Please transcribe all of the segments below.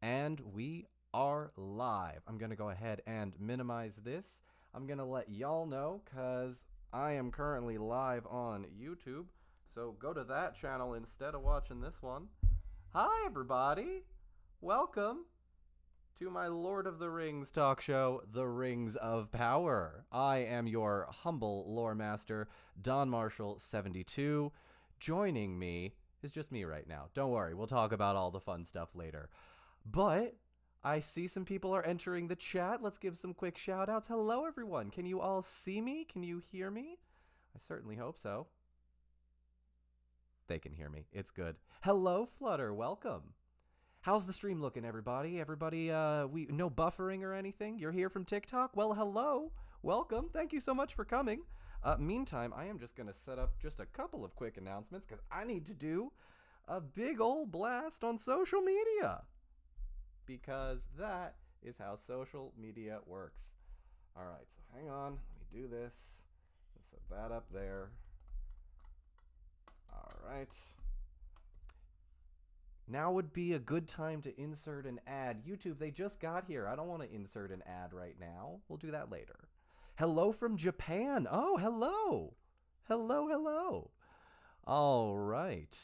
And we are live. I'm going to go ahead and minimize this. I'm going to let y'all know because I am currently live on YouTube. So go to that channel instead of watching this one. Hi, everybody. Welcome to my Lord of the Rings talk show, The Rings of Power. I am your humble lore master, Don Marshall 72. Joining me is just me right now. Don't worry, we'll talk about all the fun stuff later. But I see some people are entering the chat. Let's give some quick shout outs. Hello, everyone. Can you all see me? Can you hear me? I certainly hope so. They can hear me. It's good. Hello, Flutter. Welcome. How's the stream looking, everybody? Everybody, no buffering or anything? You're here from TikTok? Well, hello. Welcome. Thank you so much for coming. Meantime, I am just going to set up just a couple of quick announcements because I need to do a big old blast on social media. Because that is how social media works. All right, so hang on. Let me do this. Let's set that up there. All right. Now would be a good time to insert an ad. YouTube, they just got here. I don't want to insert an ad right now. We'll do that later. Hello from Japan. Oh, hello. Hello, hello. All right.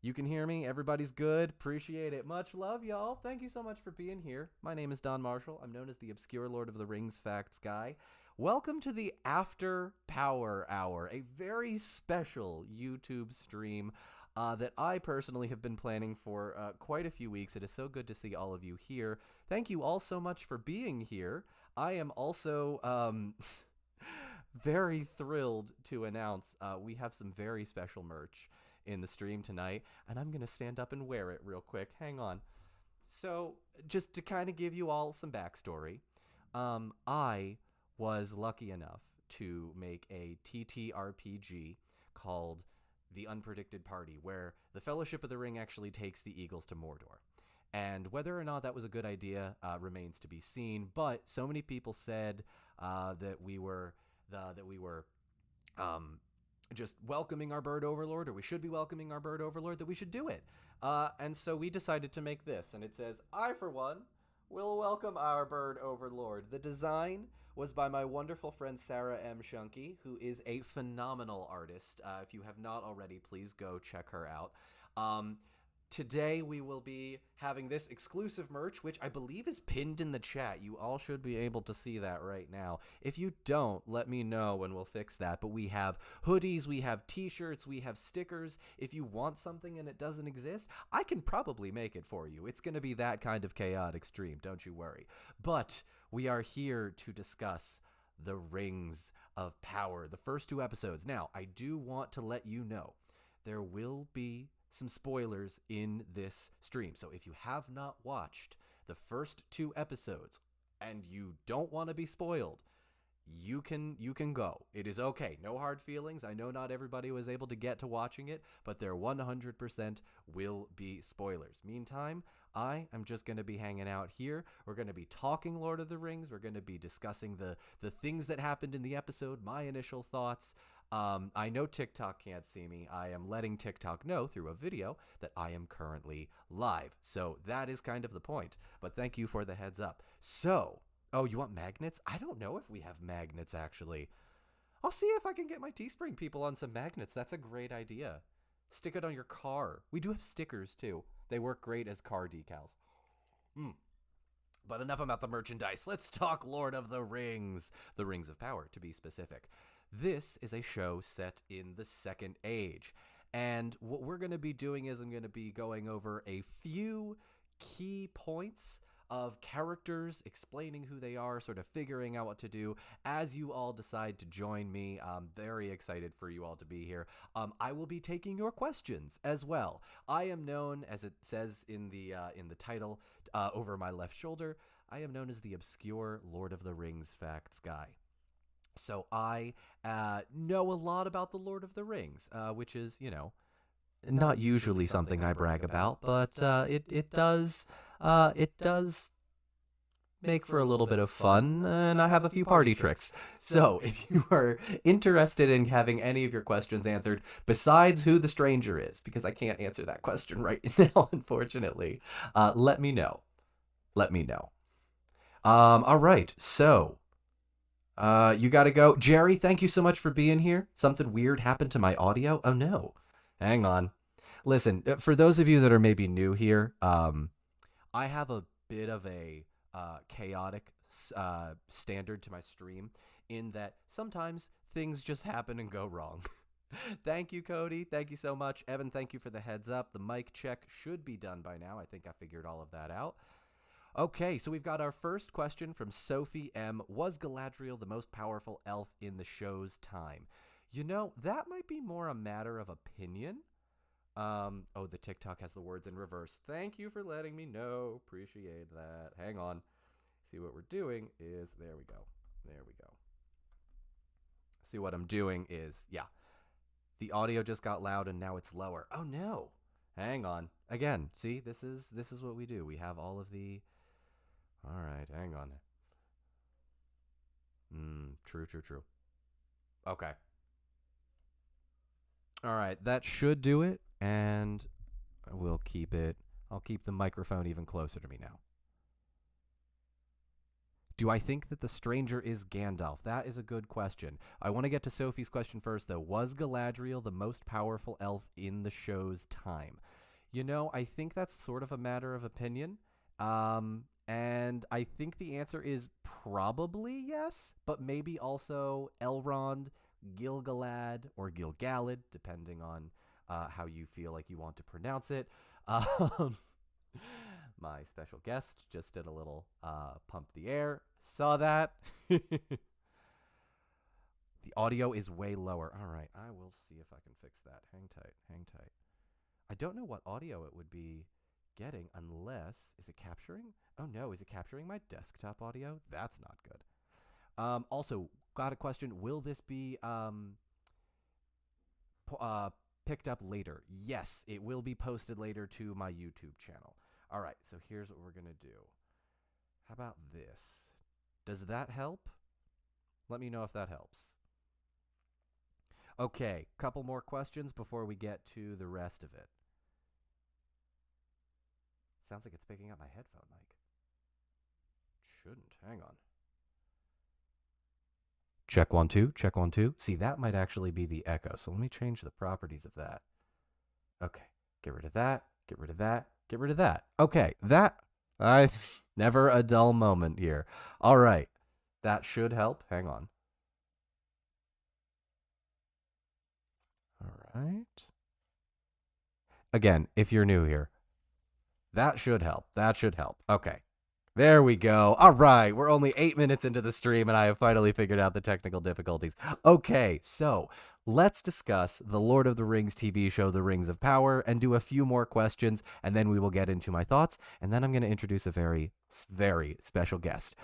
You can hear me. Everybody's good. Appreciate it. Much love, y'all. Thank you so much for being here. My name is Don Marshall. I'm known as the obscure Lord of the Rings facts guy. Welcome to the After Power Hour, a very special YouTube stream that I personally have been planning for quite a few weeks. It is so good to see all of you here. Thank you all so much for being here. I am also very thrilled to announce we have some very special merch in the stream tonight, and I'm gonna stand up and wear it real quick. Hang on. So just to kind of give you all some backstory, I was lucky enough to make a TTRPG called The Unpredicted Party, where the Fellowship of the Ring actually takes the Eagles to Mordor. And whether or not that was a good idea remains to be seen, but so many people said that we were just welcoming our bird overlord, or we should be welcoming our bird overlord, that we should do it. And so we decided to make this, and it says, I, for one, will welcome our bird overlord. The design was by my wonderful friend Sarah M. Shunky, who is a phenomenal artist. If you have not already, please go check her out. Today we will be having this exclusive merch, which I believe is pinned in the chat. You all should be able to see that right now. If you don't, let me know and we'll fix that. But we have hoodies, we have t-shirts, we have stickers. If you want something and it doesn't exist, I can probably make it for you. It's going to be that kind of chaotic stream, don't you worry. But we are here to discuss the Rings of Power, the first 2 episodes. Now, I do want to let you know there will be some spoilers in this stream. So if you have not watched the first 2 episodes and you don't want to be spoiled, you can go. It is okay. No hard feelings. I know not everybody was able to get to watching it, but there 100% will be spoilers. Meantime, I am just going to be hanging out here. We're going to be talking Lord of the Rings. We're going to be discussing the things that happened in the episode, my initial thoughts. I know TikTok can't see me. I am letting TikTok know through a video that I am currently live. So that is kind of the point. But thank you for the heads up. So, oh, you want magnets? I don't know if we have magnets, actually. I'll see if I can get my Teespring people on some magnets. That's a great idea. Stick it on your car. We do have stickers, too. They work great as car decals. But enough about the merchandise. Let's talk Lord of the Rings. The Rings of Power, to be specific. This is a show set in the Second Age. And what we're going to be doing is I'm going to be going over a few key points of characters, explaining who they are, sort of figuring out what to do as you all decide to join me. I'm very excited for you all to be here. I will be taking your questions as well. I am known, as it says in the title over my left shoulder, I am known as the obscure Lord of the Rings facts guy. So I know a lot about the Lord of the Rings, which is, not usually something I brag about, but it does make for a little bit of fun, and I have a few party tricks. So if you are interested in having any of your questions answered, besides who the stranger is, because I can't answer that question right now, unfortunately, let me know. Let me know. All right, so you gotta go. Jerry, thank you so much for being here. Something weird happened to my audio. Oh no. Hang on. Listen, for those of you that are maybe new here, I have a bit of a chaotic standard to my stream in that sometimes things just happen and go wrong. Thank you, Cody. Thank you so much. Evan, thank you for the heads up. The mic check should be done by now. I think I figured all of that out. Okay, so we've got our first question from Sophie M. Was Galadriel the most powerful elf in the show's time? You know, that might be more a matter of opinion. Oh, the TikTok has the words in reverse. Thank you for letting me know. Appreciate that. Hang on. See, what we're doing is, there we go. There we go. See, what I'm doing is, yeah, the audio just got loud and now it's lower. Oh no. Hang on. Again, see, this is what we do. We have all of the, all right, hang on. True. Okay. All right, that should do it, and we'll keep it. I'll keep the microphone even closer to me now. Do I think that the stranger is Gandalf? That is a good question. I want to get to Sophie's question first, though. Was Galadriel the most powerful elf in the show's time? You know, I think that's sort of a matter of opinion. And I think the answer is probably yes, but maybe also Elrond, Gil-galad, or Gil-galad, depending on how you feel like you want to pronounce it. My special guest just did a little pump the air. Saw that. The audio is way lower. All right, I will see if I can fix that. Hang tight. I don't know what audio it would be getting unless, is it capturing? Oh no, is it capturing my desktop audio? That's not good. Also, got a question. Will this be picked up later? Yes, it will be posted later to my YouTube channel. All right, so here's what we're going to do. How about this? Does that help? Let me know if that helps. Okay, couple more questions before we get to the rest of it. Sounds like it's picking up my headphone mic. Shouldn't. Hang on. Check 1 2, check 1 2. See, that might actually be the echo. So let me change the properties of that. Okay, get rid of that, get rid of that, get rid of that. Okay, that, never a dull moment here. All right, that should help. Hang on. All right. Again, if you're new here, that should help. That should help. Okay. There we go. All right. We're only 8 minutes into the stream, and I have finally figured out the technical difficulties. Okay, so let's discuss the Lord of the Rings TV show, The Rings of Power, and do a few more questions, and then we will get into my thoughts, and then I'm going to introduce a very, very special guest.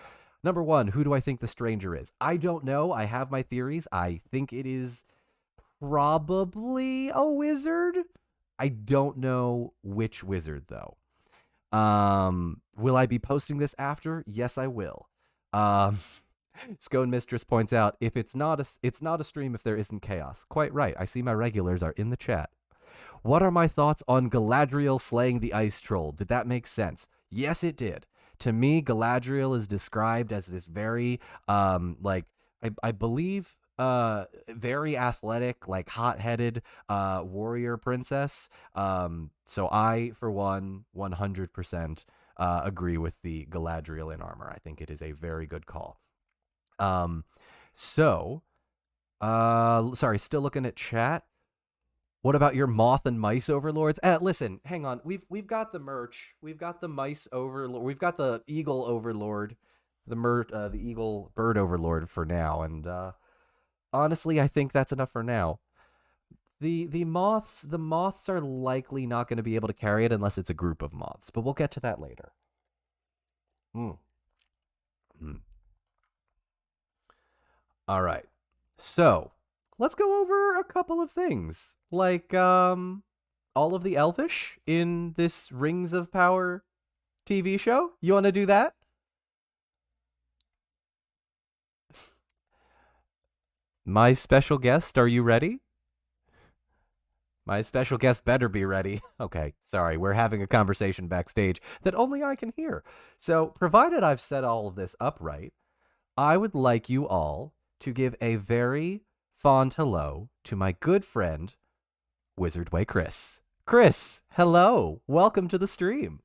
Number one, who do I think the stranger is? I don't know. I have my theories. I think it is probably a wizard. I don't know which wizard, though. Will I be posting this after? Yes, I will. Scone Mistress points out, if it's not a stream if there isn't chaos. Quite right. I see my regulars are in the chat. What are my thoughts on Galadriel slaying the ice troll? Did that make sense? Yes, it did. To me, Galadriel is described as this very, I believe, very athletic, like hot-headed warrior princess. So I, for one, 100% agree with the Galadriel in armor. I think it is a very good call. Sorry, still looking at chat. What about your moth and mice overlords? Listen, hang on. We've got the merch. We've got the mice overlord. We've got the eagle overlord, the eagle bird overlord for now, and honestly, I think that's enough for now. The moths are likely not going to be able to carry it unless it's a group of moths, but we'll get to that later. All right. So, let's go over a couple of things. Like all of the Elvish in this Rings of Power TV show. You want to do that? My special guest, are you ready? My special guest better be ready. Okay, sorry, we're having a conversation backstage that only I can hear. So, provided I've set all of this up right, I would like you all to give a very fond hello to my good friend, Wizard Way Chris. Chris, hello. Welcome to the stream.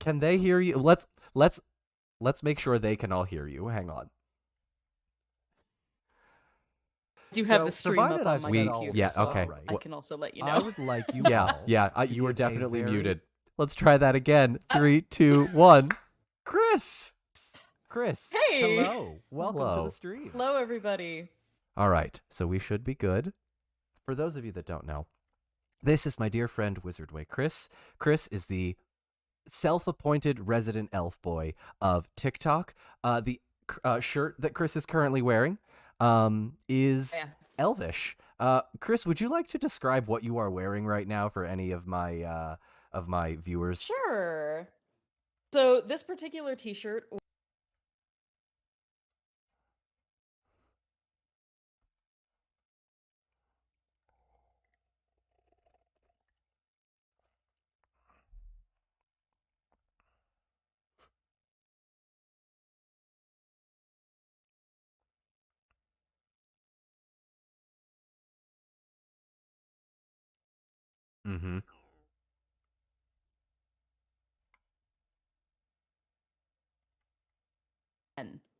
Can they hear you? Let's make sure they can all hear you. Hang on. I do have the stream up on my computer, yeah, so okay. I can also let you know. I would like you you were definitely muted. Let's try that again. 3, 2, 1. Chris! Hey! Hello. Welcome to the stream. Hello, everybody. All right, so we should be good. For those of you that don't know, this is my dear friend Wizard Way Chris. Chris is the self-appointed resident elf boy of TikTok. The shirt that Chris is currently wearing is Elvish. Chris, would you like to describe what you are wearing right now for any of my viewers? Sure. So this particular t-shirt Mm-hmm.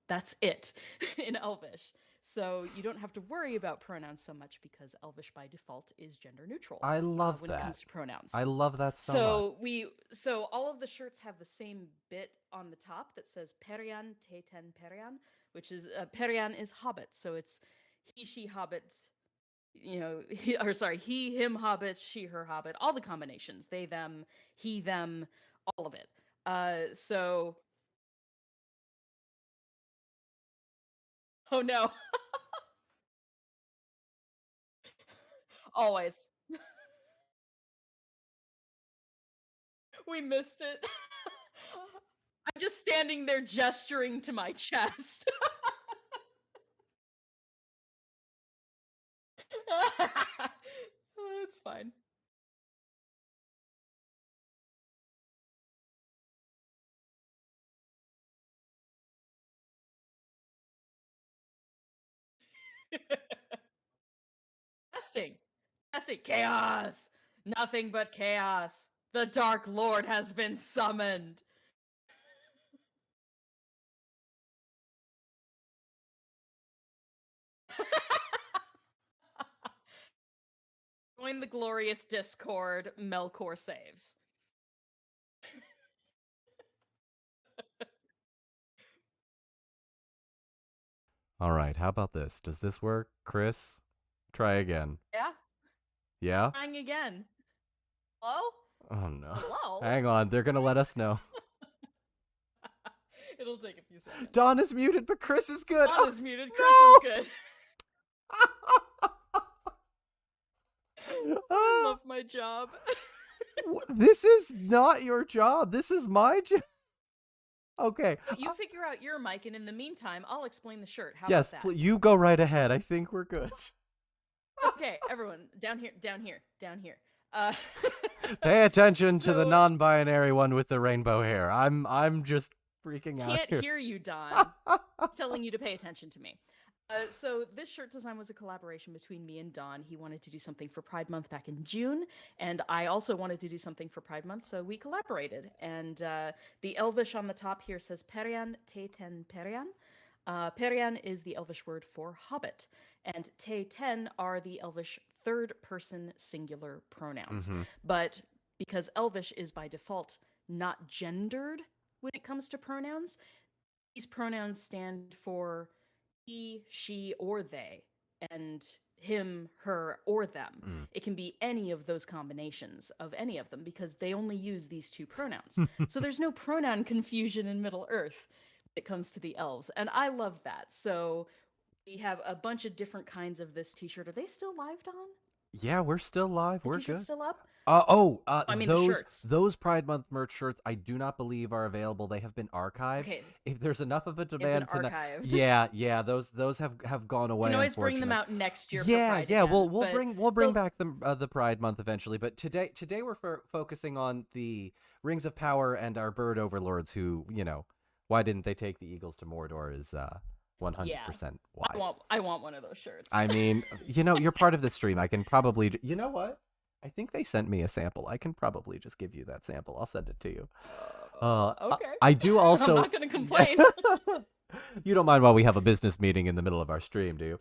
that's it in Elvish. So you don't have to worry about pronouns so much because Elvish by default is gender neutral. I love when that. it comes to pronouns. I love that so much. So all of the shirts have the same bit on the top that says Perian Teten Perian, which is Perian is hobbit, so it's he, she, hobbit. You know, he, him, hobbit, she, her, hobbit, all the combinations, they, them, he, them, all of it. So, oh no, always. We missed it. I'm just standing there gesturing to my chest. It's fine. Testing. Chaos. Nothing but chaos. The Dark Lord has been summoned. Join the glorious Discord. Melkor saves. All right, how about this? Does this work, Chris? Try again. Yeah? Yeah? Trying again. Hello? Oh no. Hello? Hang on, they're gonna let us know. It'll take a few seconds. Dawn is muted, but Chris is good. Dawn is muted, Chris is good. I love my job. This is not your job. This is my job. Okay. You figure out your mic, and in the meantime, I'll explain the shirt. How yes, about that? you go right ahead. I think we're good. Okay, everyone, down here. Pay attention to the non-binary one with the rainbow hair. I'm just freaking out. Can't hear you, Don. Telling you to pay attention to me. So this shirt design was a collaboration between me and Don. He wanted to do something for Pride Month back in June, and I also wanted to do something for Pride Month, so we collaborated. And the Elvish on the top here says Perian Teten Perian. Perian is the Elvish word for hobbit, and Teten are the Elvish third-person singular pronouns. Mm-hmm. But because Elvish is by default not gendered when it comes to pronouns, these pronouns stand for he, she, or they, and him, her, or them. It can be any of those combinations of any of them because they only use these two pronouns. So there's no pronoun confusion in Middle-earth when it comes to the elves, and I love that. So we have a bunch of different kinds of this t-shirt. Are they still live, Don? Yeah, we're still live. The We're t-shirt's good. still up? I mean the Those shirts. Pride Month merch shirts I do not believe are available. They have been archived. Okay, If there's enough of a they've been demand to not, archived. yeah, those have gone You can away, always bring them unfortunately. out next year for Yeah, Pride yeah, again, but we'll bring the back the Pride Month eventually. But today we're focusing on the Rings of Power and our bird overlords. Who, why didn't they take the eagles to Mordor? Is yeah, 100% why. I want one of those shirts. I mean, you're part of the stream. I can probably, you know what? I think they sent me a sample. I can probably just give you that sample. I'll send it to you. Okay. I do also. I'm not gonna complain. You don't mind while we have a business meeting in the middle of our stream, do you?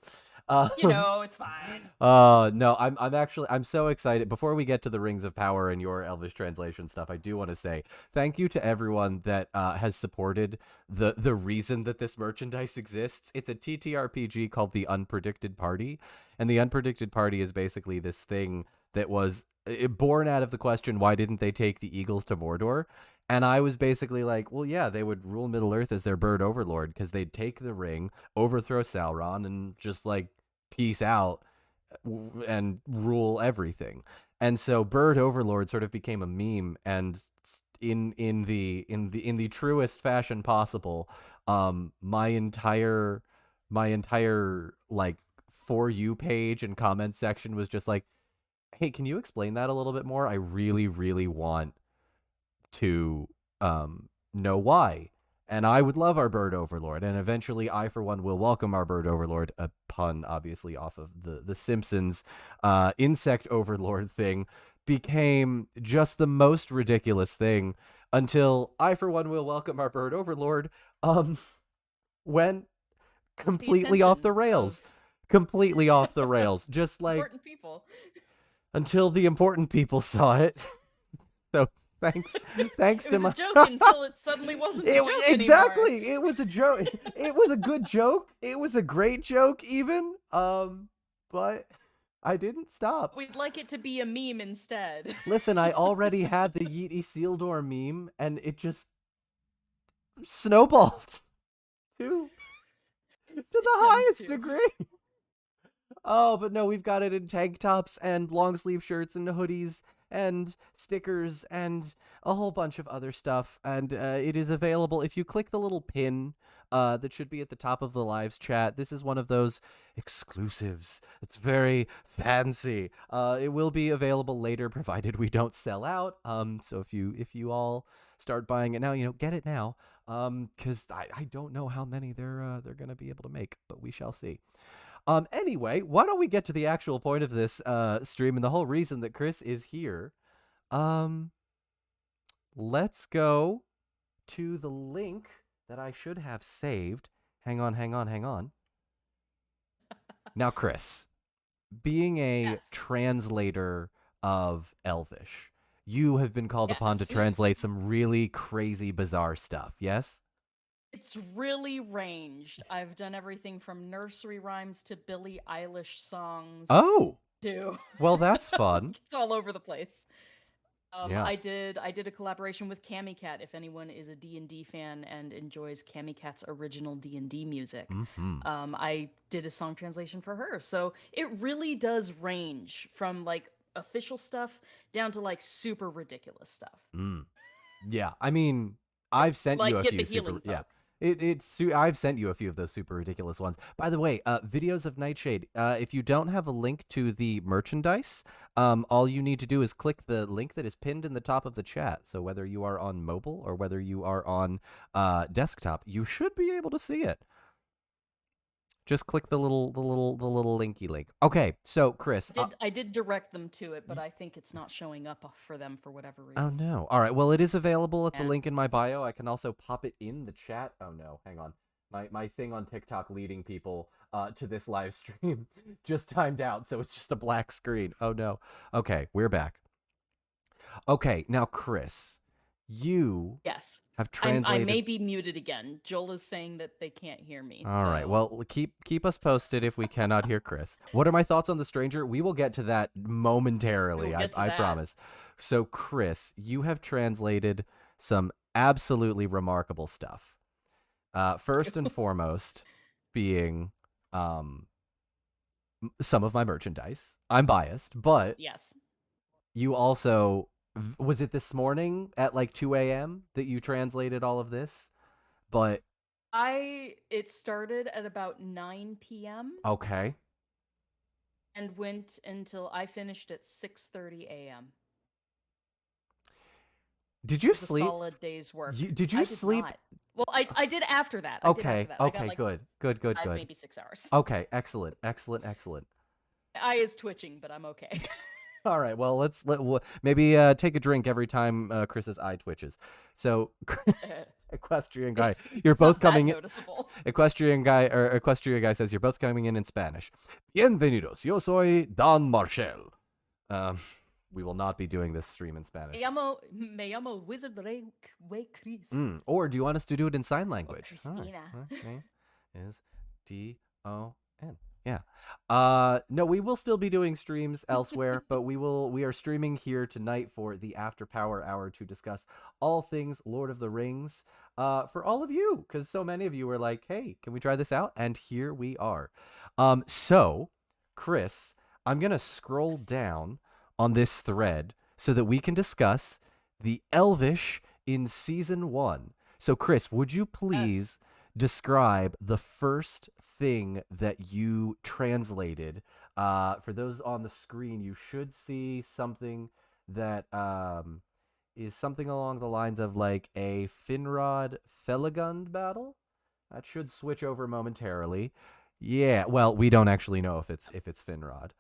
It's fine. No, I'm so excited. Before we get to the Rings of Power and your Elvish translation stuff, I do want to say thank you to everyone that has supported the reason that this merchandise exists. It's a TTRPG called The Unpredicted Party, and The Unpredicted Party is basically this thing that was born out of the question, why didn't they take the eagles to Mordor? And I was basically like, well, yeah, they would rule Middle Earth as their bird overlord because they'd take the ring, overthrow Sauron, and just like peace out and rule everything. And so bird overlord sort of became a meme, and in the truest fashion possible, my entire like For You page and comment section was just like, hey, can you explain that a little bit more? I really, really want to know why. And I would love our bird overlord, and eventually I, for one, will welcome our bird overlord, a pun obviously off of the Simpsons insect overlord thing, became just the most ridiculous thing until I, for one, will welcome our bird overlord went completely off the rails. Completely off the rails. Just like Important people. until the important people saw it. So thanks It to was my a joke until it suddenly wasn't a joke exactly anymore. it was a joke. It was a good joke. It was a great joke even, but I didn't stop. We'd like it to be a meme instead. Listen, I already had the Yeet Isildur meme, and it just snowballed to the highest degree. Oh, but no, we've got it in tank tops and long sleeve shirts and hoodies and stickers and a whole bunch of other stuff. And it is available if you click the little pin that should be at the top of the live's chat. This is one of those exclusives. It's very fancy. It will be available later, provided we don't sell out. So if you all start buying it now, get it now. Because I don't know how many they're gonna be able to make, but we shall see. Anyway, why don't we get to the actual point of this stream and the whole reason that Chris is here. Let's go to the link that I should have saved. Hang on. Now, Chris, being a translator of Elvish, you have been called upon to translate some really crazy, bizarre stuff, yes? It's really ranged. I've done everything from nursery rhymes to Billie Eilish songs. Oh, to well, that's fun. It's all over the place. Yeah. I did a collaboration with Cammy Cat. If anyone is a D&D fan and enjoys Cammy Cat's original D&D music, I did a song translation for her. So it really does range from like official stuff down to like super ridiculous stuff. Yeah, I mean, I've sent you a few super. Yeah, I've sent you a few of those super ridiculous ones. By the way, videos of Nightshade. If you don't have a link to the merchandise, all you need to do is click the link that is pinned in the top of the chat. So whether you are on mobile or whether you are on desktop, you should be able to see it. Just click the little linky link. Okay, so Chris, I did direct them to it, but I think it's not showing up for them for whatever reason. Oh no! All right, well, it is available at the link in my bio. I can also pop it in the chat. Oh no, hang on. My thing on TikTok leading people to this live stream just timed out, so it's just a black screen. Oh no. Okay, we're back. Okay, now Chris, you have translated. I may be muted again. Joel is saying that they can't hear me. All right. Well, keep us posted if we cannot hear Chris. What are my thoughts on The Stranger? We will get to that momentarily. I promise. So, Chris, you have translated some absolutely remarkable stuff. First and foremost, being some of my merchandise. I'm biased, but Yes. you also, was it this morning at like 2 a.m. that you translated all of this? But It started at about 9 p.m. okay. and went until I finished at 6:30 a.m. Did It you was a sleep? solid day's work. Did you I did sleep? not. Well, I did after that. I did after Okay. that. I got Okay. like Good. Good. Good. 5, Good. maybe 6 hours. Okay. Excellent. Excellent. Excellent. My eye is twitching, but I'm okay. All right. Well, maybe take a drink every time Chris's eye twitches. So, equestrian guy, you're It's both not that coming in. noticeable. Equestrian guy says you're both coming in Spanish. Bienvenidos. Yo soy Don Marshall. We will not be doing this stream in Spanish. Me llamo Wizard Rey Chris. Or do you want us to do it in sign language? Christina. Okay. Is DON. Yeah. No, we will still be doing streams elsewhere, but we are streaming here tonight for the After Power Hour to discuss all things Lord of the Rings. For all of you, because so many of you were like, hey, can we try this out? And here we are. So, Chris, I'm gonna scroll down on this thread so that we can discuss the Elvish in season 1. So, Chris, would you please describe the first thing that you translated? For those on the screen, you should see something that is something along the lines of like a Finrod Felagund battle. That should switch over momentarily. Yeah, well, we don't actually know if it's Finrod.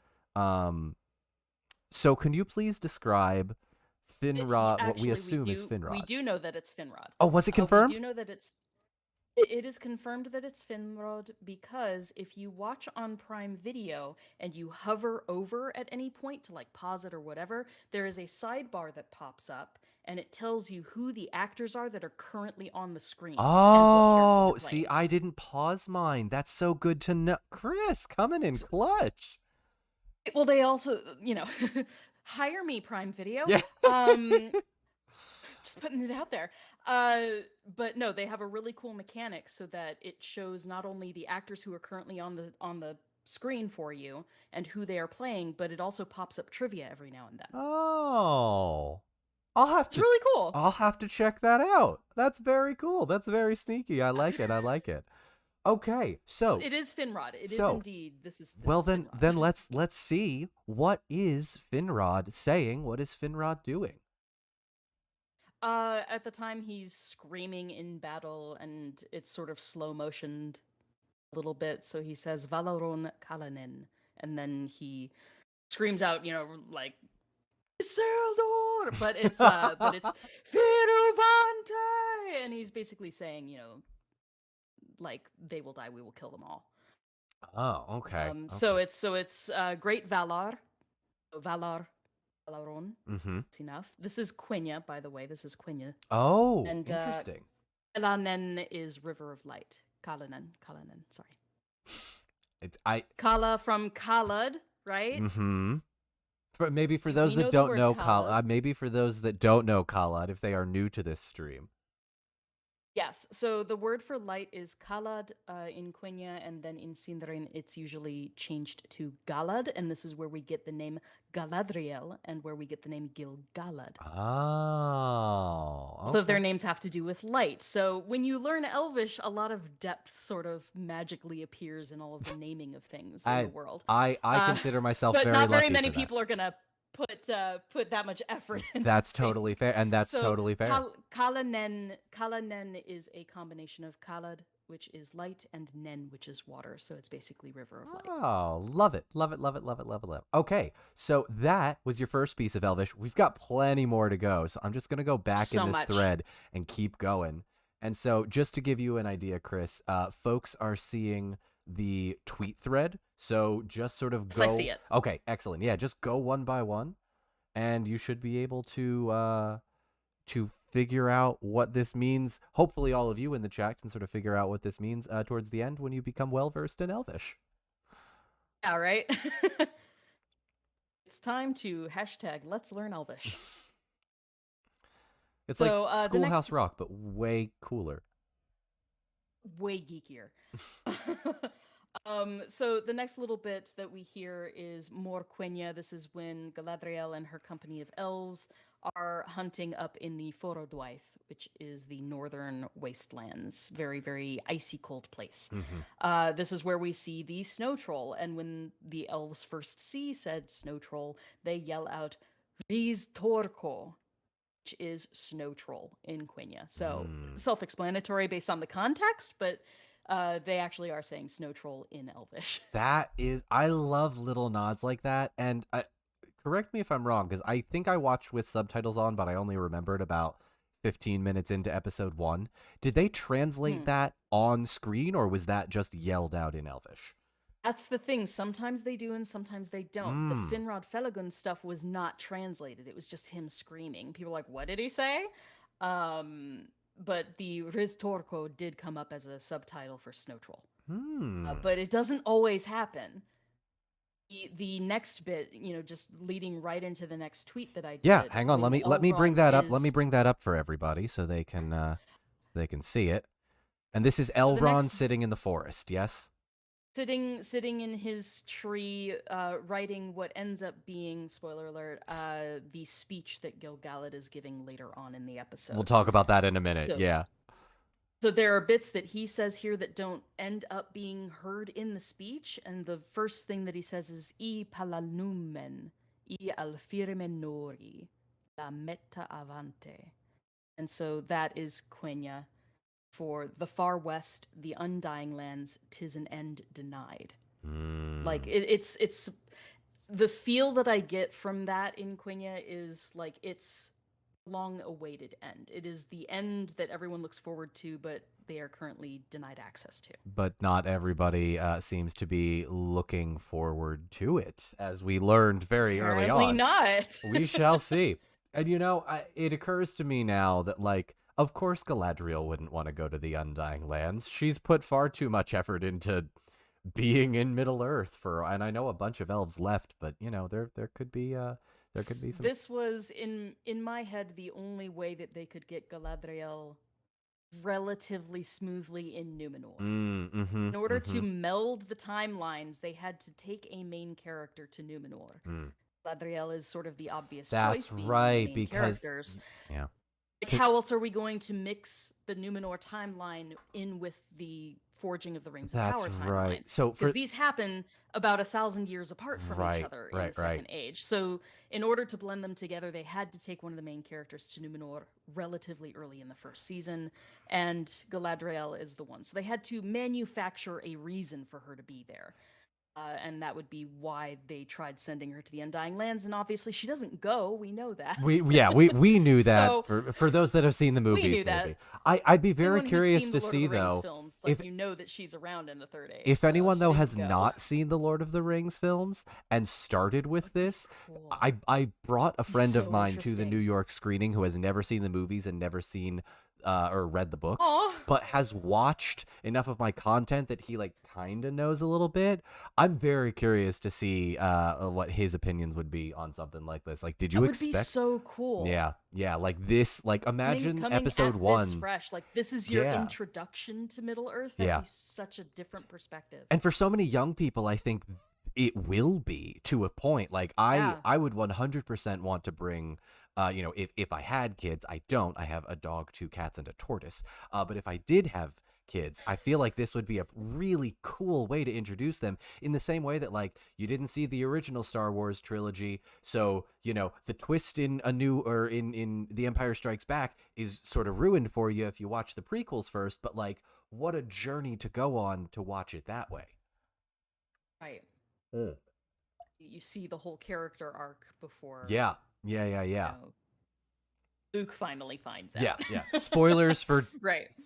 So can you please describe Finrod, what we assume is Finrod? We do know that it's Finrod. Oh, was it confirmed? We do know that it is confirmed that it's Finrod because if you watch on Prime Video and you hover over at any point to like pause it or whatever, there is a sidebar that pops up and it tells you who the actors are that are currently on the screen. Oh, see, I didn't pause mine. That's so good to know. Chris, coming in clutch. Well, they also, hire me, Prime Video. Yeah. Just putting it out there. But no, they have a really cool mechanic so that it shows not only the actors who are currently on the screen for you and who they are playing, but it also pops up trivia every now and then. Oh. It's really cool. I'll have to check that out. That's very cool. That's very sneaky. I like it. I like it. Okay, so it is Finrod. It is indeed. This is then let's see, what is Finrod saying? What is Finrod doing? At the time he's screaming in battle, and it's sort of slow motioned a little bit. So he says Valaron Kalanen, and then he screams out, like Isildur, but it's Firovante, and he's basically saying, like they will die, we will kill them all. Oh, okay. So it's Great Valar, Valaron. That's enough. This is Quenya, by the way. This is Quenya. Oh, and, interesting. Kalanen is River of Light. Kalanen. Sorry. Kala from Khalad, right? Mm-hmm. Maybe for those that don't know Khalad, maybe for those that don't know Khalad, if they are new to this stream. Yes, so the word for light is Khalad in Quenya, and then in Sindarin it's usually changed to Galad, and this is where we get the name Galadriel and where we get the name Gil-galad. Oh, okay. Both of their names have to do with light. So when you learn Elvish, a lot of depth sort of magically appears in all of the naming of things in the world. I consider myself but very not lucky very many for that. people are gonna put that much effort in. That's totally fair, and that's totally fair. Kalanen is a combination of Khalad, which is light, and Nen, which is water. So it's basically River of Light. Oh, love it. Okay, so that was your first piece of Elvish. We've got plenty more to go, so I'm just going to go back in this thread and keep going. And so just to give you an idea, Chris, folks are seeing the tweet thread, so just sort of go. I see it. Okay, excellent. Yeah, just go one by one, and you should be able to figure out what this means. Hopefully all of you in the chat can sort of figure out what this means towards the end when you become well-versed in Elvish. All right. It's time to #Let's Learn Elvish. It's like Schoolhouse Rock, but way cooler. Way geekier. So the next little bit that we hear is more Quenya. This is when Galadriel and her company of elves are hunting up in the Forodwaith, which is the northern wastelands. Very, very icy cold place. This is where we see the snow troll, and when the elves first see said snow troll, they yell out, Riz Torko, which is snow troll in Quenya. So self-explanatory based on the context, but they actually are saying snow troll in Elvish. That is, I love little nods like that. And correct me if I'm wrong, because I think I watched with subtitles on, but I only remembered about 15 minutes into episode 1. Did they translate that on screen, or was that just yelled out in Elvish? That's the thing. Sometimes they do and sometimes they don't. The Finrod Felagund stuff was not translated. It was just him screaming. People were like, what did he say? But the Riz Torko did come up as a subtitle for Snow Troll. But it doesn't always happen. The next bit, just leading right into the next tweet that I did. Yeah, hang on. Let me bring that up. Let me bring that up for everybody so they can see it. And this is Elrond sitting in the forest. Yes. Sitting in his tree, writing what ends up being, spoiler alert, the speech that Gil-galad is giving later on in the episode. We'll talk about that in a minute. Yeah. So there are bits that he says here that don't end up being heard in the speech, and the first thing that he says is "I palalumen, I alfirme nori, la meta avante," and so that is Quenya for the far west, the undying lands, 'tis an end denied. Like it's the feel that I get from that in Quenya is like it's long-awaited end. It is the end that everyone looks forward to, but they are currently denied access to. But not everybody seems to be looking forward to it, as we learned very early on. Apparently not. We shall see. And it occurs to me now that, like, of course Galadriel wouldn't want to go to the Undying Lands. She's put far too much effort into being in Middle-earth and I know a bunch of elves left, but there could be some. This was in my head the only way that they could get Galadriel relatively smoothly in Numenor. In order to meld the timelines, they had to take a main character to Numenor. Galadriel is sort of the obvious choice. That's right, because characters. Yeah. Like, how else are we going to mix the Numenor timeline in with the Forging of the Rings of Power timeline? Right. So because these happen about 1,000 years apart from each other in the Second Age. So in order to blend them together, they had to take one of the main characters to Numenor relatively early in the first season, and Galadriel is the one. So they had to manufacture a reason for her to be there. And that would be why they tried sending her to the Undying Lands, and obviously she doesn't go. We know that. We knew that. So, for those that have seen the movies, we knew that. I'd be very curious to see though, films, like, if you know that she's around in the Third Age. If anyone though has not seen the Lord of the Rings films and started with this, cool. I brought a friend of mine to the New York screening who has never seen the movies and never seen or read the books, but has watched enough of my content that he like kind of knows a little bit. I'm very curious to see what his opinions would be on something like this. Like, did you expect? That would be so cool. Yeah, like this. Like, imagine episode 1. This fresh, like this is your introduction to Middle Earth. That'd be such a different perspective. And for so many young people, I think it will be to a point. Like, I would 100% want to bring. If I had kids, I don't. I have a dog, 2 cats, and a tortoise. But if I did have kids, I feel like this would be a really cool way to introduce them, in the same way that, like, you didn't see the original Star Wars trilogy, so the twist in in The Empire Strikes Back is sort of ruined for you if you watch the prequels first. But like, what a journey to go on to watch it that way. Right. You see the whole character arc before. Yeah. Luke finally finds out. Yeah. Spoilers for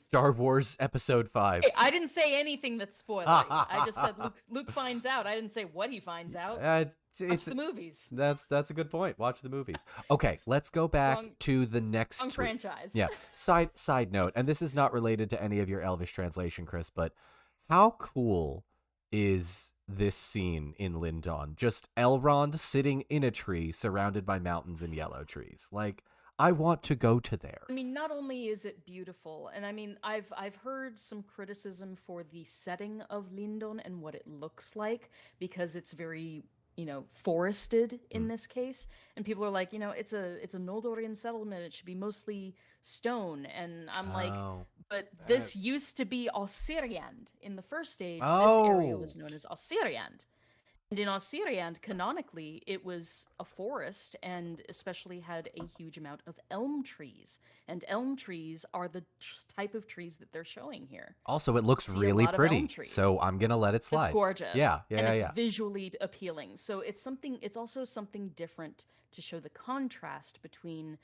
Star Wars Episode 5. Hey, I didn't say anything that's spoiling. I just said Luke finds out. I didn't say what he finds out. Watch the movies. That's a good point. Watch the movies. Okay, let's go back to the next franchise. Yeah. Side note, and this is not related to any of your Elvish translation, Chris, but how cool is this scene in Lindon? Just Elrond sitting in a tree surrounded by mountains and yellow trees. Like, I want to go to there. I mean, not only is it beautiful, and I mean, I've heard some criticism for the setting of Lindon and what it looks like because it's very, forested in this case, and people are like, it's a Noldorian settlement. It should be mostly stone, and I'm like, Oh. but this used to be Osiriand in the first stage. This area was Oh. known as Osiriand. And in Osiriand, canonically, it was a forest and especially had a huge amount of elm trees. And elm trees are the type of trees that they're showing here. Also, it looks See a really lot of elm pretty, trees. so I'm gonna let it slide. It's gorgeous. Yeah, And it's yeah. visually appealing. So it's also something different to show the contrast between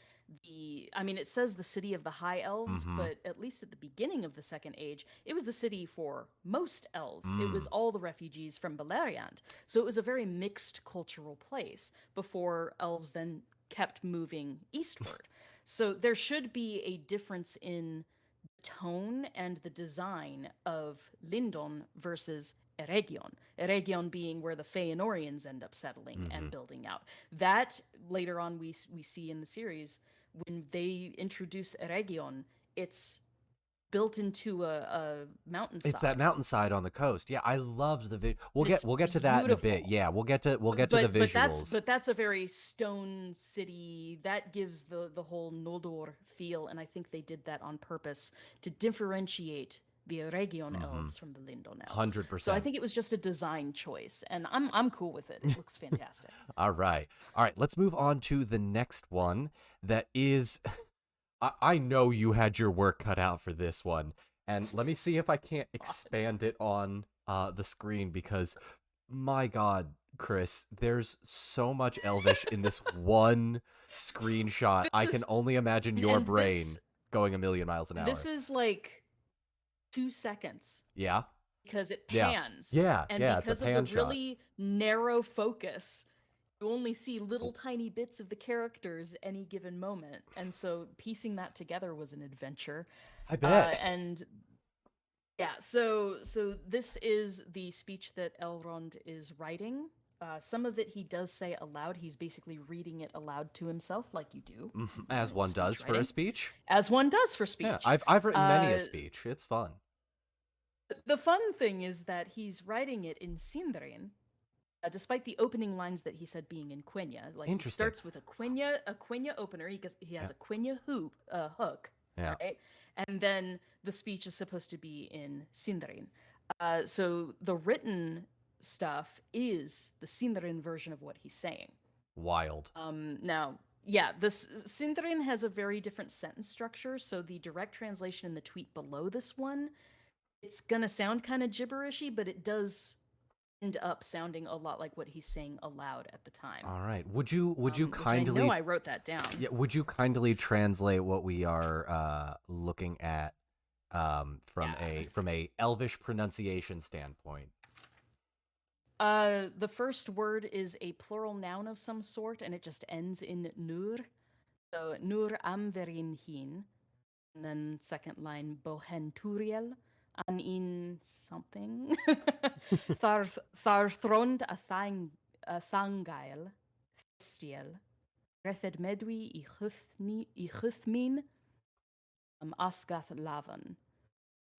it says the city of the high elves, but at least at the beginning of the Second Age, it was the city for most elves. It was all the refugees from Beleriand. So it was a very mixed cultural place before elves then kept moving eastward. So there should be a difference in tone and the design of Lindon versus Eregion. Eregion being where the Feanorians end up settling and building out. That later on we see in the series when they introduce Eregion, it's built into a mountainside. It's that mountainside on the coast. Yeah, I loved the we'll get to that in a bit. Yeah, we'll get to the visuals. But that's a very stone city that gives the whole Noldor feel, and I think they did that on purpose to differentiate the Eregion elves from the Lindon elves. 100%. So I think it was just a design choice, and I'm cool with it. It looks fantastic. All right. Let's move on to the next one. That is, I know you had your work cut out for this one, and let me see if I can't expand it on the screen because, my God, Chris, there's so much Elvish in this one screenshot. I can only imagine your brain going a million miles an hour. This is like 2 seconds. Yeah. Because it pans. Yeah. And yeah, because it's a pan of the really narrow focus, you only see little tiny bits of the characters any given moment. And so piecing that together was an adventure. I bet. And yeah, so this is the speech that Elrond is writing. Some of it he does say aloud. He's basically reading it aloud to himself, like you do. As one does for a speech. As one does for speech. Yeah, I've written many a speech. It's fun. The fun thing is that he's writing it in Sindarin, despite the opening lines that he said being in Quenya. Like he starts with a Quenya opener. He has a Quenya hook. Yeah. Right? And then the speech is supposed to be in Sindarin. So the written stuff is the Sindarin version of what he's saying. Wild. Now, yeah, this Sindarin has a very different sentence structure. So the direct translation in the tweet below this one, it's gonna sound kind of gibberishy, but it does end up sounding a lot like what he's saying aloud at the time. All right. Would you kindly? I know I wrote that down. Yeah. Would you kindly translate what we are looking at from a Elvish pronunciation standpoint? The first word is a plural noun of some sort, and it just ends in nur. So nur amverin hin, and then second line bohen turiel. An in something. Thar thrond a thangail, festiel, rethed medwi I chuthmin, asgath lavan.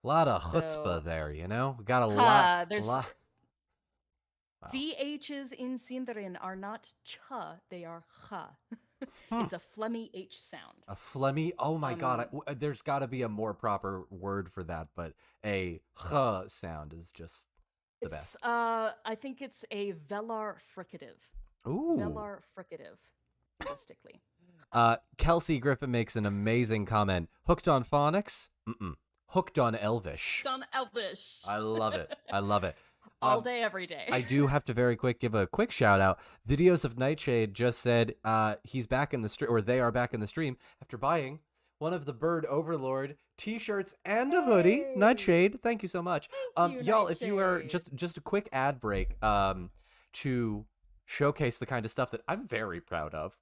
A lot of chutzpah there, you know? Got a lot. There's wow. CHs in Sindarin are not cha, they are cha. It's a phlegmy H sound. A phlegmy? Oh my God. There's got to be a more proper word for that, but a ch sound is just the best. I think it's a velar fricative. Ooh. Velar fricative, linguistically. Kelsey Griffin makes an amazing comment. Hooked on phonics? Hooked on Elvish. Hooked on Elvish. I love it. I love it. All day, every day. I do have to give a quick shout out. Videos of Nightshade just said he's back in the stream, or they are back in the stream after buying one of the Bird Overlord t-shirts and a hoodie. Nightshade, thank you so much. Y'all, if you are just a quick ad break to showcase the kind of stuff that I'm very proud of.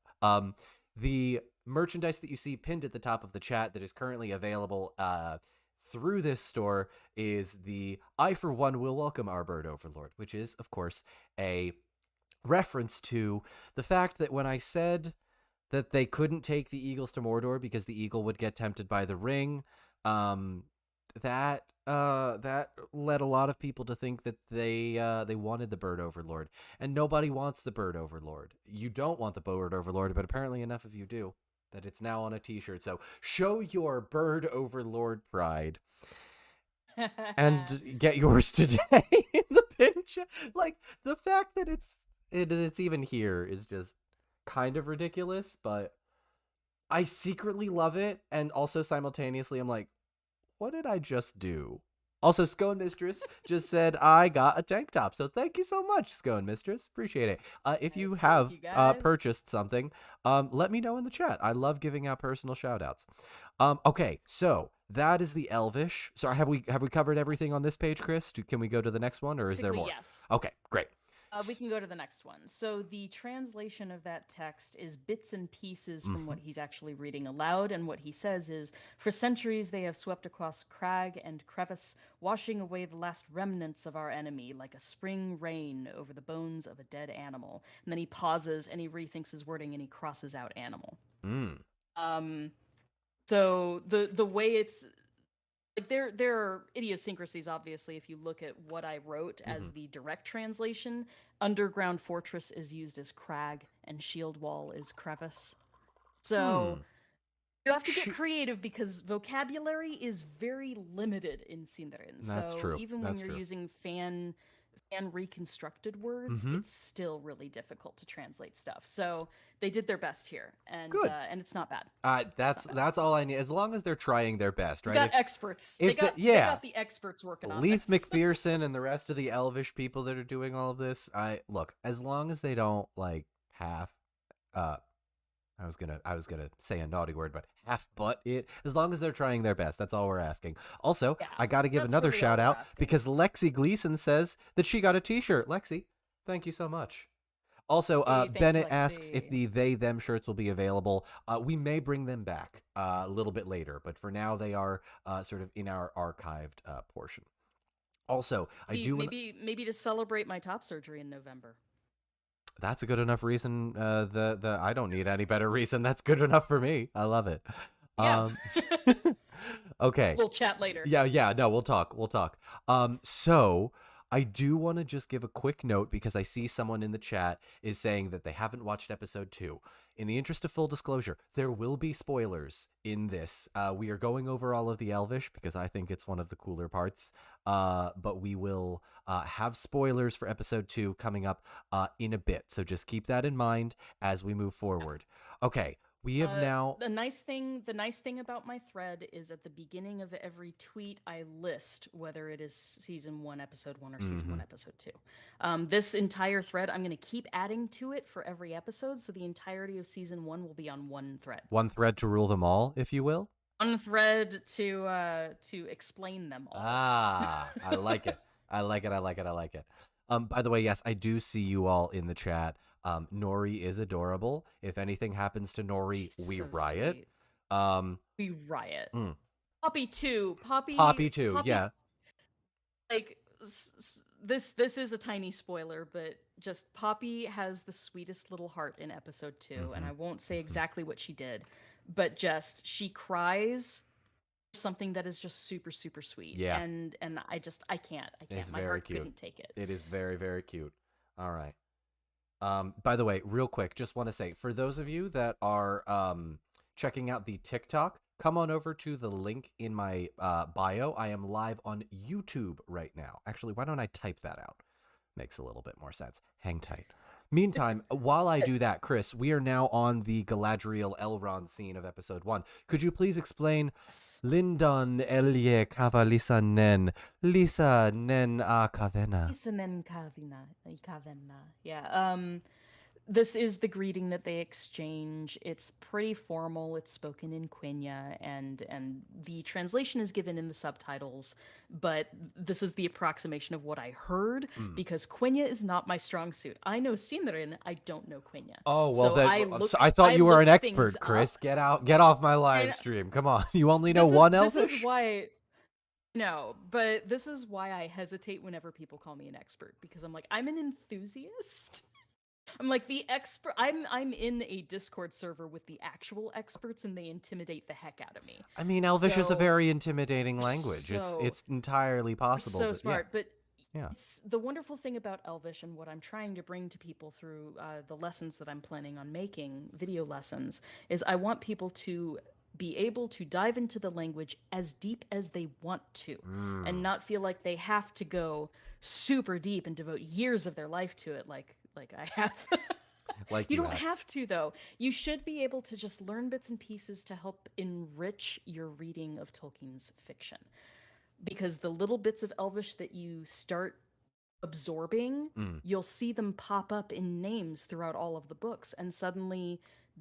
The merchandise that you see pinned at the top of the chat that is currently available through this store is the I for one will welcome our Bird Overlord, which is of course a reference to the fact that when I said that they couldn't take the eagles to Mordor because the eagle would get tempted by the ring. That led a lot of people to think that they wanted the bird overlord, and nobody wants the bird overlord. You don't want the bird overlord, but apparently enough of you do that it's now on a t-shirt. So show your bird overlord pride and get yours today in the pin chat. Like, the fact that it's even here is just kind of ridiculous, but I secretly love it, and also simultaneously I'm like, what did I just do? Also, Scone Mistress just said I got a tank top, so thank you so much, Scone Mistress. Appreciate it. If you have purchased something, let me know in the chat. I love giving out personal shout outs. Okay, so that is the Elvish. So have we covered everything on this page, Chris? Can we go to the next one, or is there more? Yes. Okay, great. We can go to the next one. So the translation of that text is bits and pieces from what he's actually reading aloud. And what he says is, for centuries they have swept across crag and crevice, washing away the last remnants of our enemy like a spring rain over the bones of a dead animal. And then he pauses and he rethinks his wording and he crosses out animal. So the way it's... Like there are idiosyncrasies, obviously, if you look at what I wrote as the direct translation. Underground fortress is used as crag, and shield wall is crevice. So you have to get creative because vocabulary is very limited in Sindarin. That's true. Even when you're using fan reconstructed words, it's still really difficult to translate stuff. So they did their best here, and it's not bad. That's all I need. As long as they're trying their best, right? They got experts. They got the experts working on Leith this. McPherson and the rest of the Elvish people that are doing all of this. Look, as long as they don't like half. I was gonna say a naughty word, but half-butt it. As long as they're trying their best, that's all we're asking. Also, I got to give another shout out because Lexi Gleason says that she got a t-shirt. Lexi, thank you so much. Also, Bennett asks if the they-them shirts will be available. We may bring them back a little bit later, but for now they are sort of in our archived portion. Also, maybe to celebrate my top surgery in November. That's a good enough reason. I don't need any better reason. That's good enough for me. I love it. Yeah. Okay. We'll chat later. Yeah. No, we'll talk. So I do want to just give a quick note because I see someone in the chat is saying that they haven't watched episode 2. In the interest of full disclosure, there will be spoilers in this. We are going over all of the Elvish because I think it's one of the cooler parts. But we will have spoilers for episode 2 coming up in a bit. So just keep that in mind as we move forward. Okay. We have now... The nice thing about my thread is at the beginning of every tweet, I list whether it is season 1, episode 1, or season 1, episode 2. This entire thread, I'm going to keep adding to it for every episode, so the entirety of season 1 will be on one thread. One thread to rule them all, if you will? One thread to explain them all. I like it. I like it. By the way, yes, I do see you all in the chat. Nori is adorable. If anything happens to Nori, we riot. We riot. Poppy too. Yeah. Like this is a tiny spoiler, but just Poppy has the sweetest little heart in episode 2, and I won't say exactly what she did, but just she cries something that is just super, super sweet. Yeah. And I can't. It's My heart couldn't take it. It is very, very cute. All right. By the way, real quick, just want to say, for those of you that are checking out the TikTok, come on over to the link in my bio. I am live on YouTube right now. Actually, why don't I type that out? Makes a little bit more sense. Hang tight. Meantime, while I do that, Chris, we are now on the Galadriel Elrond scene of episode 1. Could you please explain Lindon Elie Kavalisa Nen Lisa Nen Kavena? Lisa Nen Kavena. Yeah. This is the greeting that they exchange. It's pretty formal. It's spoken in Quenya, and the translation is given in the subtitles, but this is the approximation of what I heard, because Quenya is not my strong suit. I know Sindarin, I don't know Quenya. Oh, well, so I thought you were an expert, Chris. Get off my live stream. Come on. You only know one Elvish? This is why... No, but this is why I hesitate whenever people call me an expert, because I'm like, I'm an enthusiast. I'm like the expert. I'm in a Discord server with the actual experts, and they intimidate the heck out of me. I mean, Elvish is a So very intimidating language. so It's entirely possible so that yeah, smart. But yeah. it's the wonderful thing about Elvish, and what I'm trying to bring to people through the lessons that I'm planning on making, video lessons, is I want people to be able to dive into the language as deep as they want to, and Mm, not feel like they have to go super deep and devote years of their life to it, like I have. like You you don't have. have to, though. You should be able to just learn bits and pieces to help enrich your reading of Tolkien's fiction. Because the little bits of Elvish that you start absorbing, Mm, you'll see them pop up in names throughout all of the books. And suddenly,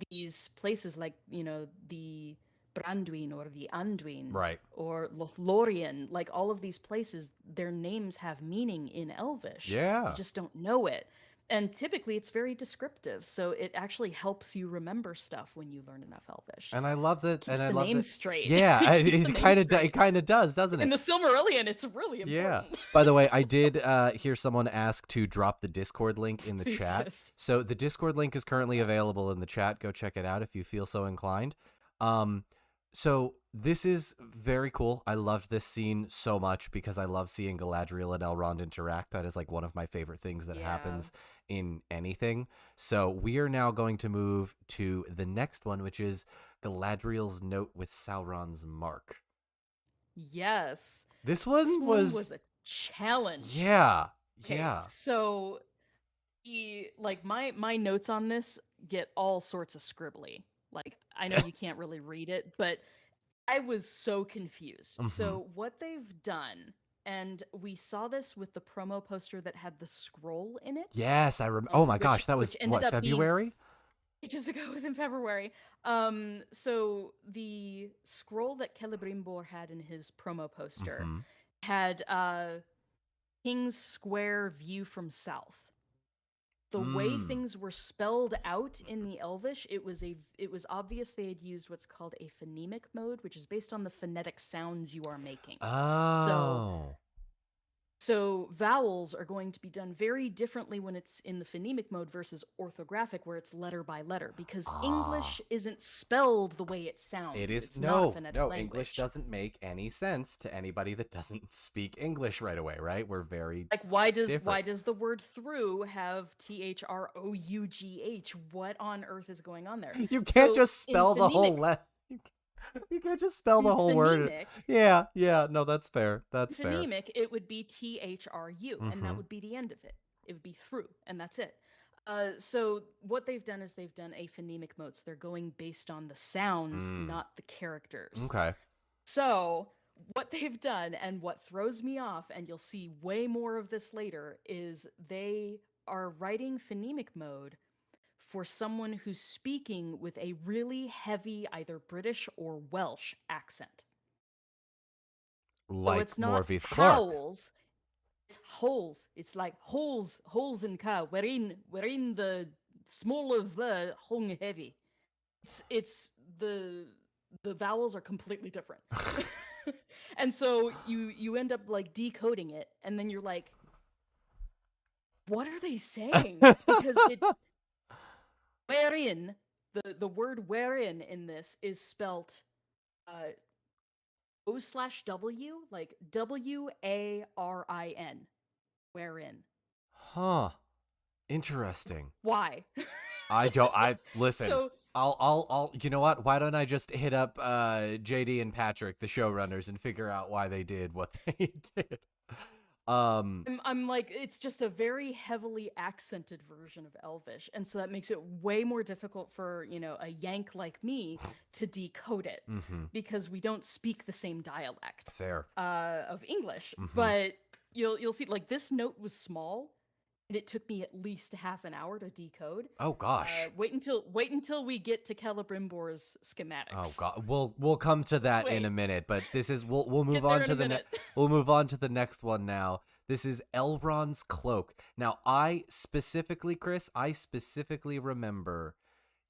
these places like, the Branduin or the Anduin right. or Lothlorien, like all of these places, their names have meaning in Elvish. You Yeah. just don't know it. And typically, it's very descriptive. So it actually helps you remember stuff when you learn enough Elvish. And I love that. And Keeps I the love that. names straight. Yeah, It keeps the it names kind of it straight. kind of does, doesn't In it? the Silmarillion, it's really Yeah. important. By the way, I did hear someone ask to drop the Discord link in the chat. Enthusiast. So the Discord link is currently available in the chat. Go check it out if you feel so inclined. Um, so this is very cool. I love this scene so much because I love seeing Galadriel and Elrond interact. That is like one of my favorite things that Yeah. happens in anything. So we are now going to move to the next one, which is Galadriel's note with Sauron's mark. Yes. This This one one was was a challenge. yeah. Okay, Yeah. so my notes on this get all sorts of scribbly. Like, I know you can't really read it, but I was so confused. Mhm. So what they've done, and we saw this with the promo poster that had the scroll in it. Yes, I remember. Oh my gosh, that was which ended what, up being February? ages ago. It was in February. So the scroll that Celebrimbor had in his promo poster Mhm. had King's Square view from south. The way Mm. things were spelled out in the Elvish, it was obvious they had used what's called a phonemic mode, which is based on the phonetic sounds you are making. Oh. So vowels are going to be done very differently when it's in the phonemic mode versus orthographic, where it's letter by letter, because English isn't spelled the way it sounds. It is It's not a no, phonetic no. language. English doesn't make any sense to anybody that doesn't speak English right away, right? We're very Like, why different. does the word through have THROUGH? What on earth is going on there? You can't So, just in spell the whole phonemic- You can't just spell the in whole word. phonemic- Yeah, yeah. No, that's fair. That's fair. phonemic, it would be THRU, and that Mhm. would be the end of it. It would be through, and that's it. So what they've done is they've done a phonemic mode. So they're going based on the sounds, not the characters. Okay. So what they've done, and what throws me off, and you'll see way more of this later, is they are writing phonemic mode for someone who's speaking with a really heavy either British or Welsh accent. So Like it's not Morveith Clark. howls, it's holes. It's like holes in car. We're in the small of the hung heavy. It's the vowels are completely different. And so you end up like decoding it, and then you're like, what are they saying? Because wherein, the word wherein in this is spelt O/W, like WARIN. Wherein. Huh. Interesting. Why? I listen. So I'll you know what? Why don't I just hit up JD and Patrick, the showrunners, and figure out why they did what they did. I'm like, it's just a very heavily accented version of Elvish, and so that makes it way more difficult for, a Yank like me to decode it, because we don't speak the same dialect Fair. of English. But you'll see, like, this note was small, and it took me at least half an hour to decode. Oh gosh. Wait until we get to Celebrimbor's schematics. Oh god. We'll come to that in a minute, but this is we'll move on to the we'll move on to the next one now. This is Elrond's cloak. Now, I specifically remember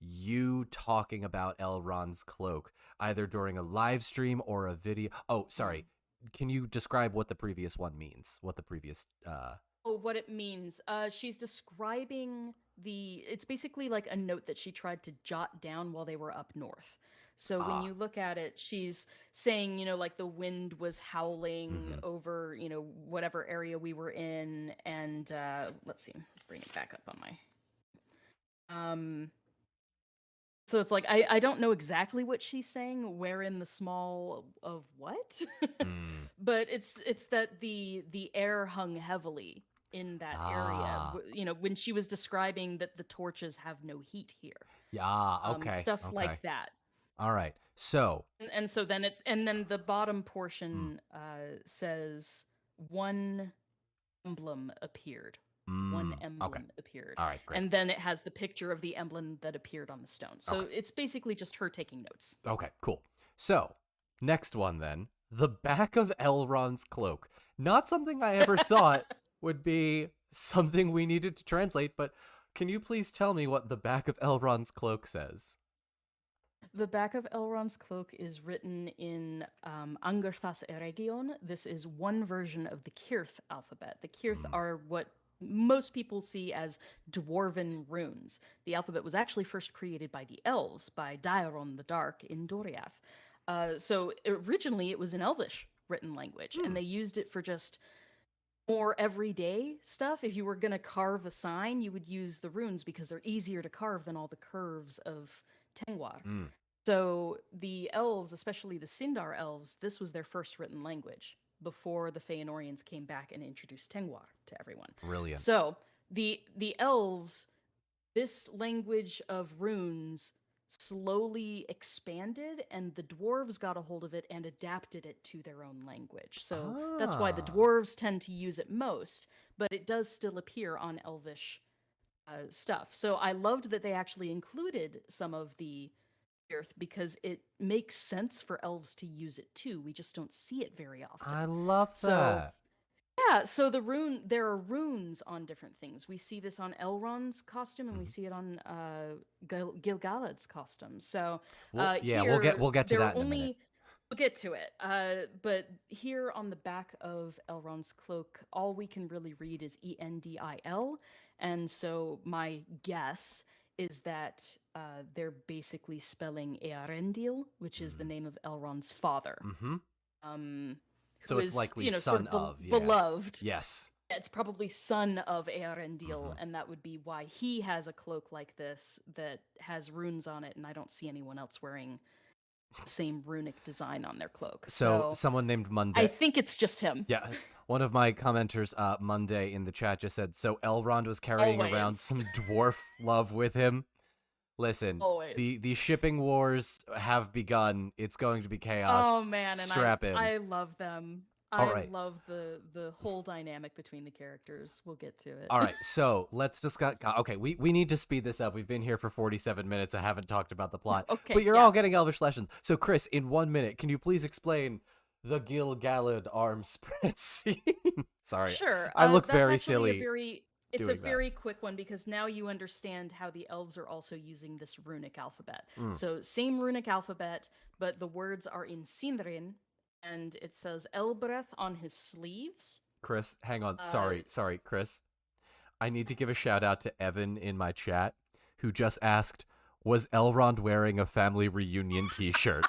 you talking about Elrond's cloak either during a live stream or a video. Oh, sorry. Can you describe what the previous one means? What the previous what it means. She's describing it's basically like a note that she tried to jot down while they were up north. So when you look at it, she's saying, like the wind was howling over, whatever area we were in. And let's see, bring it back up on my. So it's like, I don't know exactly what she's saying, where in the small of what, but it's that the air hung heavily in that area, when she was describing that the torches have no heat here. Yeah, okay. Stuff okay. like that. All right. So. And so then then the bottom portion says one emblem appeared. One emblem appeared. All right, great. And then it has the picture of the emblem that appeared on the stone. So it's basically just her taking notes. Okay, cool. So, next one then. The back of Elrond's cloak. Not something I ever thought would be something we needed to translate, but can you please tell me what the back of Elrond's cloak says? The back of Elrond's cloak is written in Angerthas Eregion. This is one version of the Cirth alphabet. The Cirth are what most people see as Dwarven runes. The alphabet was actually first created by the elves, by Daeron the Dark in Doriath. So originally it was an Elvish written language, and they used it for just more everyday stuff. If you were going to carve a sign, you would use the runes because they're easier to carve than all the curves of Tengwar. So the elves, especially the Sindar elves, this was their first written language before the Feanorians came back and introduced Tengwar to everyone. Brilliant. So the elves, this language of runes slowly expanded, and the dwarves got a hold of it and adapted it to their own language. So that's why the dwarves tend to use it most, but it does still appear on Elvish stuff. So I loved that they actually included some of the Earth because it makes sense for elves to use it too. We just don't see it very often. I love that. Yeah, so there are runes on different things. We see this on Elrond's costume, and we see it on Gil-galad's costume. So we'll get to that in a minute. We'll get to it. But here on the back of Elrond's cloak, all we can really read is Endil, and so my guess is that they're basically spelling Earendil, which is the name of Elrond's father. So it's likely son of, beloved. Yes. It's probably son of Earendil, and that would be why he has a cloak like this that has runes on it, and I don't see anyone else wearing the same runic design on their cloak. So someone named Monday. I think it's just him. Yeah. One of my commenters, Monday, in the chat just said, so Elrond was carrying around some dwarf love with him. Listen, the shipping wars have begun. It's going to be chaos. Oh, man. Strap in. I love them. I love the whole dynamic between the characters. We'll get to it. All right, so let's discuss. Okay, we need to speed this up. We've been here for 47 minutes. I haven't talked about the plot. Okay, but you're all getting Elvish lessons. So, Chris, in 1 minute, can you please explain the Gil-galad arm spread scene? Sorry. Sure. I look very silly. It's a very quick one because now you understand how the elves are also using this runic alphabet. So same runic alphabet, but the words are in Sindarin, and it says Elbereth on his sleeves. Chris, hang on. Sorry, Chris. I need to give a shout out to Evan in my chat, who just asked, was Elrond wearing a family reunion t-shirt?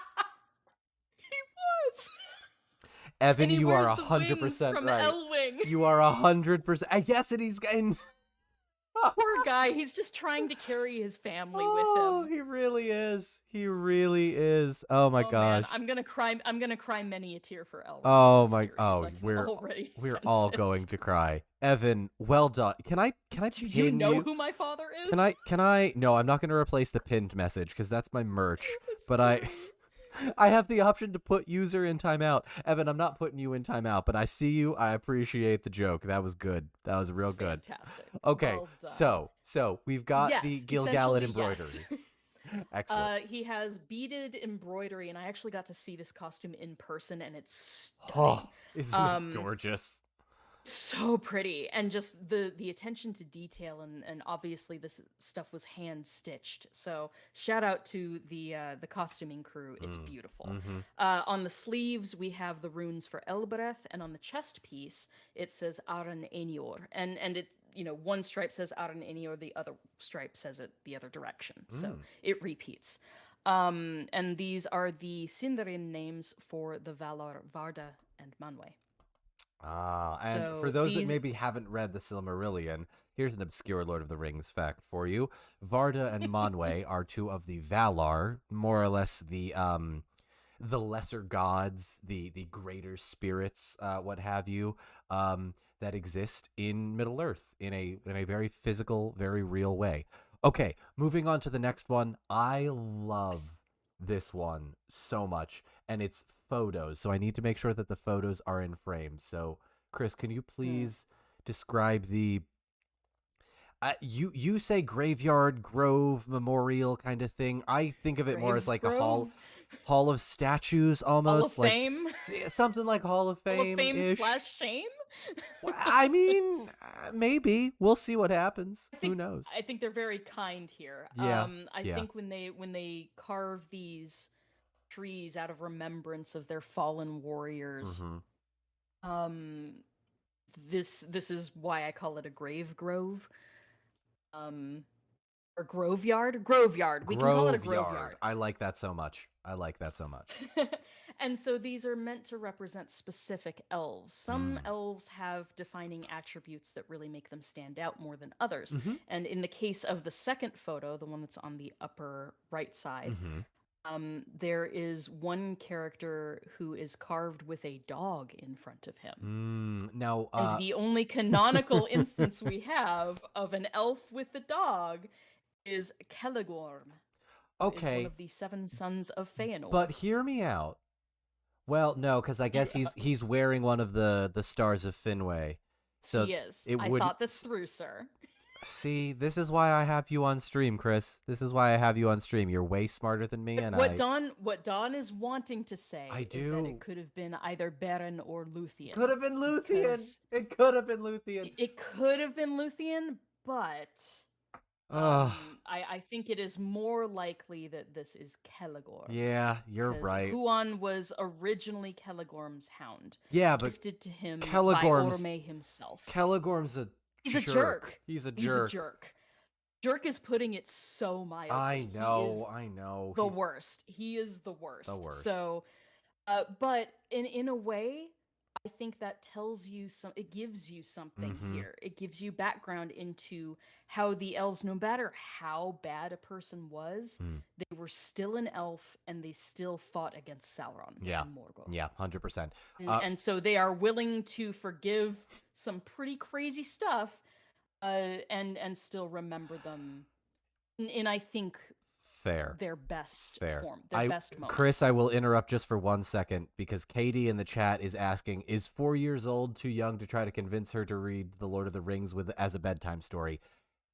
Evan, you are 100% right. Elwing. You are 100%. Yes, and he's getting. Poor guy. He's just trying to carry his family with him. Oh, he really is. He really is. Oh my gosh. Man. I'm gonna cry many a tear for Elwing. Oh my. Oh, we're all going to cry. Evan, well done. Can I pin you? Do you know who my father is? Can I? No, I'm not going to replace the pinned message because that's my merch. But I have the option to put user in timeout. Evan, I'm not putting you in timeout, but I see you. I appreciate the joke. That was good. That was real good. Fantastic. Okay, well so we've got the Gil-galad embroidery. Yes. Excellent. He has beaded embroidery, and I actually got to see this costume in person, and it's stunning. Oh, isn't it gorgeous? So pretty, and just the attention to detail, and obviously this stuff was hand stitched. So shout out to the costuming crew. It's beautiful. On the sleeves we have the runes for Elbereth, and on the chest piece it says Aran Enior, and one stripe says Aran Ini or the other stripe says it the other direction. So it repeats. And these are the Sindarin names for the Valar Varda and Manwë. And So for those that these maybe haven't read the Silmarillion, here's an obscure Lord of the Rings fact for you. Varda and Manwë are two of the Valar, more or less the lesser gods, the greater spirits, what have you, that exist in Middle Earth in a very physical, very real way. Okay, moving on to the next one. I love this one so much, and it's photos. So I need to make sure that the photos are in frame. So, Chris, can you please describe the you say graveyard, grove, memorial kind of thing. I think of it more as like a hall of statues, almost Hall of like Fame, something like Hall of Fame / shame. I mean, maybe we'll see what happens. Who knows? I think they're very kind here. Yeah, I think when they carve these trees out of remembrance of their fallen warriors, this is why I call it a grave grove. Or groveyard. We can call it a groveyard. I like that so much. And so these are meant to represent specific elves. Some elves have defining attributes that really make them stand out more than others. And in the case of the second photo, the one that's on the upper right side, there is one character who is carved with a dog in front of him. Now, and the only canonical instance we have of an elf with a dog is Celegorm. Okay. Is one of the 7 sons of Feanor. But hear me out. Well, no, because I guess he's wearing one of the stars of Finwë. So he is. I thought this through, sir. See, this is why I have you on stream, Chris. This is why I have you on stream. You're way smarter than me, and what Don is wanting to say is that it could have been either Beren or Luthien. Could have been Luthien. It could have been Luthien. It could have been Luthien, but I think it is more likely that this is Celegorm. Yeah, you're right. Huan was originally Celegorm's hound. Yeah, but gifted to him by Orome himself. Celegorm's a jerk. He's a jerk. Jerk is putting it so mildly. I know. The worst. He is the worst. So, but in a way, I think that tells you it gives you something here. It gives you background into how the elves, no matter how bad a person was, they were still an elf and they still fought against Sauron and Morgoth. Yeah, 100%. And so they are willing to forgive some pretty crazy stuff and still remember them in I think their best form, their best moments. Chris, I will interrupt just for 1 second because Katie in the chat is asking, is 4 years old too young to try to convince her to read The Lord of the Rings as a bedtime story?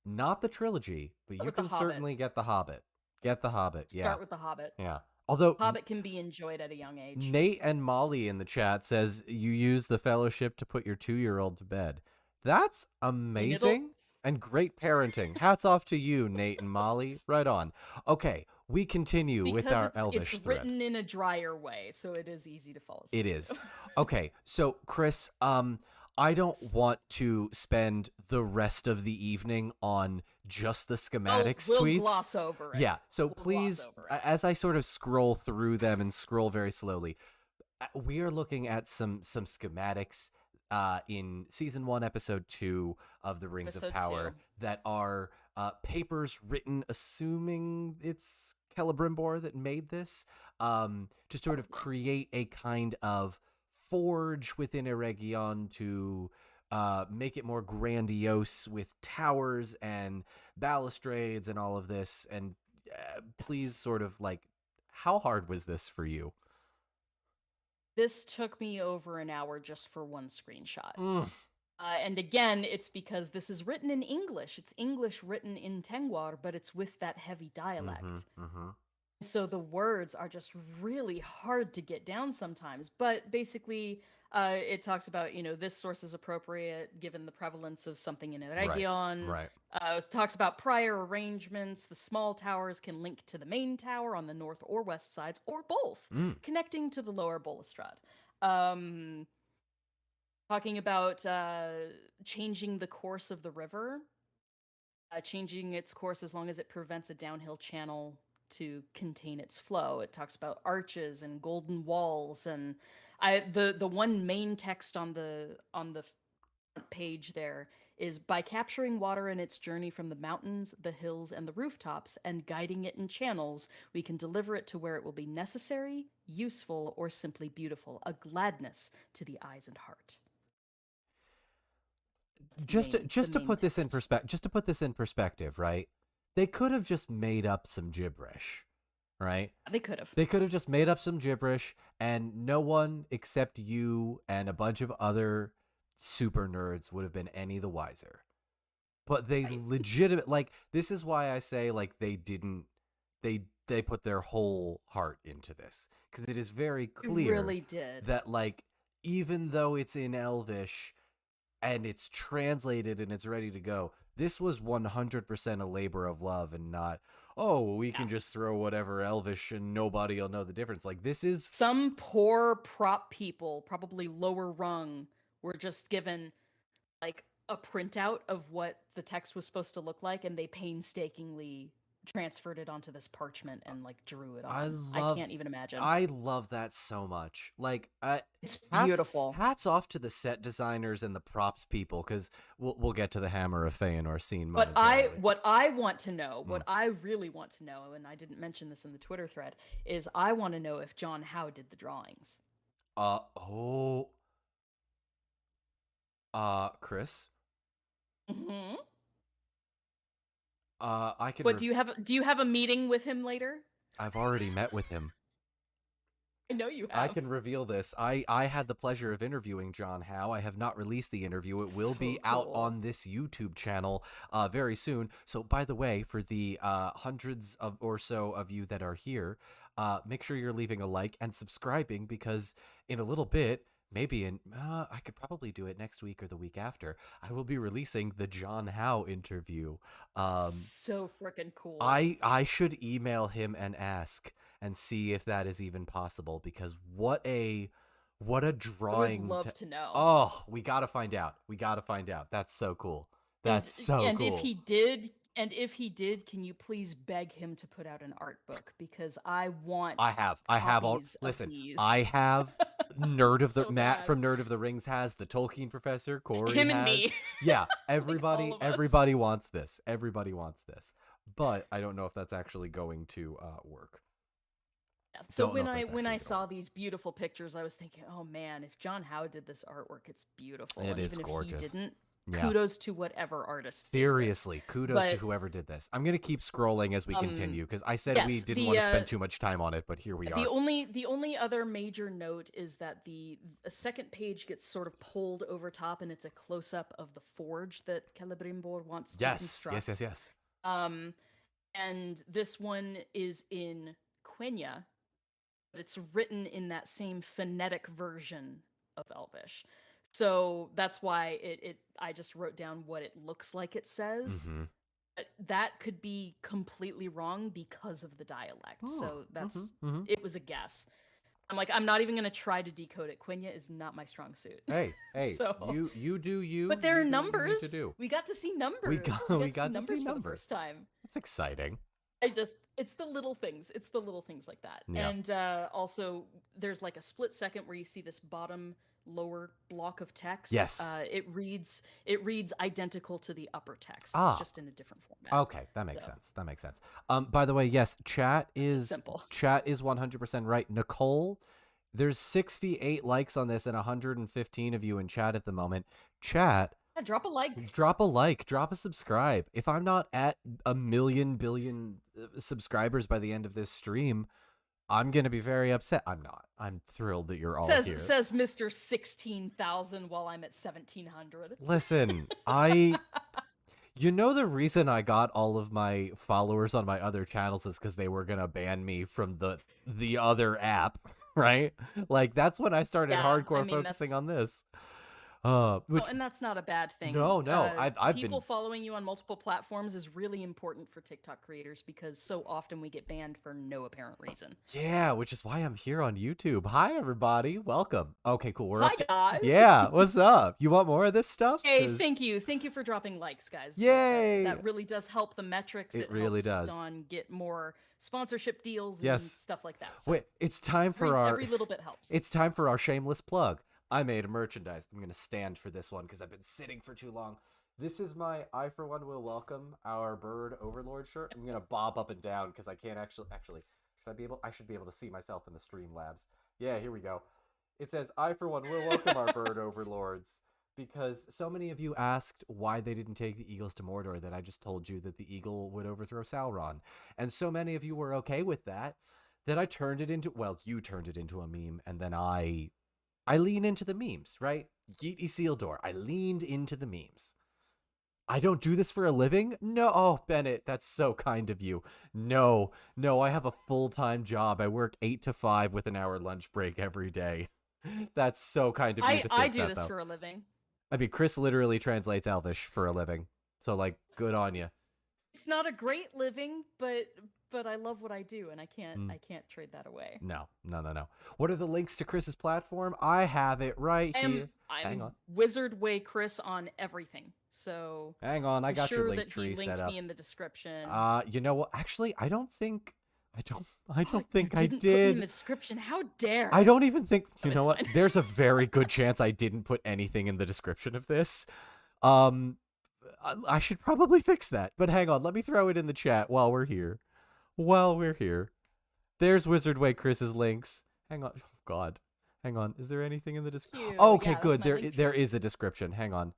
Not the trilogy, but you can certainly get The Hobbit. Get The Hobbit, Start with The Hobbit. Yeah. Although Hobbit can be enjoyed at a young age. Nate and Molly in the chat says you use the Fellowship to put your 2-year-old to bed. That's amazing. And great parenting. Hats off to you, Nate and Molly. Right on. Okay, we continue with our Elvish it's thread. written in a drier way, so it is easy to fall asleep. It is. Okay, so Chris, I don't want to spend the rest of the evening on just the schematics tweets. We'll gloss over it. Yeah, so please, as I sort of scroll through them and scroll very slowly, we are looking at some schematics in season 1, episode 2 of the Rings of Power that are papers written, assuming it's Celebrimbor that made this, to sort of create a kind of forge within Eregion to make it more grandiose with towers and balustrades and all of this. And please sort of how hard was this for you? This took me over an hour just for one screenshot. And again, it's because this is written in English. It's English written in Tengwar, but it's with that heavy dialect. So the words are just really hard to get down sometimes. But basically, it talks about, this source is appropriate given the prevalence of something in Eregion. Right. It talks about prior arrangements. The small towers can link to the main tower on the north or west sides, or both, connecting to the lower balustrade. talking about changing the course of the river, changing its course as long as it prevents a downhill channel to contain its flow. It talks about arches and golden walls, and the one main text on the front page there is, by capturing water in its journey from the mountains, the hills, and the rooftops, and guiding it in channels, we can deliver it to where it will be necessary, useful, or simply beautiful, a gladness to the eyes and heart. Just to put this in perspective, right? They could have just made up some gibberish, right? They could have. They could have just made up some gibberish, and no one except you and a bunch of other super nerds would have been any the wiser. But they legitimate, like, this is why I say, like, they put their whole heart into this, because it is very clear really did. that, like, even though it's in Elvish and it's translated and it's ready to go, this was 100% a labor of love, and not, we can just throw whatever Elvish and nobody will know the difference. Like, this is... Some poor prop people, probably lower rung, were just given, like, a printout of what the text was supposed to look like, and they painstakingly transferred it onto this parchment and, like, drew it on. I can't even imagine. I love that so much. Like, it's beautiful. Hats off to the set designers and the props people, because we'll get to the Hammer of Feanor scene But momentarily. what I want to know, what I really want to know, and I didn't mention this in the Twitter thread, is I want to know if John Howe did the drawings. Chris? Mm-hmm. I can... What, do you have a meeting with him later? I've already met with him. I know you have. I can reveal this. I had the pleasure of interviewing John Howe. I have not released the interview. It will be out on this YouTube channel very soon. So, by the way, for the hundreds of or so of you that are here, make sure you're leaving a like and subscribing, because in a little bit, maybe I could probably do it next week or the week after, I will be releasing the John Howe interview. So freaking cool. I should email him and ask and see if that is even possible, because what a drawing. I would love to know. Oh, we gotta find out. That's so cool. That's so cool. And if he did, can you please beg him to put out an art book? Because I have all. Listen, I have Nerd of the Matt from Nerd of the Rings has, the Tolkien professor, Corey him has. And me. Yeah, everybody everybody wants this. Everybody wants this. But I don't know if that's actually going to work. Yeah, so when I saw these beautiful pictures, I was thinking, oh man, if John Howe did this artwork, it's beautiful. It is even gorgeous. If he didn't, kudos to whatever artist. Seriously, kudos to whoever did this. I'm gonna keep scrolling as we continue, because I said we didn't want to spend too much time on it, but here we are. The only other major note is that the second page gets sort of pulled over top, and it's a close up of the forge that Celebrimbor wants to construct. Yes. And this one is in Quenya, but it's written in that same phonetic version of Elvish. So that's why I just wrote down what it looks like it says. Mm-hmm. But that could be completely wrong because of the dialect. So that's it was a guess. I'm like, I'm not even going to try to decode it. Quenya is not my strong suit. Hey, so, you do you. But there are numbers. To do. We got to see numbers. We got to see numbers for the first time. That's exciting. It's the little things. It's the little things like that. Yeah. And also, there's like a split second where you see this lower block of text. Yes. It reads identical to the upper text. It's just in a different format. Okay, that makes sense. By the way, yes, chat is 100% right. Nicole, there's 68 likes on this and 115 of you in chat at the moment. Chat, drop a like. Drop a subscribe. If I'm not at 1 billion subscribers by the end of this stream, I'm going to be very upset. I'm not. I'm thrilled that you're all here. Says Mr. 16,000 while I'm at 1,700. Listen, you know the reason I got all of my followers on my other channels is because they were going to ban me from the other app, right? Like, that's when I started hardcore focusing on this. Which and that's not a bad thing. no, I've People been following you on multiple platforms is really important for TikTok creators because so often we get banned for no apparent reason. yeah, which is why I'm here on YouTube. Hi everybody, welcome. Okay, cool. We're Hi up to guys. yeah. What's up? You want more of this stuff? Hey, thank you for dropping likes, guys. Yay! That really does help the metrics. It really helps does. Dawn get more sponsorship deals and Yes. stuff like that. So Wait, it's time for every little bit helps. It's time for our shameless plug. I made a merchandise. I'm gonna stand for this one because I've been sitting for too long. This is my I for one will welcome our bird overlord shirt. I'm gonna bob up and down because I can't actually I should be able to see myself in the Streamlabs. Yeah, here we go. It says I for one will welcome our bird overlords because so many of you asked why they didn't take the eagles to Mordor that I just told you that the eagle would overthrow Sauron. And so many of you were okay with that I turned it into, well, you turned it into a meme, and then I lean into the memes, right? Yeet Isildur. I leaned into the memes. I don't do this for a living? No. Oh, Bennett, that's so kind of you. No, I have a full-time job. I work 8 to 5 with an hour lunch break every day. That's so kind of you to think I do that, this though. for a living. I mean, Chris literally translates Elvish for a living. So, like, good on you. It's not a great living, but I love what I do, and I can't trade that away. No. What are the links to Chris's platform? I have it right here. Hang on. Wizard Way Chris on everything. So hang on, I got your link that tree he linked set up. me in the description. You know what? Actually, I don't think I didn't did. Put me in the description. How dare? I don't even think. You know what? Fine. There's a very good chance I didn't put anything in the description of this. I should probably fix that. But hang on, let me throw it in the chat while we're here. There's Wizard Way Chris's links. Hang on. Oh God. Hang on. Is there anything in the description? Oh, okay, good. There is a description. Hang on.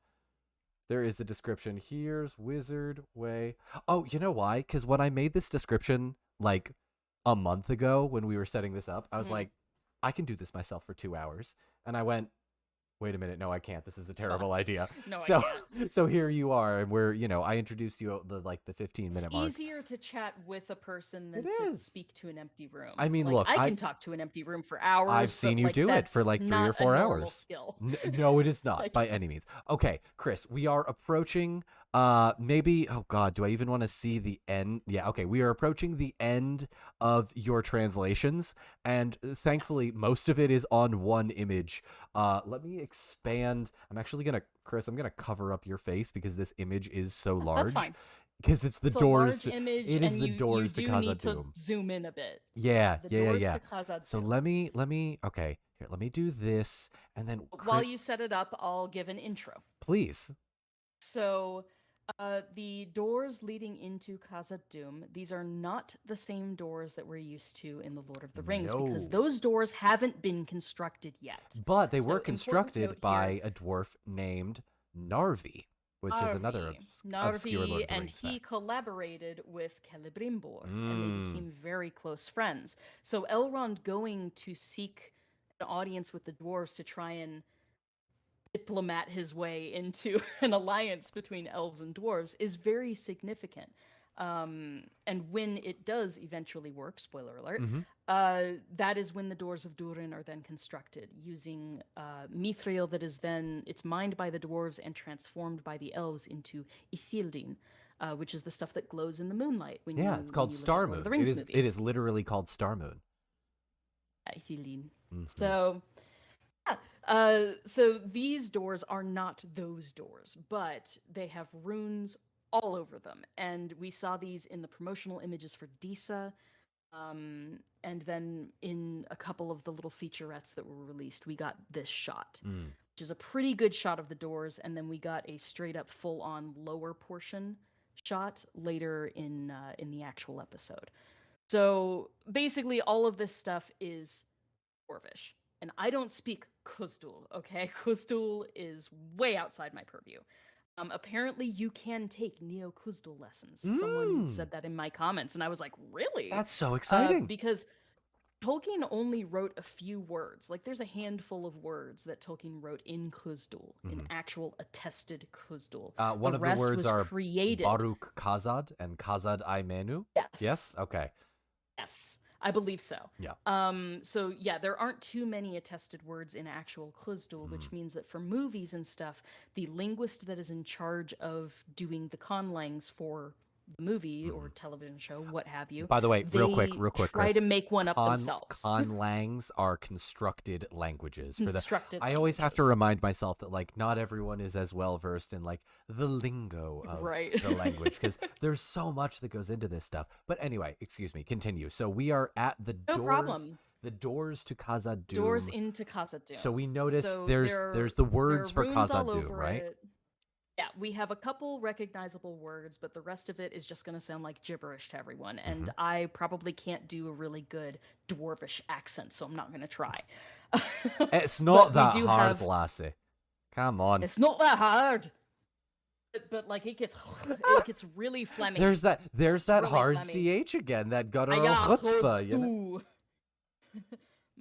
There is the description. Here's Wizard Way. Oh, you know why? Because when I made this description like a month ago when we were setting this up, I was like, I can do this myself for 2 hours. And I went, wait a minute, no, I can't. This is a terrible idea. No, so, I can't. So here you are, and we're, I introduced you at the 15-minute mark. It's easier to chat with a person than to speak to an empty room. I mean, like, look, I can talk to an empty room for hours. I've seen you do it for like 3 or 4 hours. Skill. No, it is not by any means. Okay, Chris, we are approaching maybe, oh God, do I even want to see the end? Yeah, okay, we are approaching the end of your translations, and thankfully most of it is on one image. Let me expand. I'm going to cover up your face because this image is so large. That's fine. Because it's the doors. Image, it is the doors to Khazad-dûm. You do need to zoom in a bit. Yeah. To so let me. Okay, here. Let me do this, and then while you set it up, I'll give an intro. Please. So, the doors leading into Khazad-dûm, these are not the same doors that we're used to in the Lord of the Rings, because those doors haven't been constructed yet. But they were constructed by a dwarf named Narvi, which is another obscure Lord of the Rings he collaborated with Celebrimbor, and they became very close friends. So Elrond going to seek an audience with the dwarves to try and diplomat his way into an alliance between elves and dwarves is very significant. And when it does eventually work, spoiler alert, that is when the Doors of Durin are then constructed, using mithril that is then, it's mined by the dwarves and transformed by the elves into Ithildin, which is the stuff that glows in the moonlight. It's called Star Moon. It is literally called Star Moon. Ithildin. So these doors are not those doors, but they have runes all over them. And we saw these in the promotional images for Disa, and then in a couple of the little featurettes that were released, we got this shot, which is a pretty good shot of the doors, and then we got a straight-up full-on lower portion shot later in the actual episode. So basically, all of this stuff is Dwarvish. And I don't speak Khuzdul, okay? Khuzdul is way outside my purview. Apparently, you can take Neo-Khuzdul lessons. Someone said that in my comments, and I was like, really? That's so exciting. Because Tolkien only wrote a few words. Like, there's a handful of words that Tolkien wrote in Khuzdul, in actual attested Khuzdul. One of the words are created. Baruch Khazad and Khazad Aimenu? Yes. Yes? Okay. Yes. I believe so. Yeah. So yeah, there aren't too many attested words in actual Closdul, which means that for movies and stuff, the linguist that is in charge of doing the conlangs for the movie or television show, what have you, By the way, real quick, try Chris. to make one up themselves. Conlangs are constructed languages. Constructed I always have to languages. remind myself that like not everyone is as well versed in like the lingo of Right. the language because there's so much that goes into this stuff. But anyway, excuse me, continue. So we are at the No doors. problem. The doors to Khazad-dûm. Doors into Khazad-dûm. So we notice So there's the words for runes all Khazad-dûm, over right? it. Yeah, we have a couple recognizable words, but the rest of it is just going to sound like gibberish to everyone. And I probably can't do a really good dwarvish accent, so I'm not going to try. It's not But that we do hard, have- lassie. Come on. It's not that hard. But like it gets really Flemish. There's that really hard Flemish. ch again, that gutter Maya chutzpah, you know? hostu.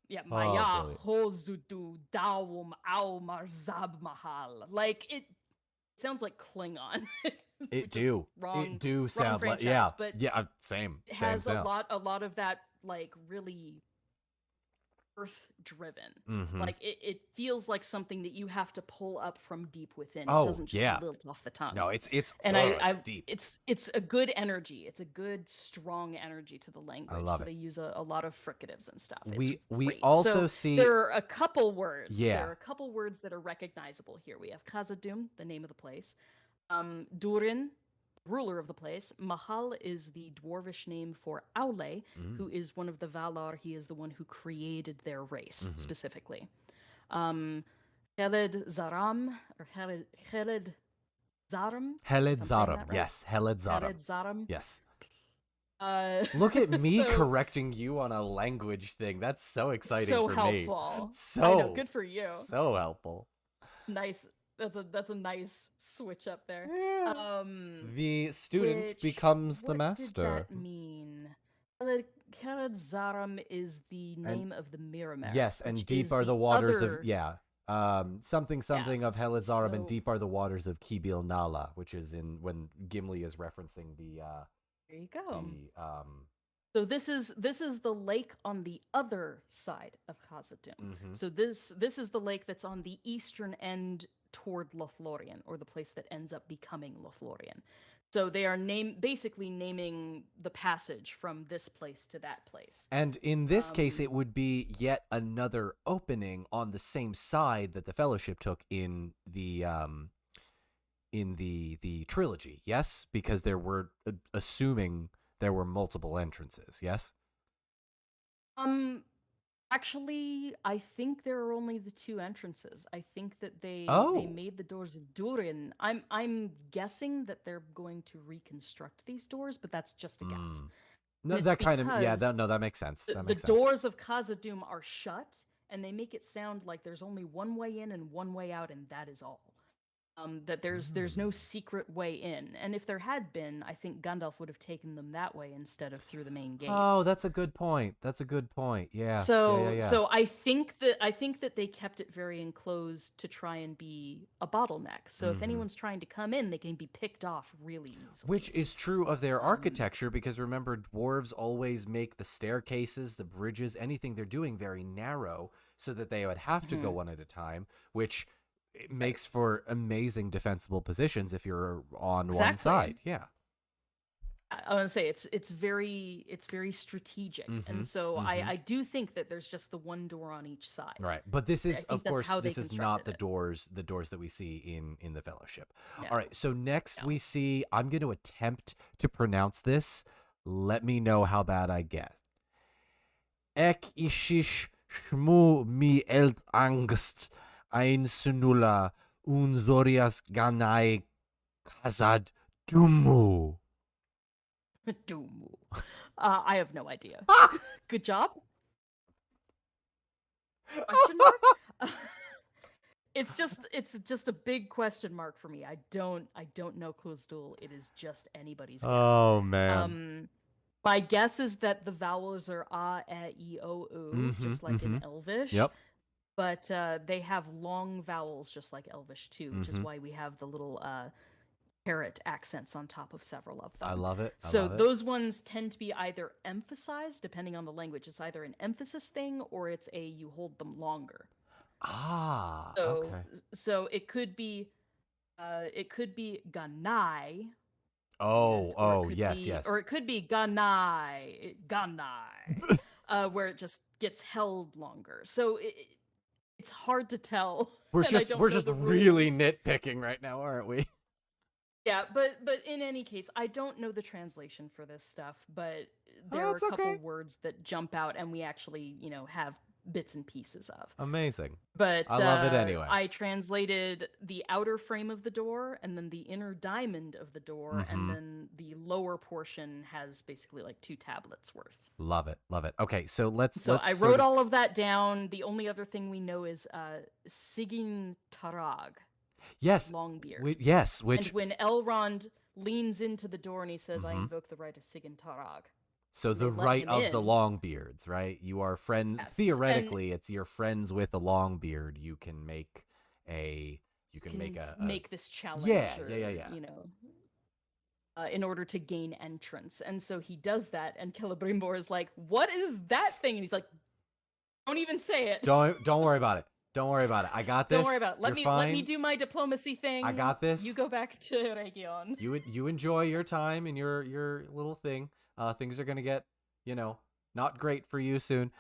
Yeah, Maya brilliant. hozudu dawum au marzab mahal. Like it sounds like Klingon. It which is do sound like franchise, but same. it Same has sound. a lot of that like really earth driven. Mhm. Like it feels like something that you have to pull up from deep within. Oh, It doesn't just yeah. lilt off the tongue. No, it's and it's deep. it's a good energy. It's a good strong energy to the language. love so it. they use a lot of fricatives and stuff. We Great. also So see there are a couple words. Yeah. There are a couple words that are recognizable here. We have Khazad-dûm, the name of the place. Durin, ruler of the place. Mahal is the dwarvish name for Aule, who is one of the Valar. He is the one who created their race specifically. Heled Zaram or Heled Zaram. Heled I'm saying Zaram. that right? Yes, Heled Zaram. Heled Zaram. Yes. Look at me correcting you on a language thing. That's so exciting so for helpful. me. So I know, good for you. So helpful. Nice. That's a nice switch up there. Yeah. The student becomes the master. What does that mean? Heled Zaram is the name of the Mirror. Yes, and which deep is are the waters other... of something of Heled Zaram, and So- deep are the waters of Kibil Nala, which is in when Gimli is referencing the There you go. the So this is the lake on the other side of Khazad-dûm. So this is the lake that's on the eastern end toward Lothlorien, or the place that ends up becoming Lothlorien. So they are basically naming the passage from this place to that place. And in this case, it would be yet another opening on the same side that the Fellowship took in the trilogy. Yes, because there were assuming there were multiple entrances. Yes. Actually, I think there are only the two entrances. I think that they made the doors of Durin. I'm guessing that they're going to reconstruct these doors, but that's just a guess. No, And that it's kind of because that makes sense. The That makes sense. doors of Khazad-dûm are shut, and they make it sound like there's only one way in and one way out, and that is all. That there's no secret way in, and if there had been, I think Gandalf would have taken them that way instead of through the main gates. Oh, that's a good point. Yeah. So yeah. so I think that they kept it very enclosed to try and be a bottleneck. So if anyone's trying to come in, they can be picked off really easily. Which is true of their architecture, because remember, dwarves always make the staircases, the bridges, anything they're doing very narrow, so that they would have to go one at a time, which it makes for amazing defensible positions if you're on one side. Yeah. I want to say it's very strategic, and so I do think that there's just the one door on each side. Right, but this is, of course, how they this is not the constructed doors that we see in the Fellowship. No. All right, so next we see, I'm going to attempt to pronounce this. Let me know how bad I get. Ek ishish shmu mi elt angst ein sunula unzorias ganai kazad dumu. Dumu. I have no idea. Good job. Question mark? It's just a big question mark for me. I don't know Closdul. It is just anybody's guess. Oh man. My guess is that the vowels are a, e, o, u, just like in Elvish. Yep. But they have long vowels just like Elvish too, which is why we have the little parrot accents on top of several of them. I love it. So those ones tend to be either emphasized, depending on the language. It's either an emphasis thing or it's a you hold them longer. Ah, So, okay. So it could be ganai. Oh, yes. Or it could be ganai, where it just gets held longer. So it's hard to tell. We're just really nitpicking right now, aren't we? Yeah, but in any case, I don't know the translation for this stuff, but there are a couple words that jump out, and we actually, have bits and pieces of. Amazing. But I love it anyway. I translated the outer frame of the door, and then the inner diamond of the door, and then the lower portion has basically like 2 tablets worth. Love it. Okay, so So I wrote all of that down. The only other thing we know is Sigin Tarag. Yes. Longbeard. Which and when Elrond leans into the door and he says, "I invoke the right of Sigin Tarag." So the right of the Longbeards, right? You are friends. Yes. Theoretically, it's you're friends with a Longbeard. You can make make this challenge. Yeah. In order to gain entrance, and so he does that, and Celebrimbor is like, "What is that thing?" And he's like, "Don't even say it. Don't worry about it. Don't worry about it. I got this. Don't worry about it. Let me do my diplomacy thing. I got this. You go back to Region. You enjoy your time and your little thing. Things are gonna get, not great for you soon.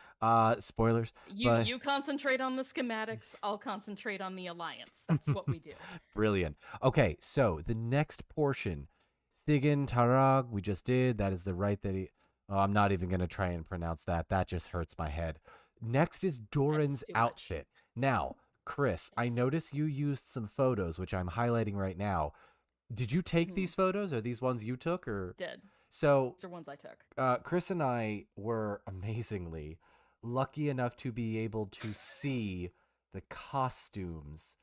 Spoilers. You concentrate on the schematics. I'll concentrate on the alliance. That's what we do. Brilliant. Okay, so the next portion, Sigin Tarag, we just did. That is the right that he. Oh, I'm not even gonna try and pronounce that. That just hurts my head. Next is Doran's outfit. Now, Chris, I notice you used some photos, which I'm highlighting right now. Did you take these photos? Are these ones you took, or? Did. So these are ones I took. Chris and I were amazingly lucky enough to be able to see the costumes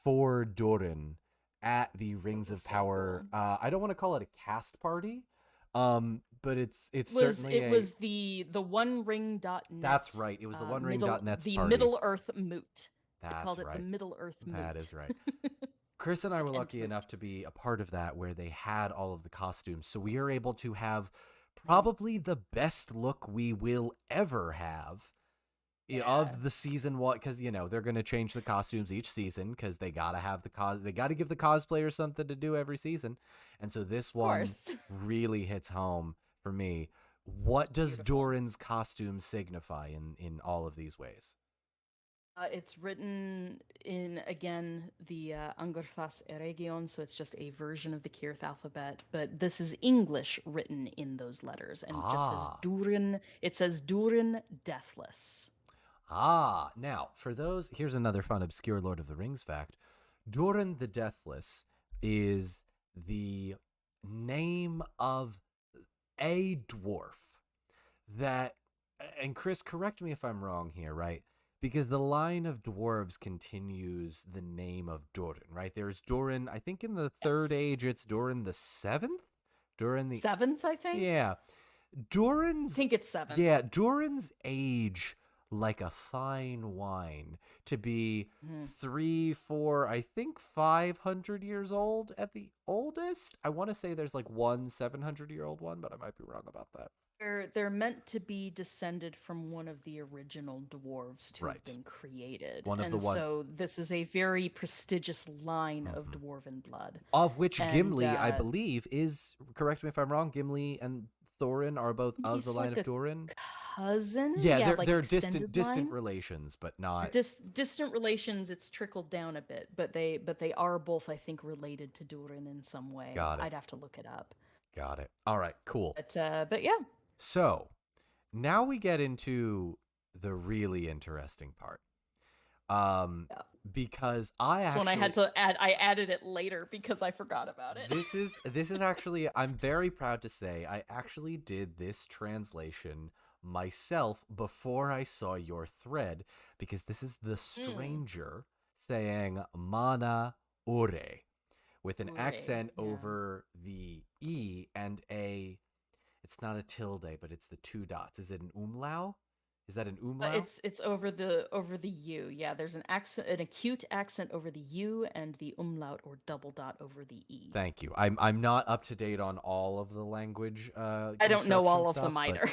for Doran at the Rings of Power. Cool. I don't want to call it a cast party, but it was the OneRing.net. That's right. It was the OneRing.net's the party. Middle Earth Moot. That's they called it right. the Middle Earth Moot. That is right. Chris and I were lucky enough to be a part of that, where they had all of the costumes. So we are able to have probably the best look we will ever have of the season one, because they're going to change the costumes each season, because they got to have they got to give the cosplayers something to do every season. And so this one really hits home for me. What does Doran's costume signify in all of these ways? It's written in, again, the Angarthas Eregion, so it's just a version of the Kirith alphabet, but this is English written in those letters, and it just says Durin. It says Durin Deathless. Now, for those, here's another fun, obscure Lord of the Rings fact. Durin the Deathless is the name of a dwarf that, and Chris, correct me if I'm wrong here, right? Because the line of dwarves continues the name of Durin, right? There's Durin, I think in the Third Age, it's Durin the 7th? Durin the 7th, I think? Yeah. I think it's 7th. Yeah, Durin's age like a fine wine to be 3, 4, I think 500 years old at the oldest. I want to say there's like one 700-year-old one, but I might be wrong about that. They're meant to be descended from one of the original dwarves to have been created. So this is a very prestigious line of dwarven blood. Of which Gimli, I believe, is, correct me if I'm wrong, Gimli and Thorin are both of the line of Durin. Cousin? Yeah, they're distant relations, but not distant relations. It's trickled down a bit, but they are both, I think, related to Durin in some way. Got it. I'd have to look it up. Got it. All right, cool. But yeah. So now we get into the really interesting part. Because when I had to I added it later because I forgot about it. This is actually, I'm very proud to say, I actually did this translation myself before I saw your thread, because this is the stranger saying mana ore with an accent over the E and it's not a tilde, but it's the 2 dots. Is it an umlaut? Is that an umlaut? It's over the U. Yeah, there's an acute accent over the U, and the umlaut or double dot over the E. Thank you. I'm not up to date on all of the language I don't know all of stuff, them either.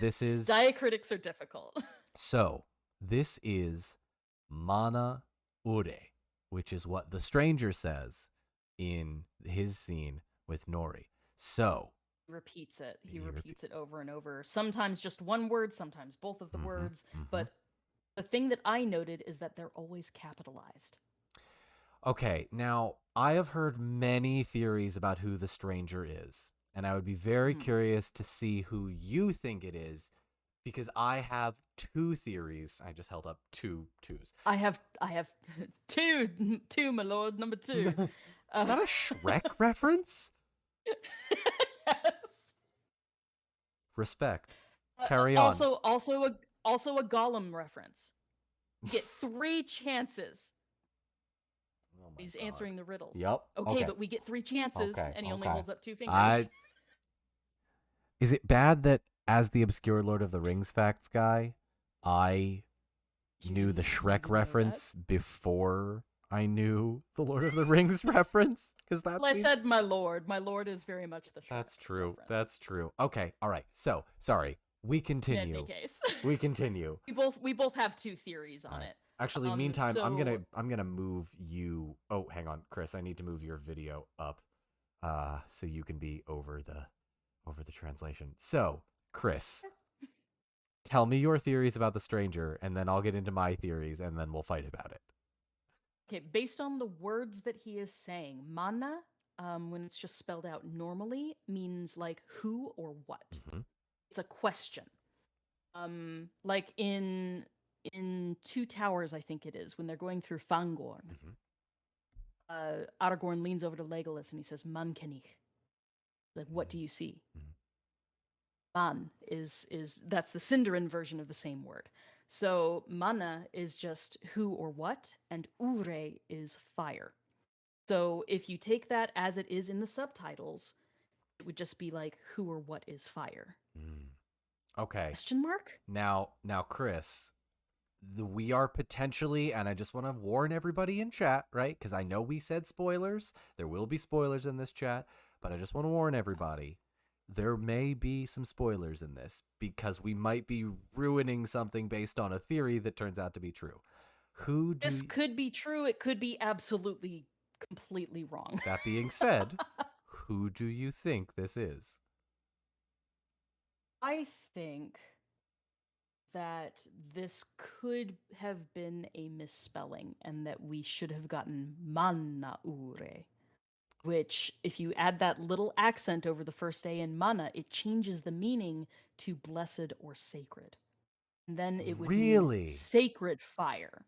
this is Diacritics are difficult. so. This is mana ure, which is what the stranger says in his scene with Nori. So Repeats it. He repeats it over and over. Sometimes just one word, sometimes both of the words. But the thing that I noted is that they're always capitalized. Okay, now I have heard many theories about who the stranger is, and I would be very curious to see who you think it is, because I have two theories. I just held up two twos. I have two, my lord, number 2. Is that a Shrek reference? Yes. Respect. Carry on. Also a Gollum reference. You get 3 chances. Oh He's God. answering the riddles. Yep. Okay, but we get 3 chances, and he only holds up 2 fingers. Is it bad that, as the obscure Lord of the Rings facts guy, I knew the Shrek reference before I knew the Lord of the Rings reference? Because that's. Well, I said my lord. My lord is very much the Shrek. That's true. reference. That's true. Okay. All right. So sorry. We continue. In any case, We continue. we both have 2 theories on it. Actually, meantime, I'm gonna move you. Oh, hang on, Chris. I need to move your video up, so you can be over the translation. So, Chris, tell me your theories about the stranger, and then I'll get into my theories, and then we'll fight about it. Okay, based on the words that he is saying, mana, when it's just spelled out normally, means like who or what. It's a question. Like in Two Towers, I think it is, when they're going through Fangorn. Aragorn leans over to Legolas and he says, "Man kenich." Like, what do you see? Man is that's the Sindarin version of the same word. So mana is just who or what, and ure is fire. So if you take that as it is in the subtitles, it would just be like who or what is fire. Okay. Question mark? Now, Chris, we are potentially, and I just want to warn everybody in chat, right? Because I know we said spoilers. There will be spoilers in this chat, but I just want to warn everybody. There may be some spoilers in this because we might be ruining something based on a theory that turns out to be true. This could be true. It could be absolutely, completely wrong. That being said, who do you think this is? I think that this could have been a misspelling and that we should have gotten mannaure, which, if you add that little accent over the first A in mana, it changes the meaning to blessed or sacred. And then it would mean sacred fire.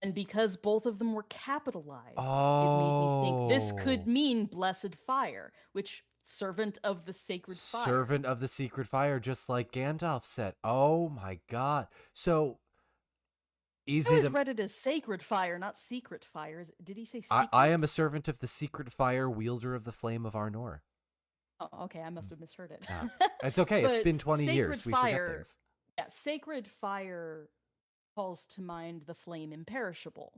And because both of them were capitalized, it made me think this could mean blessed fire, which servant of the sacred fire. Servant of the secret fire, just like Gandalf said. Oh my God. So I always read it as sacred fire, not secret fire. Did he say secret? I am a servant of the secret fire, wielder of the flame of Arnor. Oh, okay. I must have misheard it. It's okay. It's been 20 years. We forget things. Yeah, sacred fire calls to mind the flame imperishable.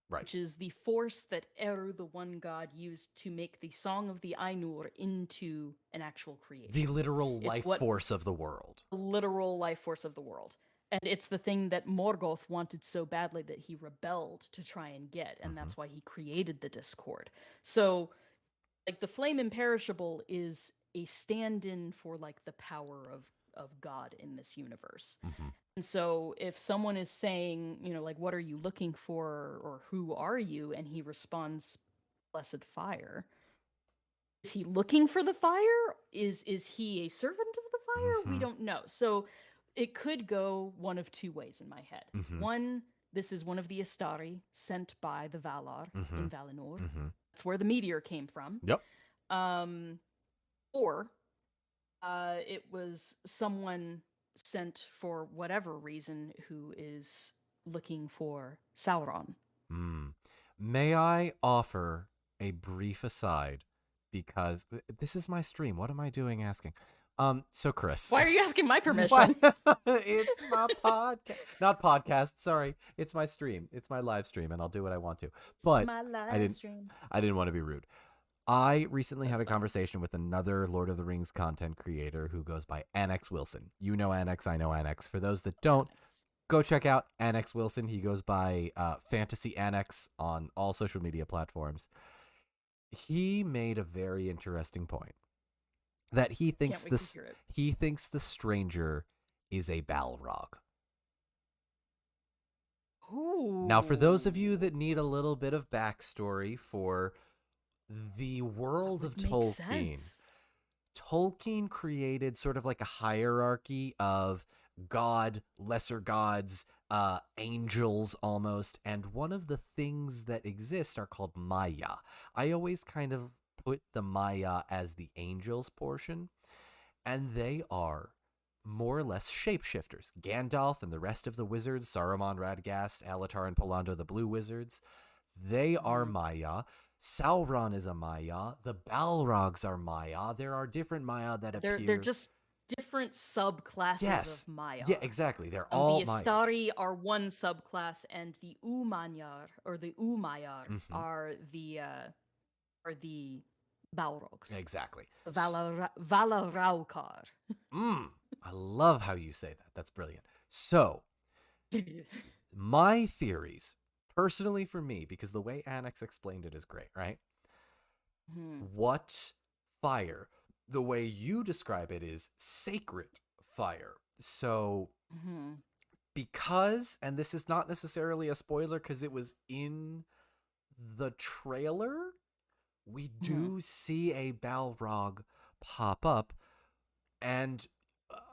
Right. Which is the force that Eru, the one god, used to make the Song of the Ainur into an actual creation. The literal life force of the world. The literal life force of the world. And it's the thing that Morgoth wanted so badly that he rebelled to try and get, and that's why he created the Discord. So, like, the flame imperishable is a stand-in for, like, the power of God in this universe. And so if someone is saying, you know, like, what are you looking for, or who are you? And he responds, blessed fire. Is he looking for the fire? Is he a servant of the fire? We don't know. So it could go one of 2 ways in my head. One, this is one of the Istari sent by the Valar in Valinor. That's where the meteor came from. Yep. Or it was someone sent for whatever reason who is looking for Sauron. May I offer a brief aside, because this is my stream. What am I doing asking? So Chris. Why are you asking my permission? It's my podcast. Not podcast, sorry. It's my stream. It's my live stream, and I'll do what I want to. But my I didn't stream. I didn't want to be rude. I recently had a That's fine. conversation with another Lord of the Rings content creator who goes by Annex Wilson. You know Annex, I know Annex. For those that don't, go check out Annex Wilson. He goes by Fantasy Annex on all social media platforms. He made a very interesting point that he thinks the stranger is a Balrog. Ooh. Now, for those of you that need a little bit of backstory for the world of Tolkien, Tolkien created sort of like a hierarchy of God, lesser gods, angels almost, and one of the things that exist are called Maya. I always kind of put the Maya as the angels portion, and they are more or less shapeshifters. Gandalf and the rest of the wizards, Saruman, Radagast, Alatar, and Polando, the blue wizards, they are Maya. Sauron is a Maya. The Balrogs are Maya. There are different Maya that appear. They're just different subclasses of Maya. Yeah, exactly. They're all the Istari are one subclass, and the Umanyar or the Umayar are the Balrogs. Exactly. Valaraukar. I love how you say that. That's brilliant. So, my theories, personally for me, because the way Annex explained it is great, right? What fire? The way you describe it is sacred fire. So, because, and this is not necessarily a spoiler because it was in the trailer, we do see a Balrog pop up, and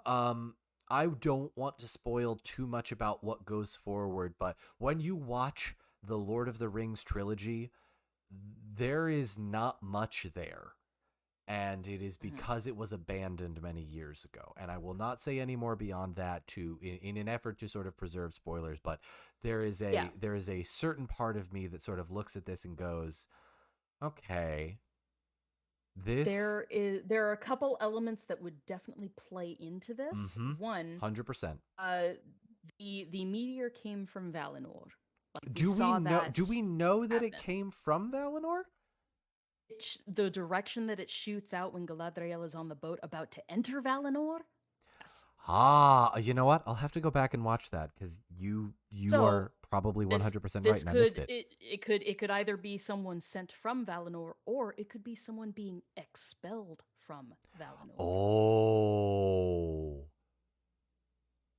I don't want to spoil too much about what goes forward, but when you watch the Lord of the Rings trilogy, there is not much there. And it is because it was abandoned many years ago. And I will not say any more beyond that in an effort to sort of preserve spoilers, but there is a certain part of me that sort of looks at this and goes, okay, there are a couple elements that would definitely play into this. One, 100%. The meteor came from Valinor. Do we know that it came from Valinor? The direction that it shoots out when Galadriel is on the boat about to enter Valinor. Yes. You know what? I'll have to go back and watch that because you are probably 100% right, and I missed it. It could either be someone sent from Valinor, or it could be someone being expelled from Valinor. Oh,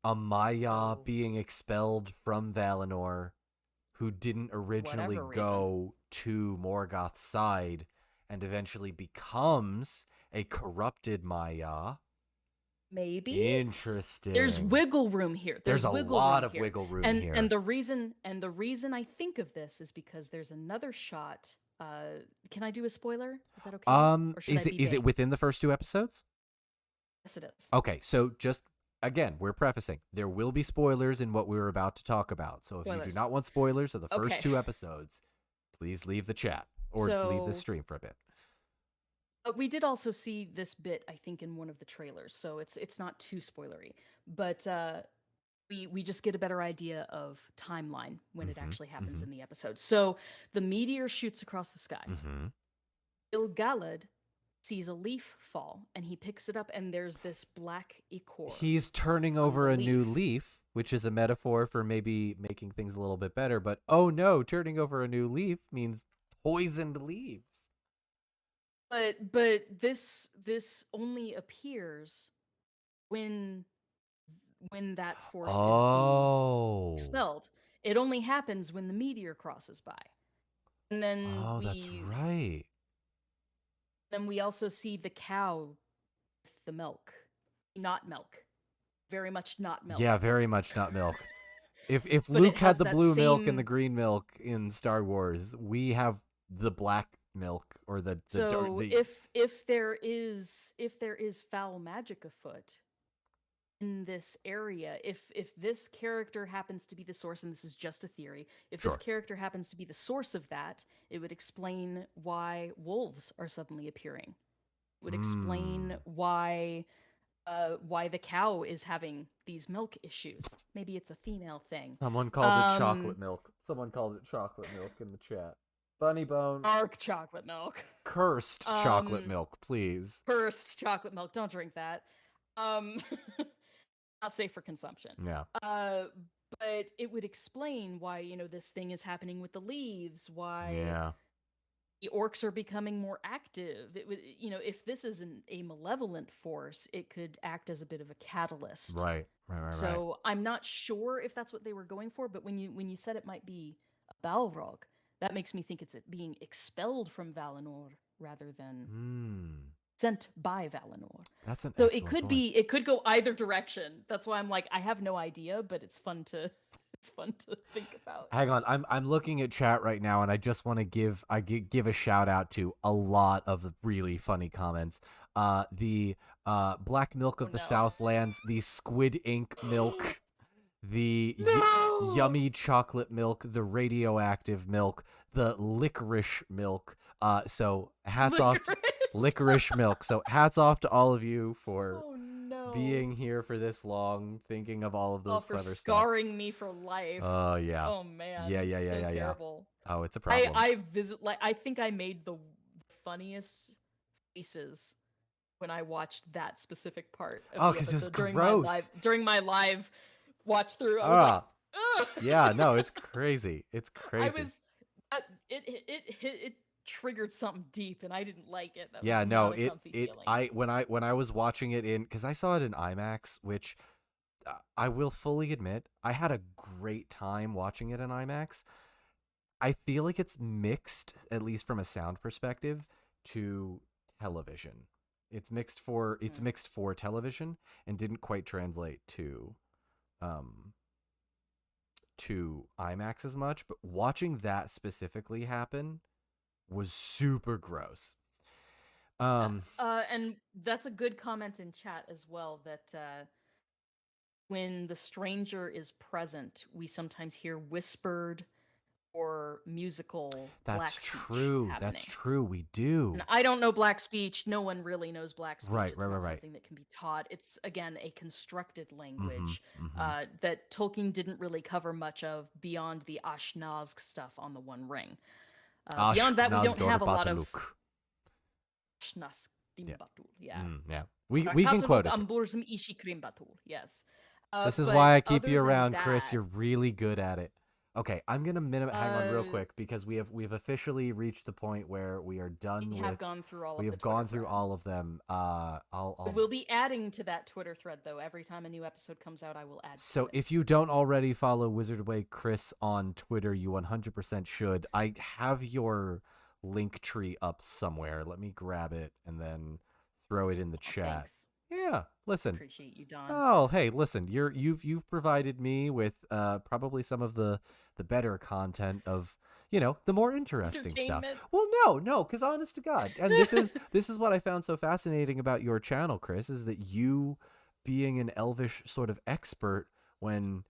a Maya being expelled from Valinor, who didn't originally go to Morgoth's side, and eventually becomes a corrupted Maya. Maybe. Interesting. There's wiggle room here. There's a lot of wiggle room here. And the reason I think of this is because there's another shot. Can I do a spoiler? Is that okay? Is it within the first 2 episodes? Yes, it is. Okay, so just again, we're prefacing. There will be spoilers in what we were about to talk about. So if you do not want spoilers of the first 2 episodes, please leave the chat or leave the stream for a bit. We did also see this bit, I think, in one of the trailers, so it's not too spoilery. But we just get a better idea of timeline when it actually happens in the episode. So the meteor shoots across the sky. Gil-galad sees a leaf fall, and he picks it up, and there's this black ichor. He's turning over a new leaf, which is a metaphor for maybe making things a little bit better. But oh no, turning over a new leaf means poisoned leaves. But this only appears when that force is being expelled. It only happens when the meteor crosses by. And then that's right. Then we also see the cow with the milk. Not milk. Very much not milk. Yeah, very much not milk. If Luke had the blue milk and the green milk in Star Wars, we have the black milk or the dark. If there is foul magic afoot in this area, if this character happens to be the source, and this is just a theory, if this character happens to be the source of that, it would explain why wolves are suddenly appearing. It would explain why why the cow is having these milk issues. Maybe it's a female thing. Someone called it chocolate milk. Someone called it chocolate milk in the chat. Bunny Bone. Dark chocolate milk. Cursed chocolate milk, please. Cursed chocolate milk. Don't drink that. Not safe for consumption. Yeah. But it would explain why, this thing is happening with the leaves, why the orcs are becoming more active. It would, if this isn't a malevolent force, it could act as a bit of a catalyst. Right. So I'm not sure if that's what they were going for, but when you said it might be a Balrog, that makes me think it's being expelled from Valinor rather than sent by Valinor. That's an so excellent it could point. be, it could go either direction. That's why I'm like, I have no idea, but it's fun to think about. Hang on, I'm looking at chat right now, and I just want to give a shout out to a lot of really funny comments. The black milk of the Southlands, the squid ink milk, the yummy chocolate milk, the radioactive milk, the licorice milk. So hats off to licorice milk. So hats off to all of you for being here for this long, thinking of all of those clever stuff. For scarring me for life. Oh yeah. Oh man. Yeah. Terrible. Oh, it's a problem. I think I made the funniest faces when I watched that specific part of the episode during my live watch through. I was like, ugh! Yeah, no, it's crazy. It's crazy. It triggered something deep, and I didn't like it. That yeah, was no, not a comfy feeling. when I was watching it because I saw it in IMAX, which I will fully admit I had a great time watching it in IMAX. I feel like it's mixed, at least from a sound perspective, to television. It's mixed for television and didn't quite translate to IMAX as much, but watching that specifically happen was super gross. And that's a good comment in chat as well, that when the stranger is present, we sometimes hear whispered or musical black speech happening. That's true. We do. And I don't know black speech. No one really knows black speech. Right, it's not something that can be taught. It's, again, a constructed language that Tolkien didn't really cover much of beyond the Ashnazg stuff on the One Ring. Beyond that, we don't have a lot of Ashnazg. Yeah. We can quote it. Yes. This is why I keep you around, Chris. You're really good at it. Okay, I'm gonna hang on real quick because we've officially reached the point where we are done. We have gone through all of them. We'll be adding to that Twitter thread though. Every time a new episode comes out, I will add. So if you don't already follow Wizard Way Chris on Twitter, you 100% should. I have your link tree up somewhere. Let me grab it and then throw it in the chat. Thanks. Yeah, listen. Appreciate you, Don. Oh, hey, listen. You've provided me with probably some of the better content of the more interesting stuff. Well, no, because honest to God, and this is what I found so fascinating about your channel, Chris, is that you being an Elvish sort of expert when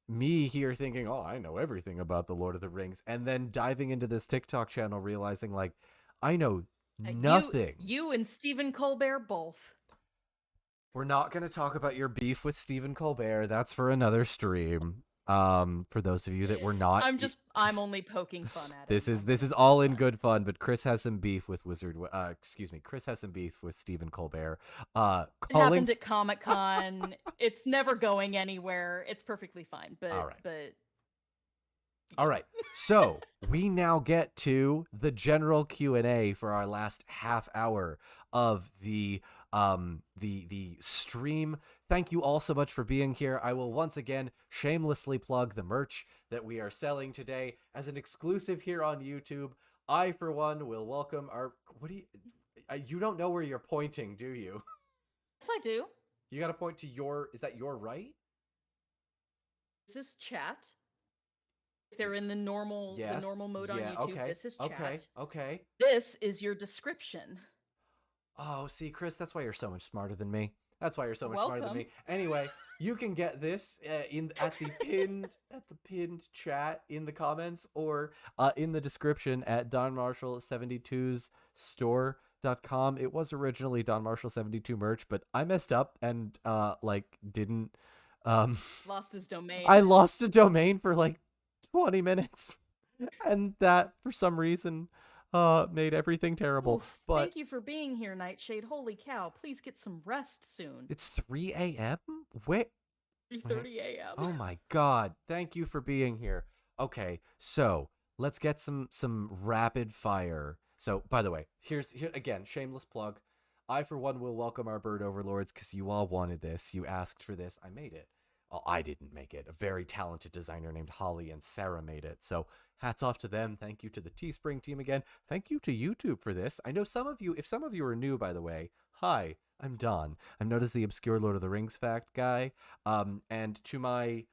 me here thinking, oh, I know everything about the Lord of the Rings, and then diving into this TikTok channel realizing like I know nothing. You and Stephen Colbert both. We're not going to talk about your beef with Stephen Colbert. That's for another stream. For those of you that were not, I'm only poking fun at it. This is all in good fun, but Chris has some beef with Chris has some beef with Stephen Colbert. It happened at Comic-Con. It's never going anywhere. It's perfectly fine. But all right. So we now get to the general Q&A for our last half hour of the stream. Thank you all so much for being here. I will once again shamelessly plug the merch that we are selling today as an exclusive here on YouTube. I, for one, will welcome our... You don't know where you're pointing, do you? Yes, I do. You got to point to your... Is that your right? This is chat. If they're in the normal mode on YouTube, this is chat. Okay. This is your description. Oh, see, Chris, that's why you're so much smarter than me. That's why you're so much smarter than me. Anyway, you can get this at the pinned chat in the comments or in the description at Don Marshall 72's store. donmarshall.com. It was originally donmarshall72 merch, but I messed up and didn't Lost his domain. I lost a domain for like 20 minutes, and that for some reason made everything terrible. Oof, but thank you for being here, Nightshade. Holy cow! Please get some rest soon. it's 3 a.m. Wait. 3:30 a.m. Oh my god! Thank you for being here. Okay, so let's get some rapid fire. So, by the way, here again, shameless plug. I, for one, will welcome our bird overlords because you all wanted this. You asked for this. I made it. Oh, I didn't make it. A very talented designer named Holly and Sarah made it. So hats off to them. Thank you to the Teespring team again. Thank you to YouTube for this. I know if some of you are new, by the way, hi, I'm Don. I'm known as the obscure Lord of the Rings fact guy. And to my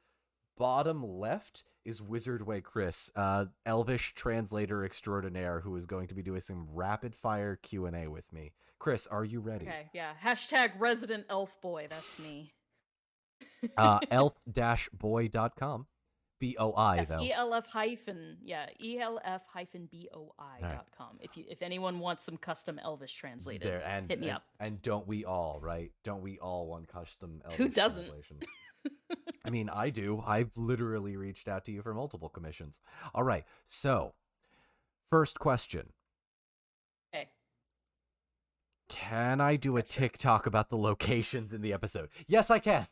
bottom left is Wizardway Chris, Elvish translator extraordinaire, who is going to be doing some rapid fire Q&A with me. Chris, are you ready? Okay, yeah. Hashtag resident elf boy. That's me. elf-boy.com. B-O-I, yes, though. elf-boi.com. If anyone wants some custom Elvish translated, hit me up. And don't we all, right? Don't we all want custom Elvish Who doesn't? translation? I mean, I do. I've literally reached out to you for multiple commissions. All right, so first question. Okay. Can I do a TikTok about the locations in the episode? Yes, I can.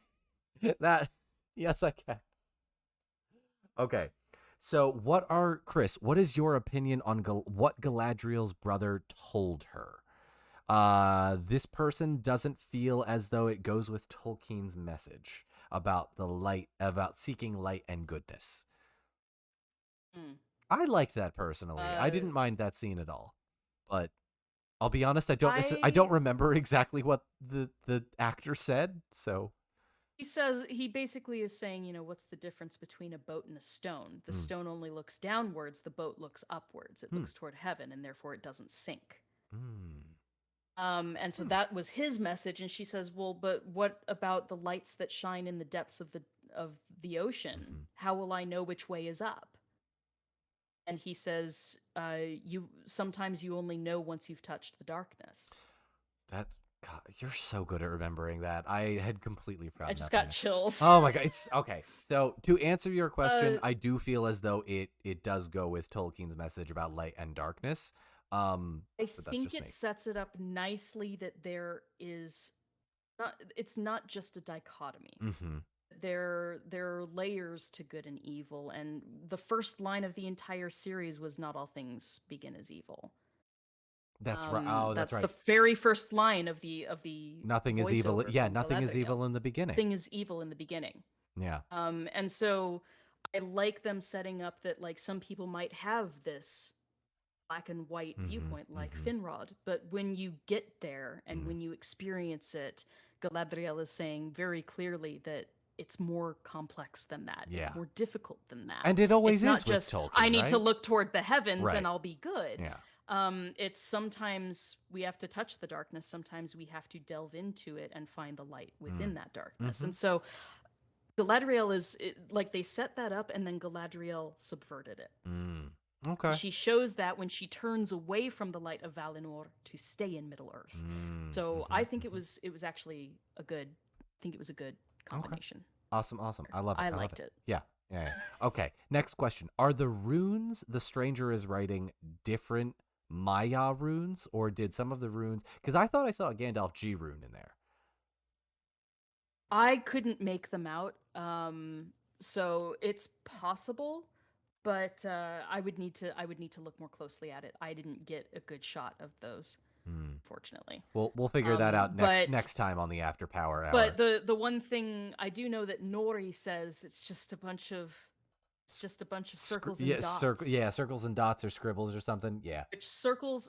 Yes, I can. Okay, so Chris, what is your opinion on what Galadriel's brother told her? This person doesn't feel as though it goes with Tolkien's message about about seeking light and goodness. I liked that personally. I didn't mind that scene at all, but I'll be honest, I don't remember exactly what the actor said, so. He basically is saying, what's the difference between a boat and a stone? The stone only looks downwards, the boat looks upwards. It looks toward heaven, and therefore it doesn't sink. And so that was his message, and she says, well, but what about the lights that shine in the depths of the ocean? How will I know which way is up? And he says, sometimes you only know once you've touched the darkness. God, you're so good at remembering that. I had completely forgotten. I just got chills. Oh my god, it's okay. So to answer your question, I do feel as though it does go with Tolkien's message about light and darkness. I think it sets it up nicely that it's not just a dichotomy. There are layers to good and evil, and the first line of the entire series was "Not all things begin as evil." That's right. Oh, that's right. The very first line of the nothing is evil. Yeah, nothing is evil in the beginning. Nothing is evil in the beginning. Yeah. And so I like them setting up that like some people might have this black and white viewpoint like Finrod, but when you get there and when you experience it, Galadriel is saying very clearly that it's more complex than that. Yeah. It's more difficult than that. And it always it's is not just Tolkien, I need right? to look toward the heavens and I'll be good. Yeah. It's sometimes we have to touch the darkness. Sometimes we have to delve into it and find the light within that darkness. And so Galadriel like they set that up and then Galadriel subverted it. Okay. She shows that when she turns away from the light of Valinor to stay in Middle Earth. So I think it was actually a good combination. Okay. Awesome. I love it. I liked it. Yeah. Okay. Next question. Are the runes the stranger is writing different Maya runes, or did some of the runes, because I thought I saw a Gandalf G rune in there? I couldn't make them out, so it's possible, but I would need to look more closely at it. I didn't get a good shot of those, unfortunately. We'll figure that out next time on the After Power Hour. But the one thing I do know that Nori says it's just a bunch of circles and dots. Circles and dots or scribbles or something. Yeah. Which circles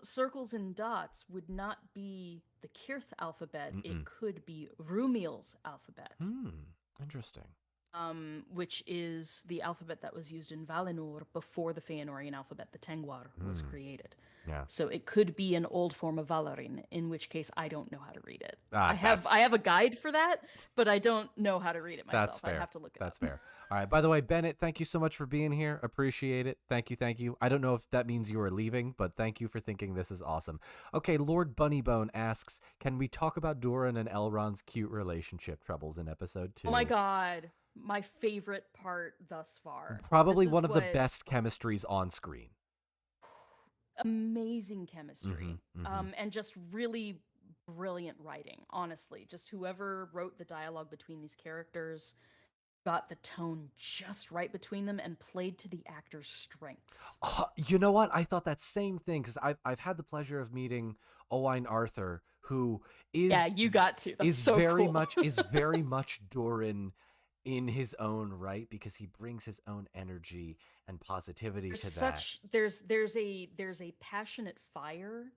and dots would not be the Kirth alphabet. It could be Rumiel's alphabet. Interesting. Which is the alphabet that was used in Valinor before the Feanorian alphabet, the Tengwar, was created. Yeah. So it could be an old form of Valorin, in which case I don't know how to read it. Ah, I have a guide for that, but I don't know how to read it myself. That's fair. I have to look it That's up. fair. All right. By the way, Bennett, thank you so much for being here. Appreciate it. Thank you. Thank you. I don't know if that means you are leaving, but thank you for thinking this is awesome. Okay, Lord Bunnybone asks, can we talk about Doran and Elrond's cute relationship troubles in episode 2? Oh my god. My favorite part thus far. Probably This is one of the what- best chemistries on screen. Amazing chemistry. Mhm. And just really brilliant writing, honestly. Just whoever wrote the dialogue between these characters got the tone just right between them and played to the actors' strengths. You know what? I thought that same thing because I've had the pleasure of meeting Owain Arthur, who is you got to. That's is so very cool. very much Doran in his own right, because he brings his own energy and positivity to that. There's a passionate fire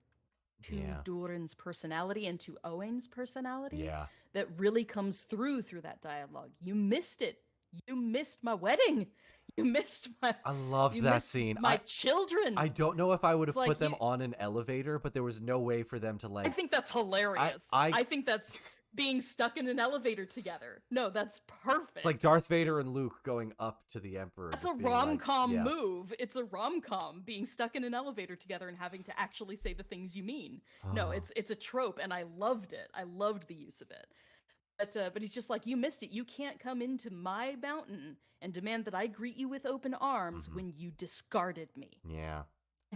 to Yeah. Doran's personality and to Owain's personality Yeah. that really comes through that dialogue. You missed it. You missed my wedding. You missed my. I loved you that missed scene. My children. I don't know if I would have It's put like them on an elevator, but there was no way for them to I think that's hilarious. I I think that's being stuck in an elevator together. No, that's perfect. like Darth Vader and Luke going up to the Emperor. That's a just being like, rom-com yeah. move. It's a rom-com, being stuck in an elevator together and having to actually say the things you mean. No, it's a trope, and I loved it. I loved the use of it. But he's just like, you missed it. You can't come into my mountain and demand that I greet you with open arms when you discarded me. Yeah.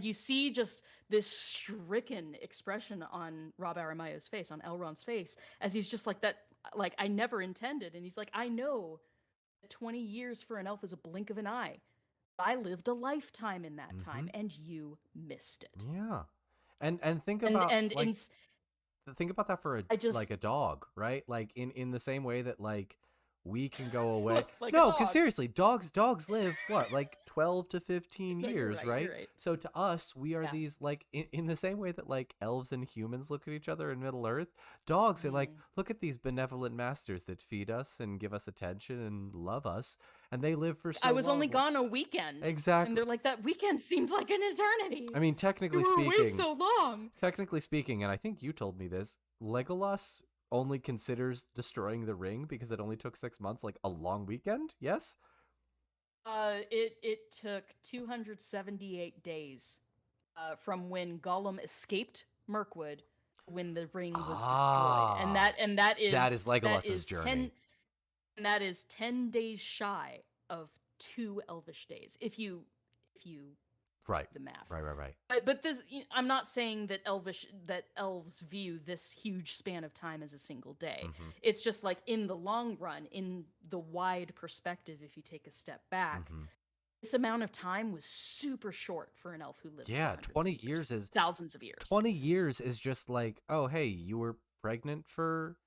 You see just this stricken expression on Rob Aramayo's face, on Elrond's face, as he's just like that, like, I never intended. And he's like, I know that 20 years for an elf is a blink of an eye. I lived a lifetime in that time, and you missed it. Yeah. And think about think about that for like a dog, right? Like in the same way that like we can go away. Like no, a because dog. seriously, dogs live what, like 12 to 15 No, years, you're right? right. So to us, we are Yeah. these like in the same way that like elves and humans look at each other in Middle Earth, dogs are like, look at these benevolent masters that feed us and give us attention and love us, and they live for so I was long. only gone a weekend. Exactly. And they're like, that weekend seemed like an eternity. I mean, technically you were away speaking, so long. Technically speaking, and I think you told me this, Legolas only considers destroying the ring because it only took 6 months, like a long weekend. Yes. It took 278 days from when Gollum escaped Mirkwood when the ring was destroyed, and that is Legolas's journey. And that is 10 days shy of 2 Elvish days, if you Right. the math. Right. But this, I'm not saying that elves view this huge span of time as a single day. Mhm. It's just like in the long run, in the wide perspective, if you take a step back, this amount of time was super short for an elf who lives. Yeah, for hundreds 20 of years is thousands of years. 20 years is just like, oh, hey, you were pregnant for,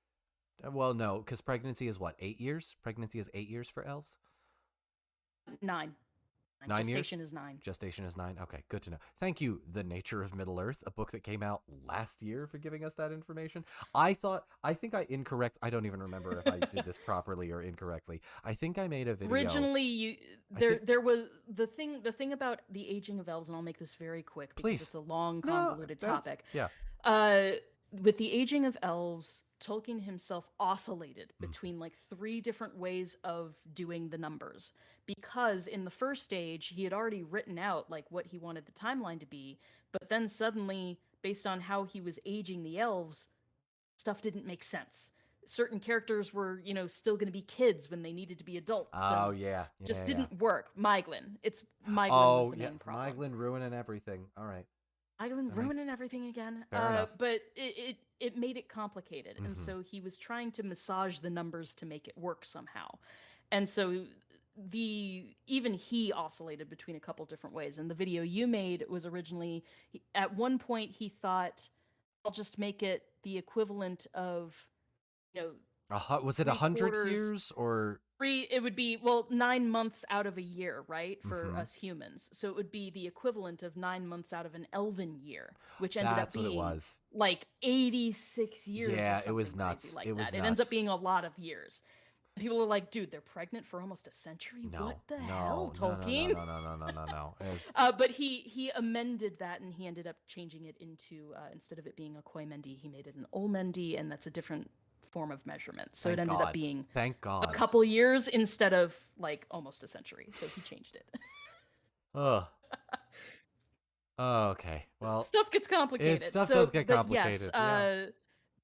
well, no, because pregnancy is what, 8 years? Pregnancy is 8 years for elves? 9. 9 years? Gestation is 9. Gestation is 9. Okay, good to know. Thank you, The Nature of Middle Earth, a book that came out last year, for giving us that information. I don't even remember if I did this properly or incorrectly. I think I made a video. Originally, there was the thing about the aging of elves, and I'll make this very quick because Please. it's a long, convoluted topic. Yeah. With the aging of elves, Tolkien himself oscillated between like 3 different ways of doing the numbers, because in the first stage he had already written out like what he wanted the timeline to be, but then suddenly, based on how he was aging the elves, stuff didn't make sense. Certain characters were, still going to be kids when they needed to be adults. Oh, and yeah. just didn't work. Myglin. Myglin was the main problem. Myglin ruining everything. All right. Myglin ruining everything again. Fair enough. But it made it complicated, and so he was trying to massage the numbers to make it work somehow. And so even he oscillated between a couple different ways. And the video you made was originally, at one point he thought, I'll just make it the equivalent of, was it 100 years or? It would be, 9 months out of a year, right, for us humans. So it would be the equivalent of 9 months out of an elven year, which ended up being what it was. Like 86 years. Yeah, or it was something nuts. crazy like It was that. It ends up being a lot of years. People are like, dude, they're pregnant for almost a century. No, What the no, hell, no, no, Tolkien? no, no, no, no, no, no. But he amended that, and he ended up changing it into instead of it being a koimendi, he made it an olmendi, and that's a different form of measurement. So Thank it ended up God. being Thank a God. couple years instead of like almost a century. So he changed it. Ugh. Oh, okay. Well, Stuff gets complicated. stuff So, does get but yes, complicated.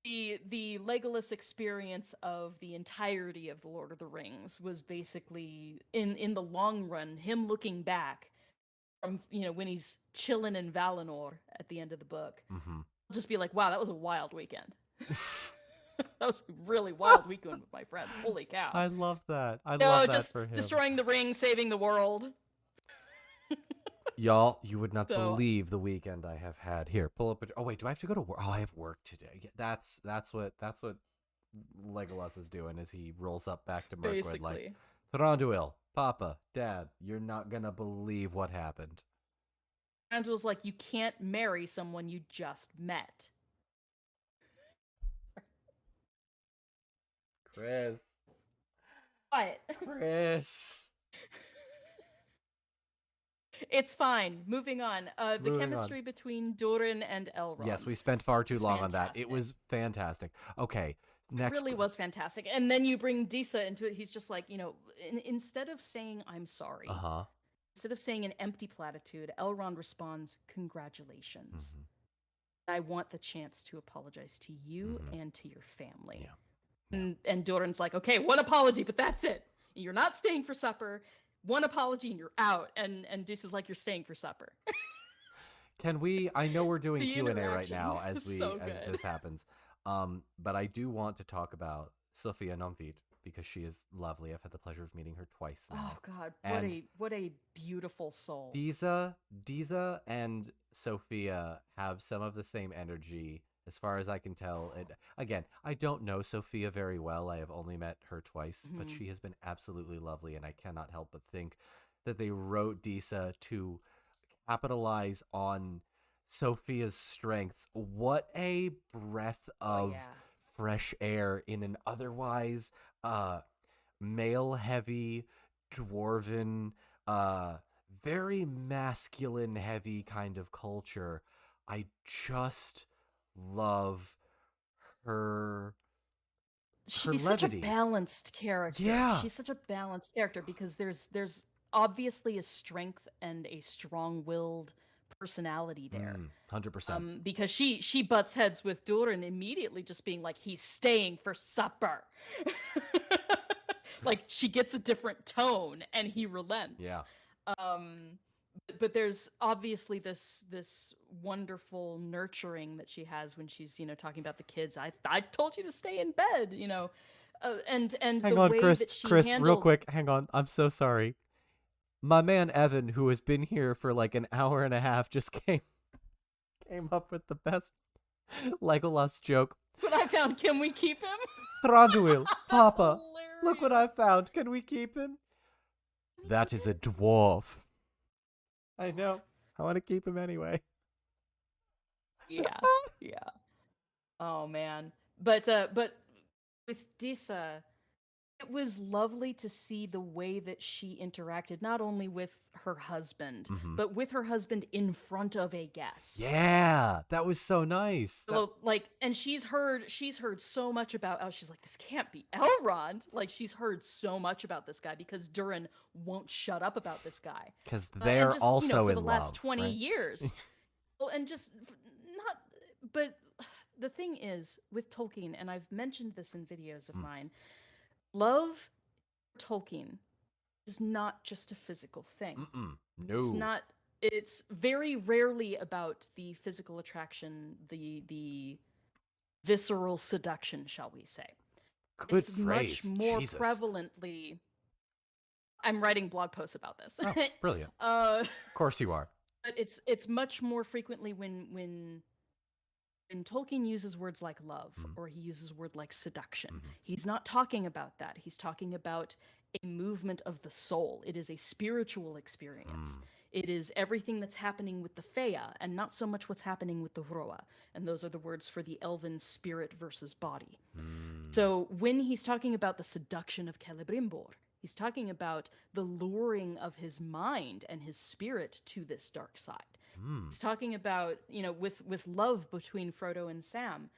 Yeah. the Legolas experience of the entirety of the Lord of the Rings was basically in the long run him looking back from when he's chilling in Valinor at the end of the book. Mm-hmm. Just be like, wow, that was a wild weekend. That was a really wild weekend with my friends. Holy cow! I love that. I love that just for him. destroying the ring, saving the world. Y'all, you would not So- believe the weekend I have had. Here, pull up. Oh wait, do I have to go to work? Oh, I have work today. Yeah, that's what Legolas is doing. Is he rolls up back to Mirkwood like, Basically, Thranduil, Papa, Dad, you're not gonna believe what happened. Angel's like, you can't marry someone you just met. Chris. But Chris. it's fine. Moving on. The Moving chemistry between Durin and Elrond. Yes, we spent far too It's long on that. It fantastic. was fantastic. Okay, next. It really was fantastic. And then you bring Disa into it. He's just like, instead of saying I'm sorry, Uh-huh. instead of saying an empty platitude, Elrond responds, congratulations. Mhm. I want the chance to apologize to you Mhm. and to your family. Yeah. And Durin's like, okay, one apology, but that's it. You're not staying for supper. One apology and you're out. And Disa's like, you're staying for supper. Can we? I know we're doing The Q&A right interaction now is so good. this happens. But I do want to talk about Sophia Nomfit because she is lovely. I've had the pleasure of meeting her twice now. Oh God, And what a beautiful soul. Disa and Sophia have some of the same energy as far as I can tell. Again, I don't know Sophia very well. I have only met her twice, but Mhm. she has been absolutely lovely, and I cannot help but think that they wrote Disa to capitalize on Sophia's strengths. What a breath of yeah. fresh air in an otherwise male-heavy, dwarven, very masculine-heavy kind of culture. I just love her. She's levity. such a balanced character. Yeah. She's such a balanced character because there's obviously a strength and a strong-willed personality there. 100%. Because she butts heads with Durin immediately, just being like, he's staying for supper. Like she gets a different tone and he relents. Yeah. But there's obviously this wonderful nurturing that she has when she's talking about the kids. I told you to stay in bed, and Hang the on, way Chris. that she Chris, handled... real quick. Hang on. I'm so sorry. My man Evan, who has been here for like an hour and a half, just came up with the best Legolas joke. What I found, can we keep him? Thranduil, Papa, Hilarious. look what I found. Can we keep him? That is a dwarf. I know. I want to keep him anyway. Yeah. Oh man. But with Disa, it was lovely to see the way that she interacted not only with her husband, but with her husband in front of a guest. Yeah, that was so nice. So, and she's heard so much about, she's like, this can't be Elrond. Like, she's heard so much about this guy because Durin won't shut up about this guy. Because they're also for in the love, last 20 right? years. Well, and just not, but the thing is with Tolkien, and I've mentioned this in videos of mine, love for Tolkien is not just a physical thing. No. It's not. It's very rarely about the physical attraction, the visceral seduction, shall we say. Good it's phrase. Much more Jesus. prevalently. I'm writing blog posts about this. Oh, brilliant. Of course you are. But it's much more frequently when Tolkien uses words like love or he uses word like seduction. He's not talking about that. He's talking about a movement of the soul. It is a spiritual experience. It is everything that's happening with the Fëa and not so much what's happening with the Vroa. And those are the words for the elven spirit versus body. So when he's talking about the seduction of Celebrimbor, he's talking about the luring of his mind and his spirit to this dark side. He's talking about, with love between Frodo and Sam.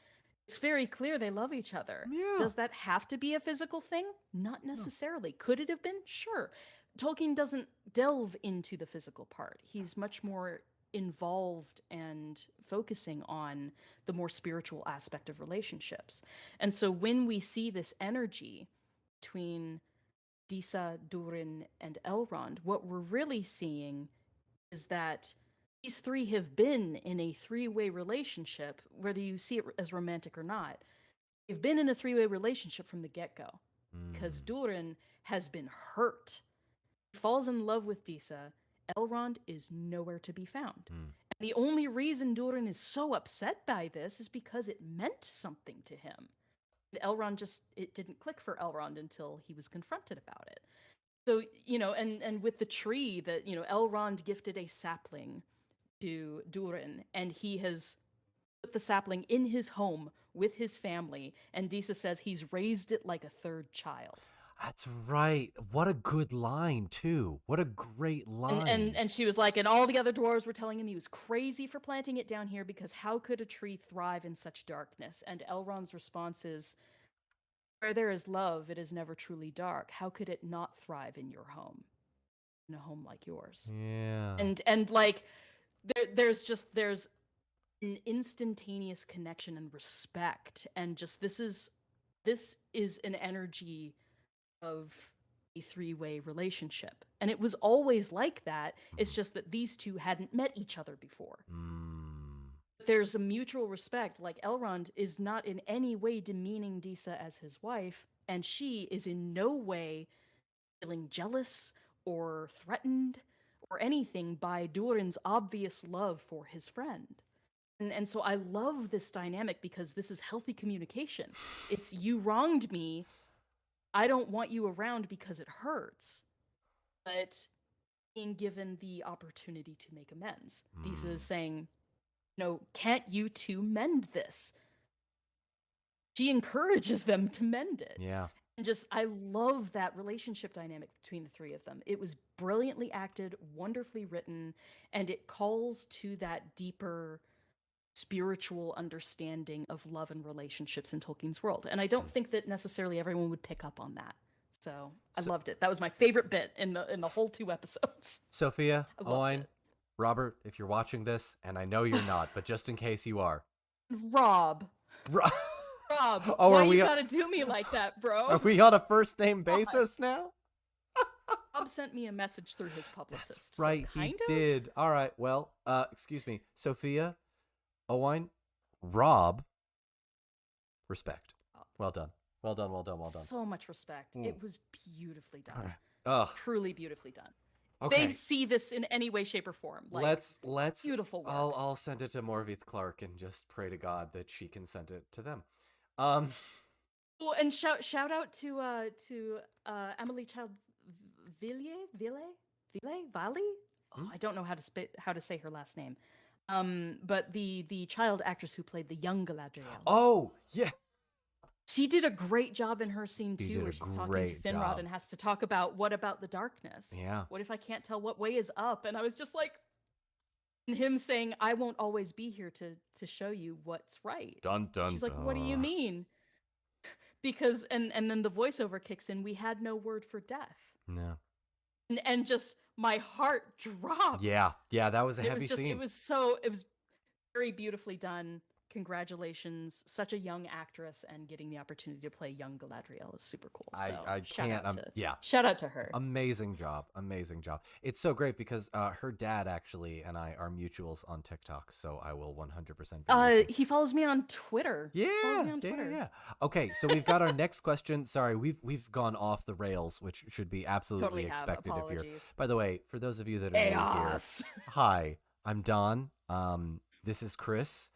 It's very clear they love each other. Yeah. Does that have to be a physical thing? Not necessarily. Could it have been? Sure. Tolkien doesn't delve into the physical part. He's much more involved and focusing on the more spiritual aspect of relationships. And so when we see this energy between Disa, Durin, and Elrond, what we're really seeing is that these three have been in a three-way relationship, whether you see it as romantic or not. They've been in a three-way relationship from the get-go, because Durin has been hurt. He falls in love with Disa. Elrond is nowhere to be found. And the only reason Durin is so upset by this is because it meant something to him. And it didn't click for Elrond until he was confronted about it. So, and with the tree that, Elrond gifted a sapling to Durin, and he has put the sapling in his home with his family, and Disa says he's raised it like a third child. That's right. What a good line, too. What a great line. And she was like, and all the other dwarves were telling him he was crazy for planting it down here, because how could a tree thrive in such darkness? And Elrond's response is, where there is love, it is never truly dark. How could it not thrive in your home? In a home like yours? Yeah. And like, there's an instantaneous connection and respect, and just this is an energy of a three-way relationship, and it was always like that. It's just that these two hadn't met each other before. There's a mutual respect. Like, Elrond is not in any way demeaning Disa as his wife, and she is in no way feeling jealous or threatened or anything by Durin's obvious love for his friend. And so I love this dynamic, because this is healthy communication. It's, you wronged me, I don't want you around because it hurts, but being given the opportunity to make amends. Disa is saying, can't you two mend this? She encourages them to mend it. Yeah. And I love that relationship dynamic between the three of them. It was brilliantly acted, wonderfully written, and it calls to that deeper spiritual understanding of love and relationships in Tolkien's world. And I don't think that necessarily everyone would pick up on that. So I loved it. That was my favorite bit in the whole 2 episodes. Sophia, Owen, Robert, if you're watching this, and I know you're not, but just in case you are. Rob, why you gotta do me like that, bro? Are we on a first name basis now? Rob sent me a message through his publicist. That's right, so he did. All right, well, excuse me, Sophia, Owen, Rob, respect. Well done. Well done, well done, well done. So much respect. It was beautifully done. Ugh. Truly beautifully done. Okay. They see this in any way, shape, or form. Like, let's beautiful work. I'll send it to Morvith Clark and just pray to God that she can send it to them. Oh, and shout out to Amelie Child Ville. Oh, I don't know how to say her last name. But the child actress who played the young Galadriel. Oh, yeah. She did a great job in her scene too, where she's talking to Finrod job. and has to talk about, what about the darkness? Yeah. What if I can't tell what way is up? And I was just like, and him saying, I won't always be here to show you what's right. Dun dun. She's like, what do you mean? Because and then the voiceover kicks in. We had no word for death. No. And just my heart dropped. Yeah, that was a heavy scene. It was very beautifully done. Congratulations, such a young actress, and getting the opportunity to play young Galadriel is super cool. So I can't. Shout out to her. Amazing job. It's so great because her dad actually and I are mutuals on TikTok, so I will 100%. He follows me on Twitter. Yeah. Okay, so we've got our next question. Sorry, we've gone off the rails, which should be absolutely expected if you're. By the way, for those of you that are new here, hi, I'm Don. This is Chris.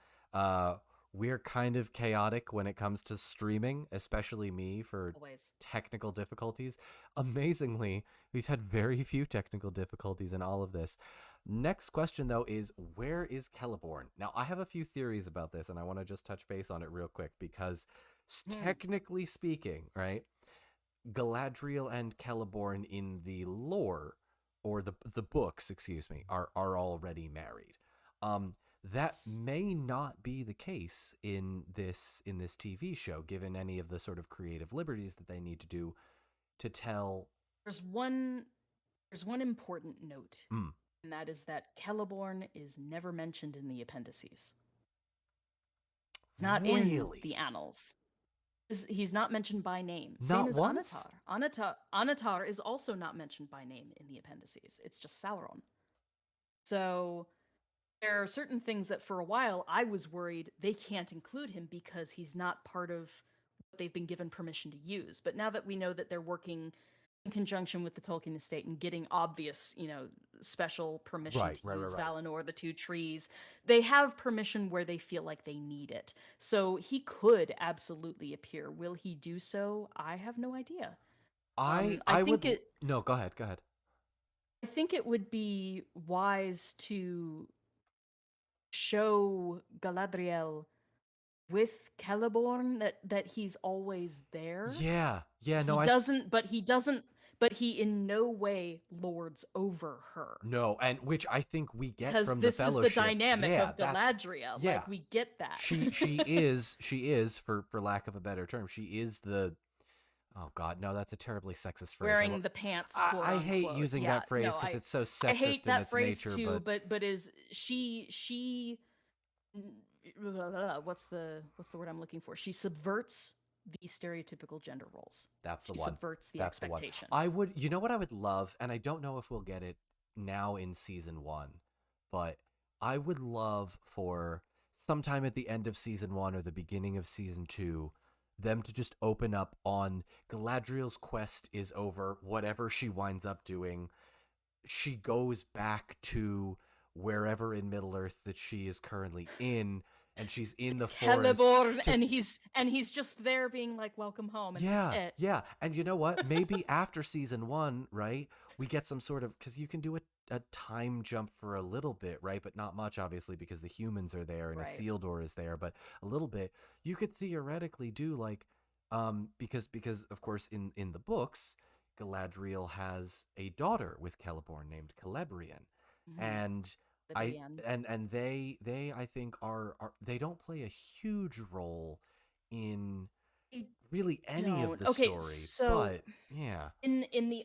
We're kind of chaotic when it comes to streaming, especially me for technical difficulties. Amazingly, we've had very few technical difficulties in all of this. Next question, though, is where is Celeborn? Now, I have a few theories about this, and I want to just touch base on it real quick because Technically speaking, right? Galadriel and Celeborn in the lore, or the books, excuse me, are already married. That may not be the case in this TV show, given any of the sort of creative liberties that they need to do to tell. There's one important note, and that is that Celeborn is never mentioned in the appendices. It's not in the annals. He's not mentioned by name. Same as once? Anatar. Anatar is also not mentioned by name in the appendices. It's just Sauron. So there are certain things that for a while I was worried they can't include him because he's not part of what they've been given permission to use. But now that we know that they're working in conjunction with the Tolkien estate and getting obvious, special permission to use Valinor, the two trees, they have permission where they feel like they need it. So he could absolutely appear. Will he do so? I have no idea. I think would. No, go ahead. I think it would be wise to show Galadriel with Celeborn that he's always there. Yeah. No, but he in no way lords over her. No, and which I think we get from the Fellowship. Because this is the dynamic of Galadriel. Yeah. Like, we get that. She is for lack of a better term, she is the. Oh God, no, that's a terribly sexist phrase. Wearing the pants. I hate using that phrase because it's so sexist. I hate that phrase too. But is she? What's the word I'm looking for? She subverts the stereotypical gender roles. That's the one. She subverts the expectation. I would. You know what I would love, and I don't know if we'll get it now in season 1, but I would love for sometime at the end of season 1 or the beginning of season 2. Them to just open up on Galadriel's quest is over, whatever she winds up doing. She goes back to wherever in Middle-earth that she is currently in, and she's in the forest. And he's just there being like, welcome home, and that's it. Yeah, and you know what? Maybe after season 1, right, we get some sort of, because you can do a time jump for a little bit, right? But not much, obviously, because the humans are there and a seal door is there, but a little bit. You could theoretically do like, because of course in the books, Galadriel has a daughter with Celeborn named Celebrian. And they I think are they don't play a huge role in really any of the story, but yeah. In the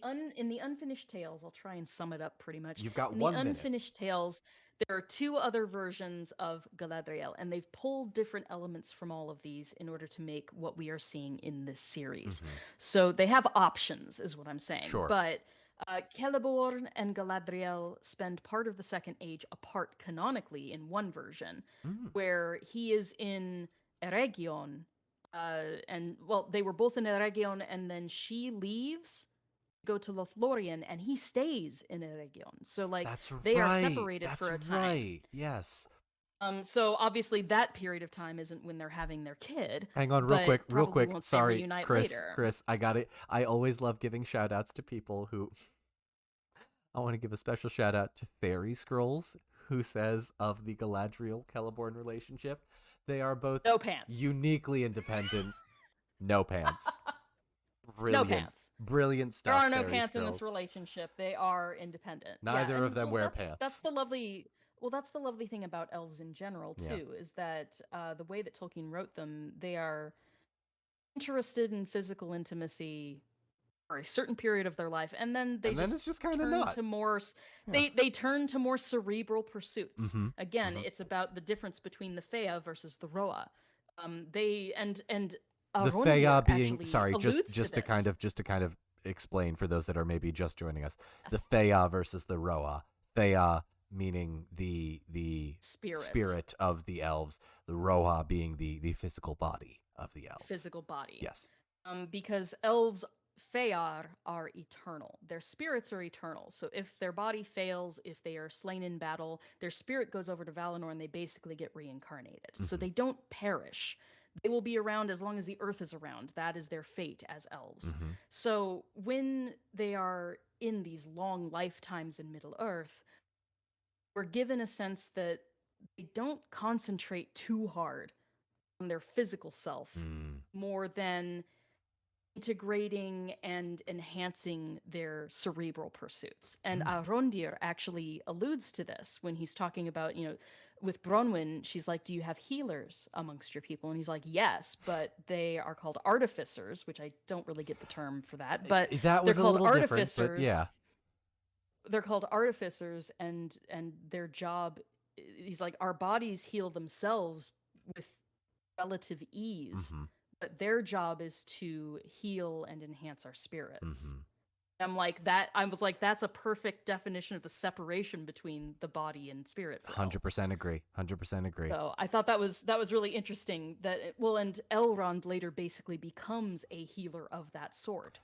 unfinished tales, I'll try and sum it up pretty much. You've got in 1 minute. The unfinished tales, there are 2 other versions of Galadriel, and they've pulled different elements from all of these in order to make what we are seeing in this series. So they have options, is what I'm saying. Sure. But Celeborn and Galadriel spend part of the Second Age apart canonically in one version, where he is in Eregion. And well, they were both in Eregion, and then she leaves, go to Lothlorien, and he stays in Eregion. So like they are separated for a time. That's right. Yes. So obviously that period of time isn't when they're having their kid. Hang on, real quick. Sorry, Chris, I got it. I always love giving shout outs to people who. I want to give a special shout out to Fairy Scrolls, who says of the Galadriel Celeborn relationship, they are both no pants, uniquely independent. No pants. Brilliant. No pants. Brilliant stuff. There are no pants in this relationship. They are independent. Neither of them wear pants. That's the lovely thing about elves in general too, is that the way that Tolkien wrote them, they are interested in physical intimacy for a certain period of their life, and then it's just kind of not to more. They turn to more cerebral pursuits. Again, it's about the difference between the Fea versus the Roa. The Fea being just to kind of explain for those that are maybe just joining us. Yes. The Fea versus the Roa. Fea meaning the spirit of the elves. The Roa being the physical body of the elves. Physical body. Yes. Because elves. Fear are eternal. Their spirits are eternal. So if their body fails, if they are slain in battle, their spirit goes over to Valinor and they basically get reincarnated. So they don't perish. They will be around as long as the earth is around. That is their fate as elves. So when they are in these long lifetimes in Middle-earth, we're given a sense that they don't concentrate too hard on their physical self Mm. more than integrating and enhancing their cerebral pursuits. And Arondir actually alludes to this when he's talking about, with Bronwyn, she's like, do you have healers amongst your people? And he's like, yes, but they are called artificers, which I don't really get the term for that, but That was they're a called little different, but artificers. yeah. They're called artificers, and their job, he's like, our bodies heal themselves with relative ease, but their job is to heal and enhance our spirits. I was like, that's a perfect definition of the separation between the body and spirit for 100% elves. agree. 100% agree. So I thought that was really interesting. And Elrond later basically becomes a healer of that sort.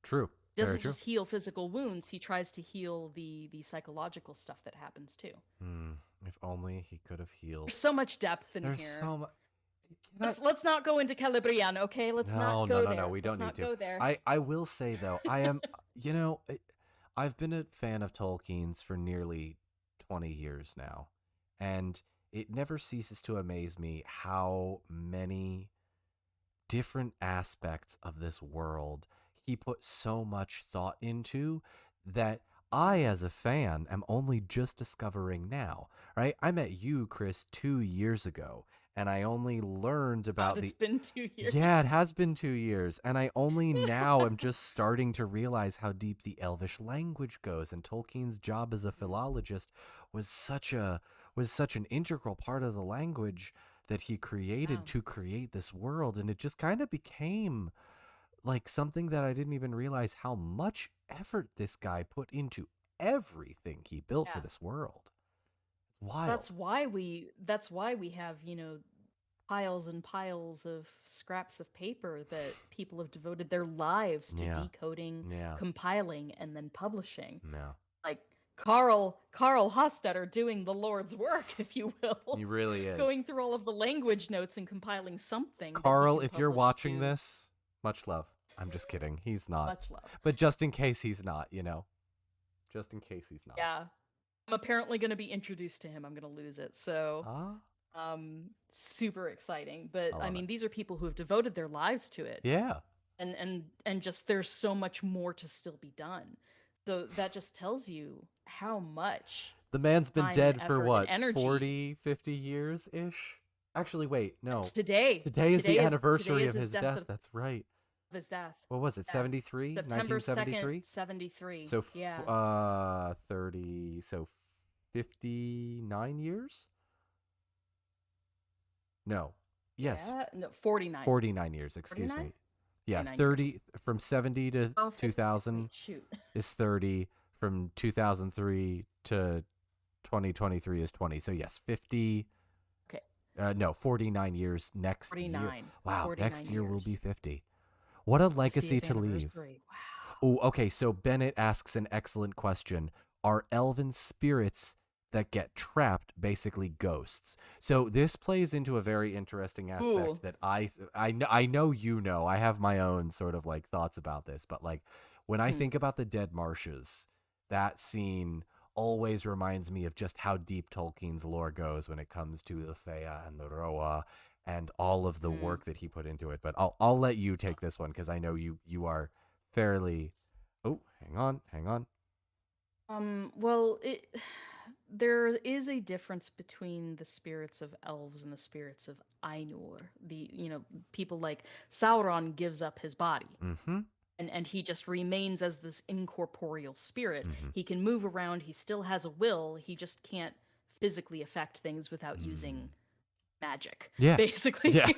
True. Doesn't just heal physical wounds; he tries to heal the psychological stuff that happens too. If only he could have healed. There's so much depth in There's here. so much. Let's not go into Calabrian, okay? Let's not go there. No. We don't need to. Go there. I will say though, I am, I've been a fan of Tolkien's for nearly 20 years now, and it never ceases to amaze me how many different aspects of this world he put so much thought into that I, as a fan, am only just discovering now, right? I met you, Chris, 2 years ago, and I only learned about It's been 2 years. Yeah, it has been 2 years, and I only now am just starting to realize how deep the Elvish language goes, and Tolkien's job as a philologist was such an integral part of the language that he created to create this world, and it just kind of became like something that I didn't even realize how much effort this guy put into everything he built for this world. It's wild. That's why we have, piles and piles of scraps of paper that people have devoted their lives to decoding, compiling, and then publishing. Yeah. Like Carl Hostetter doing the Lord's work, if you will. He really is. Going through all of the language notes and compiling something. Carl, if you're watching this, much love. I'm just kidding. He's not. Much love. But just in case he's not, Just in case he's not. Yeah. I'm apparently going to be introduced to him. I'm going to lose it. So, super exciting. But I mean, these are people who have devoted their lives to it. Yeah. And just there's so much more to still be done. So that just tells you how much the man's been dead for what, 40, 50 years-ish? Actually, wait, no. Today is the anniversary of his death. That's right. His death. What was it? 73? September 1973? 2nd, 73. So 59 years? No. Yes. Yeah, no, 49. 49 years, excuse 49? me. Yeah, 49 30 from 70 to 2000 is 30. From 2003 to 2023 is 20. So yes, 50. Okay. No, 49 years next 49. year. Wow, 49 next year will years. be 50. What a legacy to leave. Wow. Oh, okay, so Bennett asks an excellent question. Are elven spirits that get trapped basically ghosts? So this plays into a very interesting aspect that I know you know. I have my own sort of like thoughts about this, but like when I think about the Dead Marshes, that scene always reminds me of just how deep Tolkien's lore goes when it comes to the Fea and the Roa and all of the work that he put into it. But I'll let you take this one because I know you are fairly. Oh, hang on. Well, there is a difference between the spirits of elves and the spirits of Ainur. People like Sauron gives up his body. Mm-hmm. And he just remains as this incorporeal spirit. He can move around. He still has a will. He just can't physically affect things without using magic. Yeah. Basically. Yeah.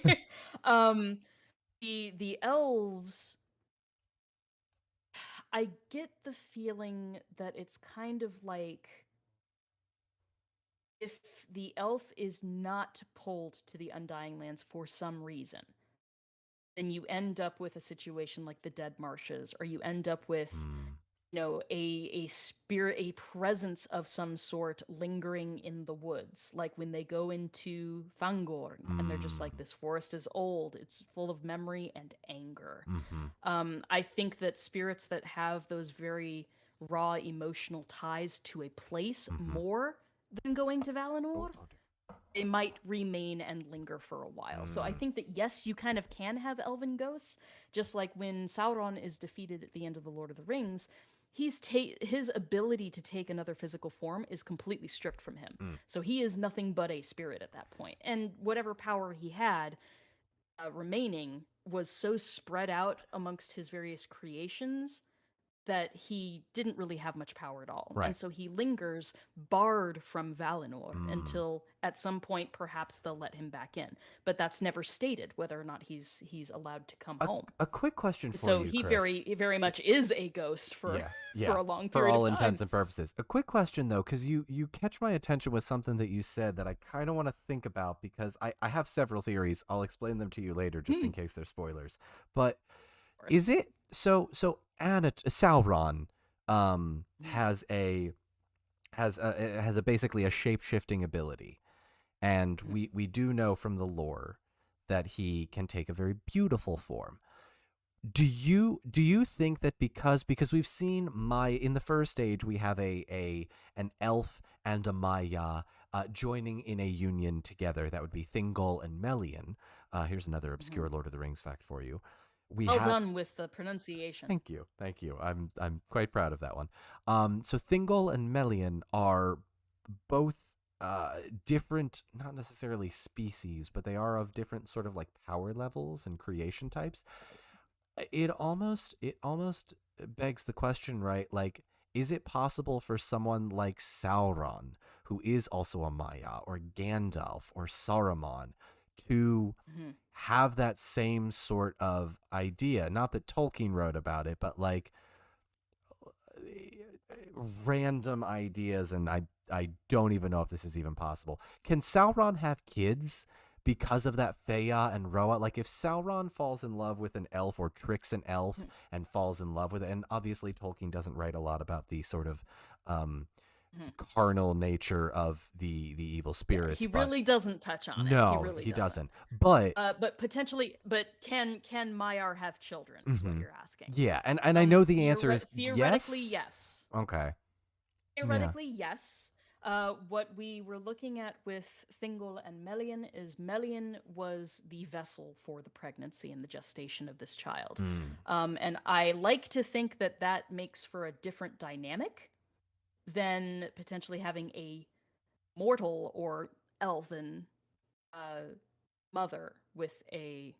The elves, I get the feeling that it's kind of like if the elf is not pulled to the Undying Lands for some reason, then you end up with a situation like the Dead Marshes, or you end up with, a spirit, a presence of some sort lingering in the woods. Like when they go into Fangorn, and they're just like, this forest is old, it's full of memory and anger. I think that spirits that have those very raw emotional ties to a place more than going to Valinor they might remain and linger for a while. So I think that yes, you kind of can have elven ghosts, just like when Sauron is defeated at the end of the Lord of the Rings, his ability to take another physical form is completely stripped from him. So he is nothing but a spirit at that point. And whatever power he had remaining was so spread out amongst his various creations that he didn't really have much power at all. Right. And so he lingers barred from Valinor until at some point perhaps they'll let him back in. But that's never stated whether or not he's allowed to come home. A quick question for So you, he Chris. very much is a ghost for for a long period for all of time. intents and purposes. A quick question though, because you catch my attention with something that you said that I kind of want to think about, because I have several theories. I'll explain them to you later, just in case they're spoilers. But is it so Sauron has a basically a shape-shifting ability, and we do know from the lore that he can take a very beautiful form. Do you think that because we've seen in the first age we have an elf and a Maya joining in a union together, that would be Thingol and Melian. Here's another obscure Lord of the Rings fact for you. Well done with the pronunciation. Thank you. I'm quite proud of that one. So Thingol and Melian are both different, not necessarily species, but they are of different sort of like power levels and creation types. It almost begs the question, right? Like, is it possible for someone like Sauron, who is also a Maya, or Gandalf, or Saruman, to have that same sort of idea? Not that Tolkien wrote about it, but like random ideas, and I don't even know if this is even possible. Can Sauron have kids because of that Theia and Roa? Like, if Sauron falls in love with an elf, or tricks an elf and falls in love with it, and obviously Tolkien doesn't write a lot about the sort of carnal nature of the evil spirits. He really doesn't touch on it. No, he really doesn't. But potentially, can Maiar have children? Is what you're asking. Yeah, and I know the answer is theoretically yes. Okay. Theoretically, yes. What we were looking at with Thingol and Melian is Melian was the vessel for the pregnancy and the gestation of this child. And I like to think that that makes for a different dynamic than potentially having a mortal or elven mother with a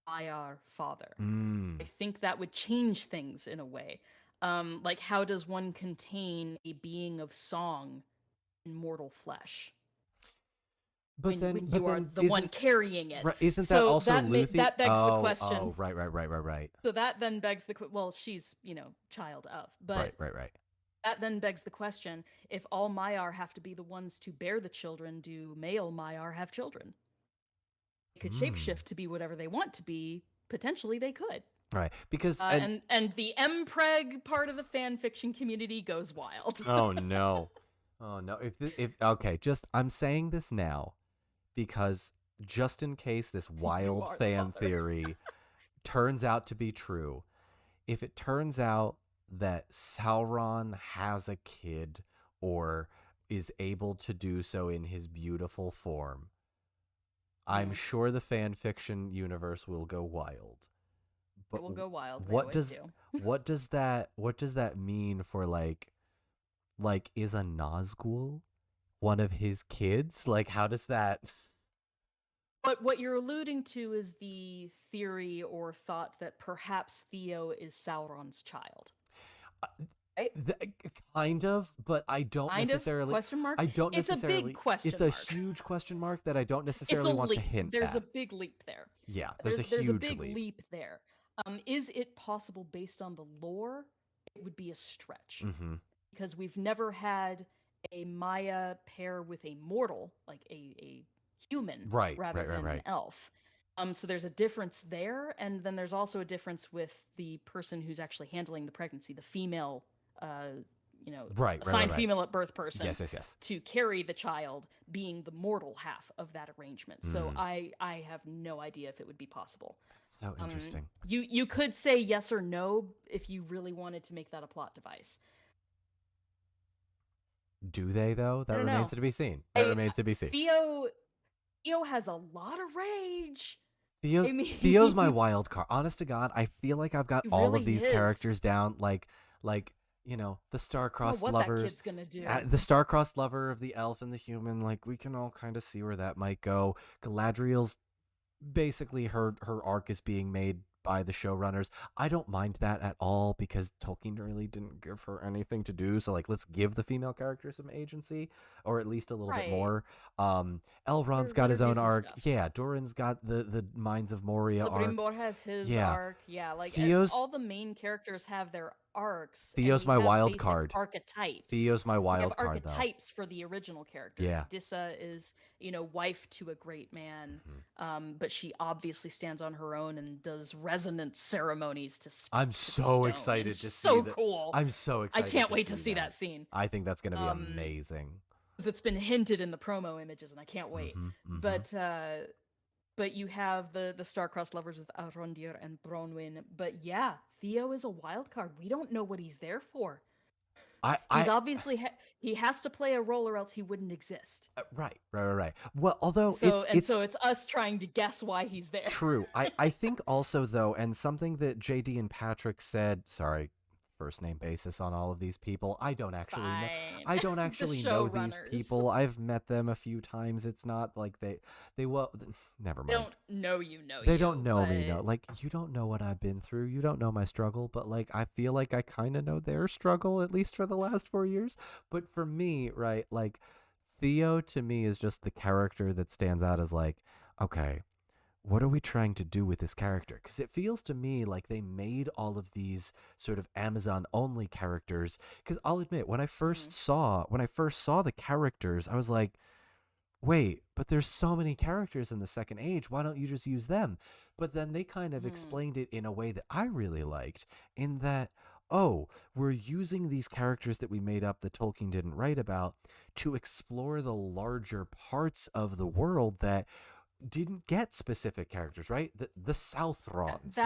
Maiar father. I think that would change things in a way. Like, how does one contain a being of song in mortal flesh? But when you are the one carrying it. Right, isn't that also Luthien? That begs the question. Oh, right. So that then begs the well, she's, child of. But Right. That then begs the question, if all Maiar have to be the ones to bear the children, do male Maiar have children? They could shapeshift to be whatever they want to be. Potentially they could. Right, because and the Mpreg part of the fan fiction community goes wild. Oh no. If okay, I'm saying this now because just in case this wild fan theory turns out to be true, if it turns out that Sauron has a kid or is able to do so in his beautiful form, I'm sure the fan fiction universe will go wild. But it will go wild. What does that mean for like is a Nazgul one of his kids? Like, how does that? But what you're alluding to is the theory or thought that perhaps Theo is Sauron's child. Right? Kind of, but I don't necessarily. Question mark? I don't necessarily. It's a big question It's mark. a huge question mark that I don't necessarily want to hint There's at. a big leap there. Yeah, there's a big leap there. Is it possible based on the lore? It would be a stretch. Because we've never had a Maya pair with a mortal, like a human, rather than an elf. So there's a difference there, and then there's also a difference with the person who's actually handling the pregnancy, the female, assigned female at birth person. Yes. To carry the child, being the mortal half of that arrangement. So I have no idea if it would be possible. So interesting. You could say yes or no if you really wanted to make that a plot device. Do they though? I That don't know. remains to be seen. That remains to be seen. Theo has a lot of rage. I mean, Theo's my wild card. Honest to God, I feel like I've got he all of really these is. characters down. Like the I don't know star-crossed what that lovers, kid's gonna do. the star-crossed lover of the elf and the human. Like we can all kind of see where that might go. Galadriel's basically her arc is being made by the showrunners. I don't mind that at all because Tolkien really didn't give her anything to do. So like, let's give the female character some agency, or at least a little bit Right. more. Elrond's Let got her his do own some arc. stuff. Yeah, Doran's got the Mines of Moria arc. Celebrimbor has his Yeah, arc. Yeah, like Theo's all the main characters have their arcs, and Theo's we my have wild basic card. archetypes. Theo's my We have wild card though. archetypes for the original characters. Yeah. Dissa is, wife to a great man, Mm-hmm. but she obviously stands on her own and does resonance ceremonies to speak I'm to the so stone. excited It's to so see that. cool. I'm so I excited. can't wait to see that scene. I think that's going to be amazing. Because it's been hinted in the promo images, and I can't wait. Mm-hmm. But you have the star-crossed lovers with Arondir and Bronwyn. But yeah, Theo is a wild card. We don't know what he's there for. He's obviously he has to play a role, or else he wouldn't exist. Right. Well, although so it's us trying to guess why he's there. True. I think also though, and something that JD and Patrick said. Sorry, first name basis on all of these people. I don't actually know. I don't actually know these people. I've met them a few times. It's not like they never mind. They don't know you. They don't know me. No, like you don't know what I've been through. You don't know my struggle. But like I feel like I kind of know their struggle, at least for the last 4 years. But for me, right, like Theo to me is just the character that stands out as like, okay, what are we trying to do with this character? Because it feels to me like they made all of these sort of Amazon only characters. Because I'll admit, when I first saw the characters, I was like, wait, but there's so many characters in the Second Age. Why don't you just use them? But then they kind of explained it in a way that I really liked, in that, oh, we're using these characters that we made up that Tolkien didn't write about to explore the larger parts of the world that didn't get specific characters, right? The Southrons.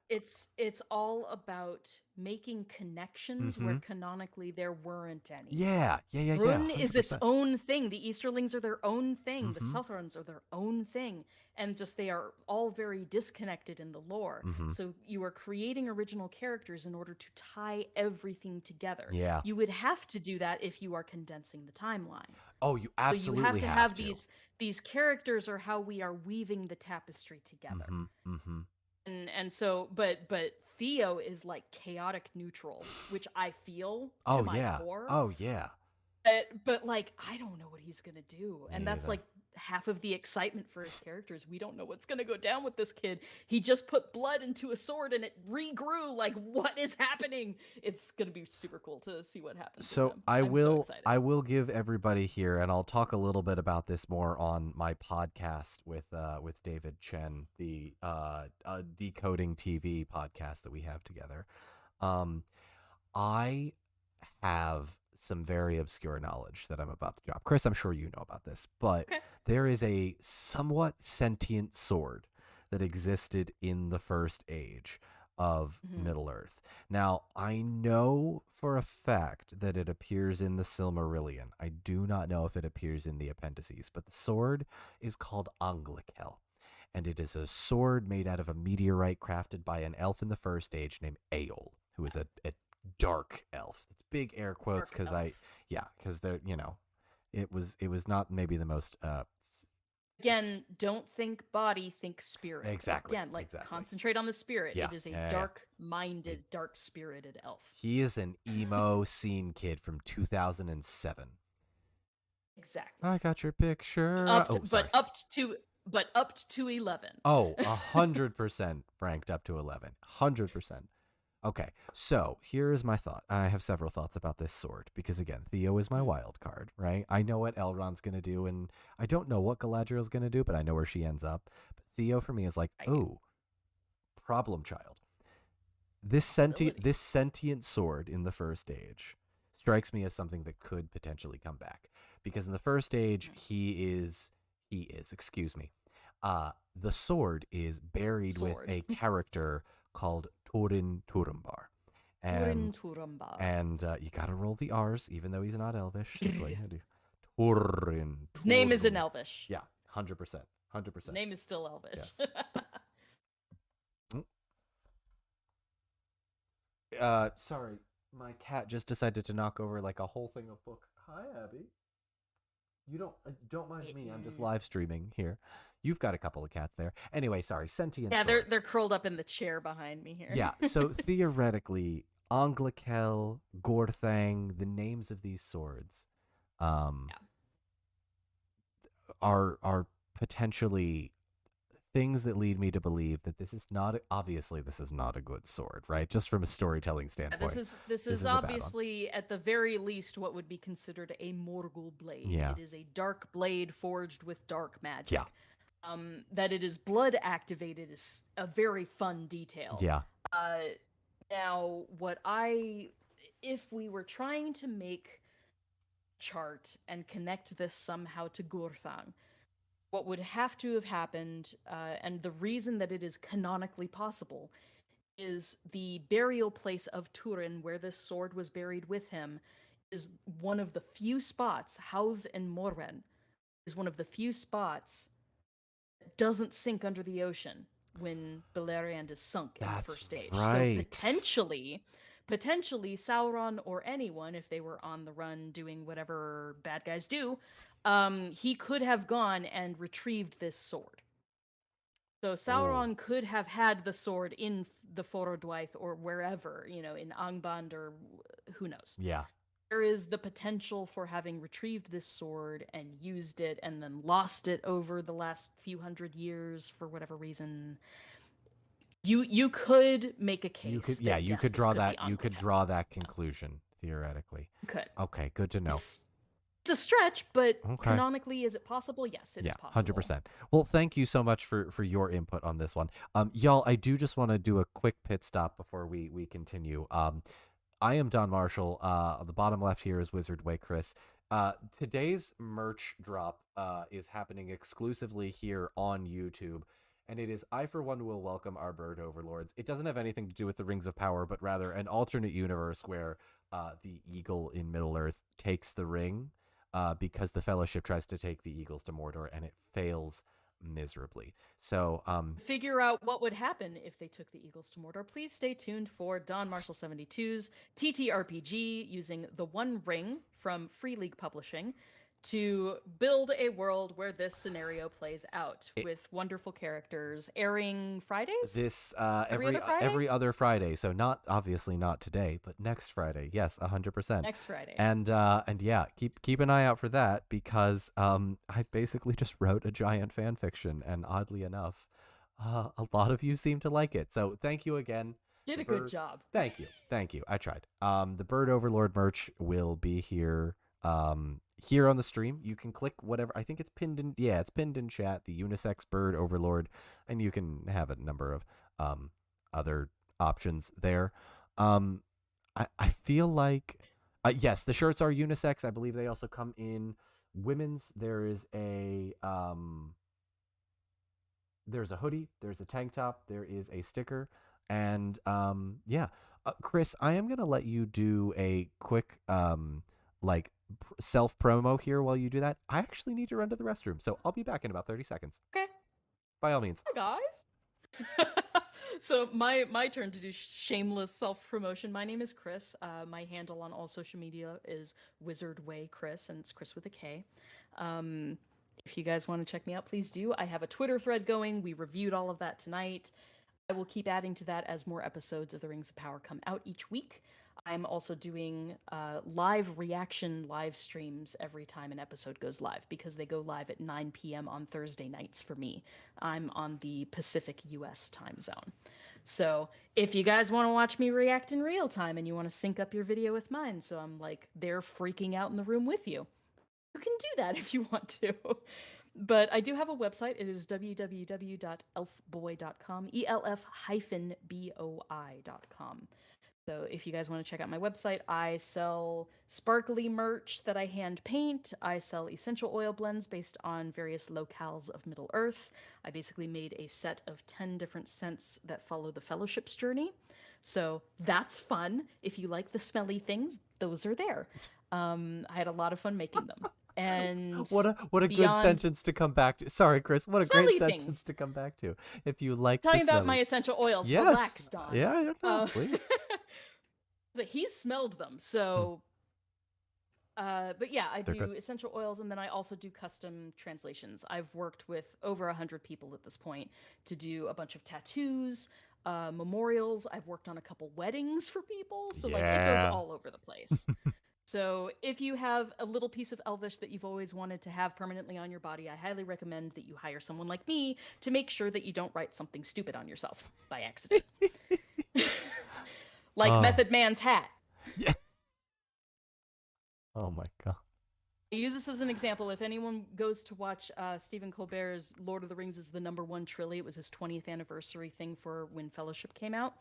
It's all about making connections where canonically there weren't any. Yeah. Brunn is its own thing. The Easterlings are their own thing. The Mm-hmm. Southrons are their own thing. And just they are all very disconnected in the lore. Mm-hmm. So you are creating original characters in order to tie everything together. Yeah. You would have to do that if you are condensing the timeline. Oh, you absolutely so you have to have these characters are how we are weaving the tapestry together. Mm-hmm. And so but Theo is like chaotic neutral, which I feel to my core. Oh yeah. But like I don't know what he's gonna do. And that's like half of the excitement for his characters. We don't know what's gonna go down with this kid. He just put blood into a sword and it regrew. Like, what is happening? It's gonna be super cool to see what happens. So I will give everybody here, and I'll talk a little bit about this more on my podcast with David Chen, the Decoding TV podcast that we have together. I have some very obscure knowledge that I'm about to drop. Chris, I'm sure you know about this, but there is a somewhat sentient sword that existed in the First Age of Middle-earth. Now, I know for a fact that it appears in the Silmarillion. I do not know if it appears in the appendices, but the sword is called Anglikel, and it is a sword made out of a meteorite crafted by an elf in the First Age named Eol, who is a dark elf. It's big air quotes because because they're it was not maybe the most again, don't think body, think spirit. Exactly. Again, concentrate on the spirit. Yeah, it is a dark-minded, dark-spirited elf. He is an emo scene kid from 2007. Exactly. I got your picture. But up to 11. Oh, 100% ranked up to 11. 100%. Okay, so here is my thought. I have several thoughts about this sword because, again, Theo is my wild card, right? I know what Elrond's going to do, and I don't know what Galadriel's going to do, but I know where she ends up. But Theo, for me, is like, problem child. This sentient sword in the First Age strikes me as something that could potentially come back. Because in the First Age, the sword is buried with a character called Thorin Turambar. Turin Turumbar. And you gotta roll the R's, even though he's not Elvish. That's what you gotta do. Turin. His name is in Elvish. Yeah, 100%. 100%. His name is still Elvish. Yes. Sorry, my cat just decided to knock over like a whole thing of books. Hi, Abby. You don't mind me. I'm just live streaming here. You've got a couple of cats there. Anyway, sorry. Sentient. Yeah, swords. they're curled up in the chair behind me here. Yeah. So theoretically, Anglakel, Gorthang, the names of these swords, are potentially things that lead me to believe that this is not a good sword, right? Just from a storytelling standpoint. This is obviously at the very least what would be considered a Morgul blade. Yeah. It is a dark blade forged with dark magic. Yeah. That it is blood activated is a very fun detail. Yeah. Now, if we were trying to make chart and connect this somehow to Gurthang, what would have to have happened, and the reason that it is canonically possible, is the burial place of Turin, where this sword was buried with him, is one of the few spots, Hauth and Morwen, is one of the few spots that doesn't sink under the ocean when Beleriand is sunk in the first stage. Right. So potentially Sauron or anyone, if they were on the run doing whatever bad guys do, he could have gone and retrieved this sword. So Sauron could have had the sword in the Forodwaith or wherever, in Angband or who knows. Yeah. There is the potential for having retrieved this sword and used it and then lost it over the last few hundred years for whatever reason. You could make a case. You could draw that conclusion theoretically. You could. Okay, good to know. It's a stretch, but canonically, is it possible? Yes, it is possible. 100%. Well, thank you so much for your input on this one. Y'all, I do just want to do a quick pit stop before we continue. I am Don Marshall. On the bottom left here is Wizard Way Chris. Today's merch drop is happening exclusively here on YouTube. And it is I, for one, will welcome our bird overlords. It doesn't have anything to do with the Rings of Power, but rather an alternate universe where the eagle in Middle-earth takes the ring because the Fellowship tries to take the eagles to Mordor, and it fails miserably. So figure out what would happen if they took the eagles to Mordor. Please stay tuned for Don Marshall 72's TTRPG using the One Ring from Free League Publishing to build a world where this scenario plays out with wonderful characters, airing Fridays? This every other Friday. So obviously not today, but next Friday. Yes, 100%. Next Friday. And yeah, keep an eye out for that because I basically just wrote a giant fan fiction, and oddly enough, a lot of you seem to like it. So thank you again. Did a good job. Thank you. I tried. The Bird Overlord merch will be here. Here on the stream, you can click whatever. I think it's pinned in chat, the unisex Bird Overlord, and you can have a number of other options there. I feel like yes, the shirts are unisex. I believe they also come in women's. There's a hoodie, there's a tank top, there is a sticker, and Chris, I am gonna let you do a quick self promo here while you do that. I actually need to run to the restroom, so I'll be back in about 30 seconds. Okay. By all means. Hi, guys. So my turn to do shameless self promotion. My name is Chris. My handle on all social media is Wizard Way Chris, and it's Chris with a K. If you guys want to check me out, please do. I have a Twitter thread going. We reviewed all of that tonight. I will keep adding to that as more episodes of The Rings of Power come out each week. I'm also doing live reaction live streams every time an episode goes live because they go live at 9 p.m. on Thursday nights for me. I'm on the Pacific US time zone. So if you guys want to watch me react in real time and you want to sync up your video with mine, so I'm there freaking out in the room with you, you can do that if you want to. But I do have a website. It is www.elfboy.com, elf-boi.com. So if you guys want to check out my website, I sell sparkly merch that I hand paint. I sell essential oil blends based on various locales of Middle-earth. I basically made a set of 10 different scents that follow the Fellowship's journey. So that's fun. If you like the smelly things, those are there. I had a lot of fun making them. And What a good beyond sentence to come back to. Sorry, Chris. What a great smelly sentence things, to come back to. If you like the talking about my smelly. essential oils, Yes. relax, Dawn. Yeah, I don't know. Please. So he smelled them. So, but yeah, I They're do good. essential oils, and then I also do custom translations. I've worked with over 100 people at this point to do a bunch of tattoos, memorials. I've worked on a couple weddings for people, so like it goes Yeah. all over the place. So if you have a little piece of Elvish that you've always wanted to have permanently on your body, I highly recommend that you hire someone like me to make sure that you don't write something stupid on yourself by accident. Like Method Man's hat. Yeah. Oh my god. I use this as an example. If anyone goes to watch Stephen Colbert's Lord of the Rings is the #1 Trilly, it was his 20th anniversary thing for when Fellowship came out.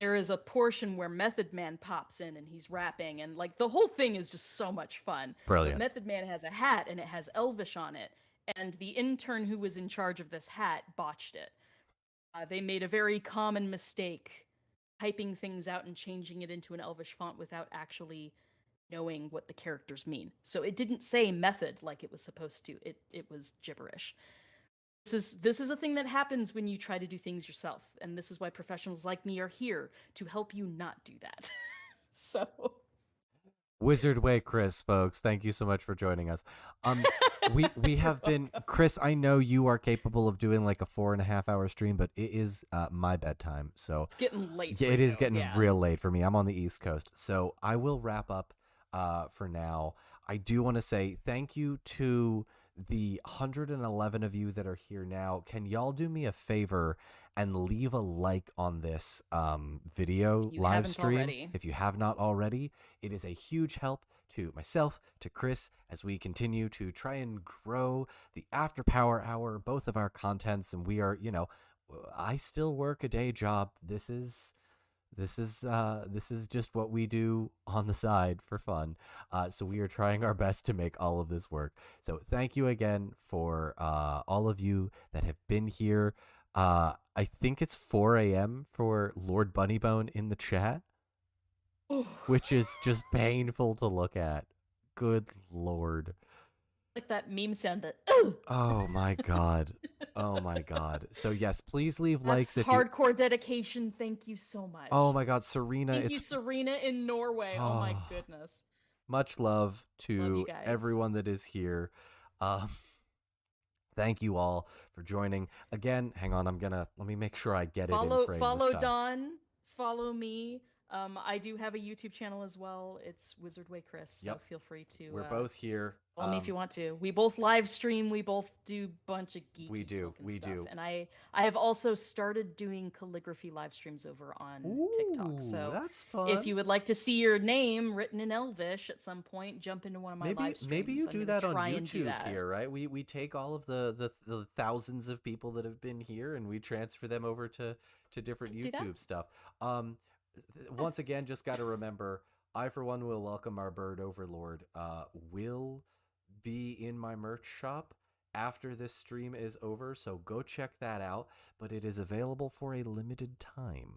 There is a portion where Method Man pops in and he's rapping, and like the whole thing is just so much fun. Brilliant. But Method Man has a hat and it has Elvish on it, and the intern who was in charge of this hat botched it. They made a very common mistake, typing things out and changing it into an Elvish font without actually knowing what the characters mean. So it didn't say method like it was supposed to. It was gibberish. This is a thing that happens when you try to do things yourself, and this is why professionals like me are here to help you not do that. So Wizard Way, Chris, folks. Thank you so much for joining us. We have been, Chris, I know you are capable of doing like a 4.5 hour stream, but it is my bedtime. So it's getting late. Yeah, for it is you. getting Yeah. real late for me. I'm on the East Coast. So I will wrap up for now. I do want to say thank you to the 111 of you that are here now. Can y'all do me a favor and leave a like on this video You live haven't stream already. if you have not already? It is a huge help to myself, to Chris, as we continue to try and grow the After Power Hour, both of our contents. And we are, you know, I still work a day job. This is just what we do on the side for fun. So we are trying our best to make all of this work. So thank you again for all of you that have been here. I think it's 4 a.m. for Lord Bunnybone in the chat, which is just painful to look at. Good Lord. Like that meme sound that Oh my god. Oh my god. So yes, please leave likes if hardcore dedication. Thank you so much. Oh my god, Serena. Thank you, Serena in Norway. Oh my goodness. Much love to you guys. everyone that is here. Thank you all for joining. Again, hang on, let me make sure I get it in frame Follow this time. Dawn, follow me. I do have a YouTube channel as well. It's Wizard Way Chris. So feel free to. We're both here. Follow me if you want to. We both live stream. We both do a bunch of geeky We do. And I have also started doing calligraphy live streams over on TikTok. So that's fun. if you would like to see your name written in Elvish at some point, jump into one of my live streams. Maybe you do that on do YouTube that. here, right? We take all of the thousands of people that have been here and we transfer them over to different YouTube stuff. Once again, just got to remember, I for one will welcome our bird overlord. Will be in my merch shop after this stream is over, so go check that out. But it is available for a limited time.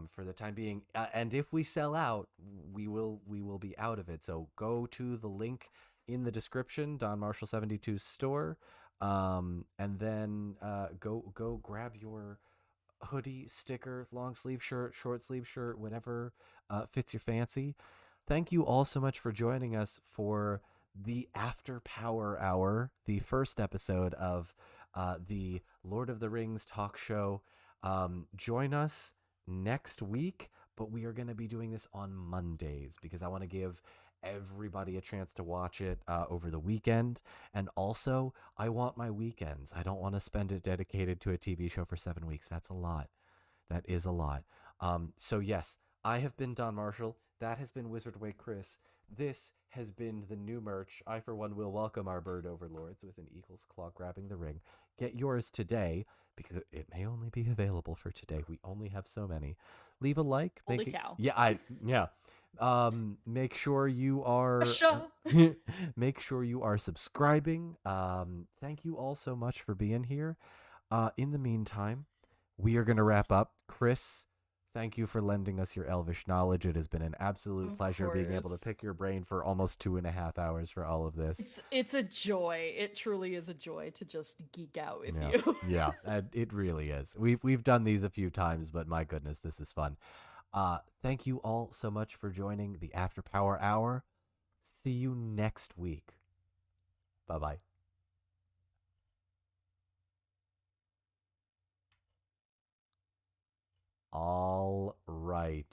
For the time being, and if we sell out, we will be out of it. So go to the link in the description, Don Marshall 72 store, and then go grab your hoodie, sticker, long sleeve shirt, short sleeve shirt, whatever fits your fancy. Thank you all so much for joining us for the After Power Hour, the first episode of the Lord of the Rings talk show. Join us next week, but we are going to be doing this on Mondays because I want to give everybody a chance to watch it over the weekend. And also, I want my weekends. I don't want to spend it dedicated to a TV show for 7 weeks. That's a lot. That is a lot. So yes, I have been Don Marshall. That has been Wizard Way Chris. This has been the new merch. I, for one, will welcome our bird overlords with an eagle's claw grabbing the ring. Get yours today because it may only be available for today. We only have so many. Leave a like. Holy cow. Yeah. Make sure you are make sure you are subscribing. Thank you all so much for being here. In the meantime, we are going to wrap up. Chris, thank you for lending us your Elvish knowledge. It has been an absolute pleasure being able to pick your brain for almost 2.5 hours for all of this. It's a joy. It truly is a joy to just geek out with you. Yeah, it really is. We've done these a few times, but my goodness, this is fun. Thank you all so much for joining the After Power Hour. See you next week. Bye-bye. All right.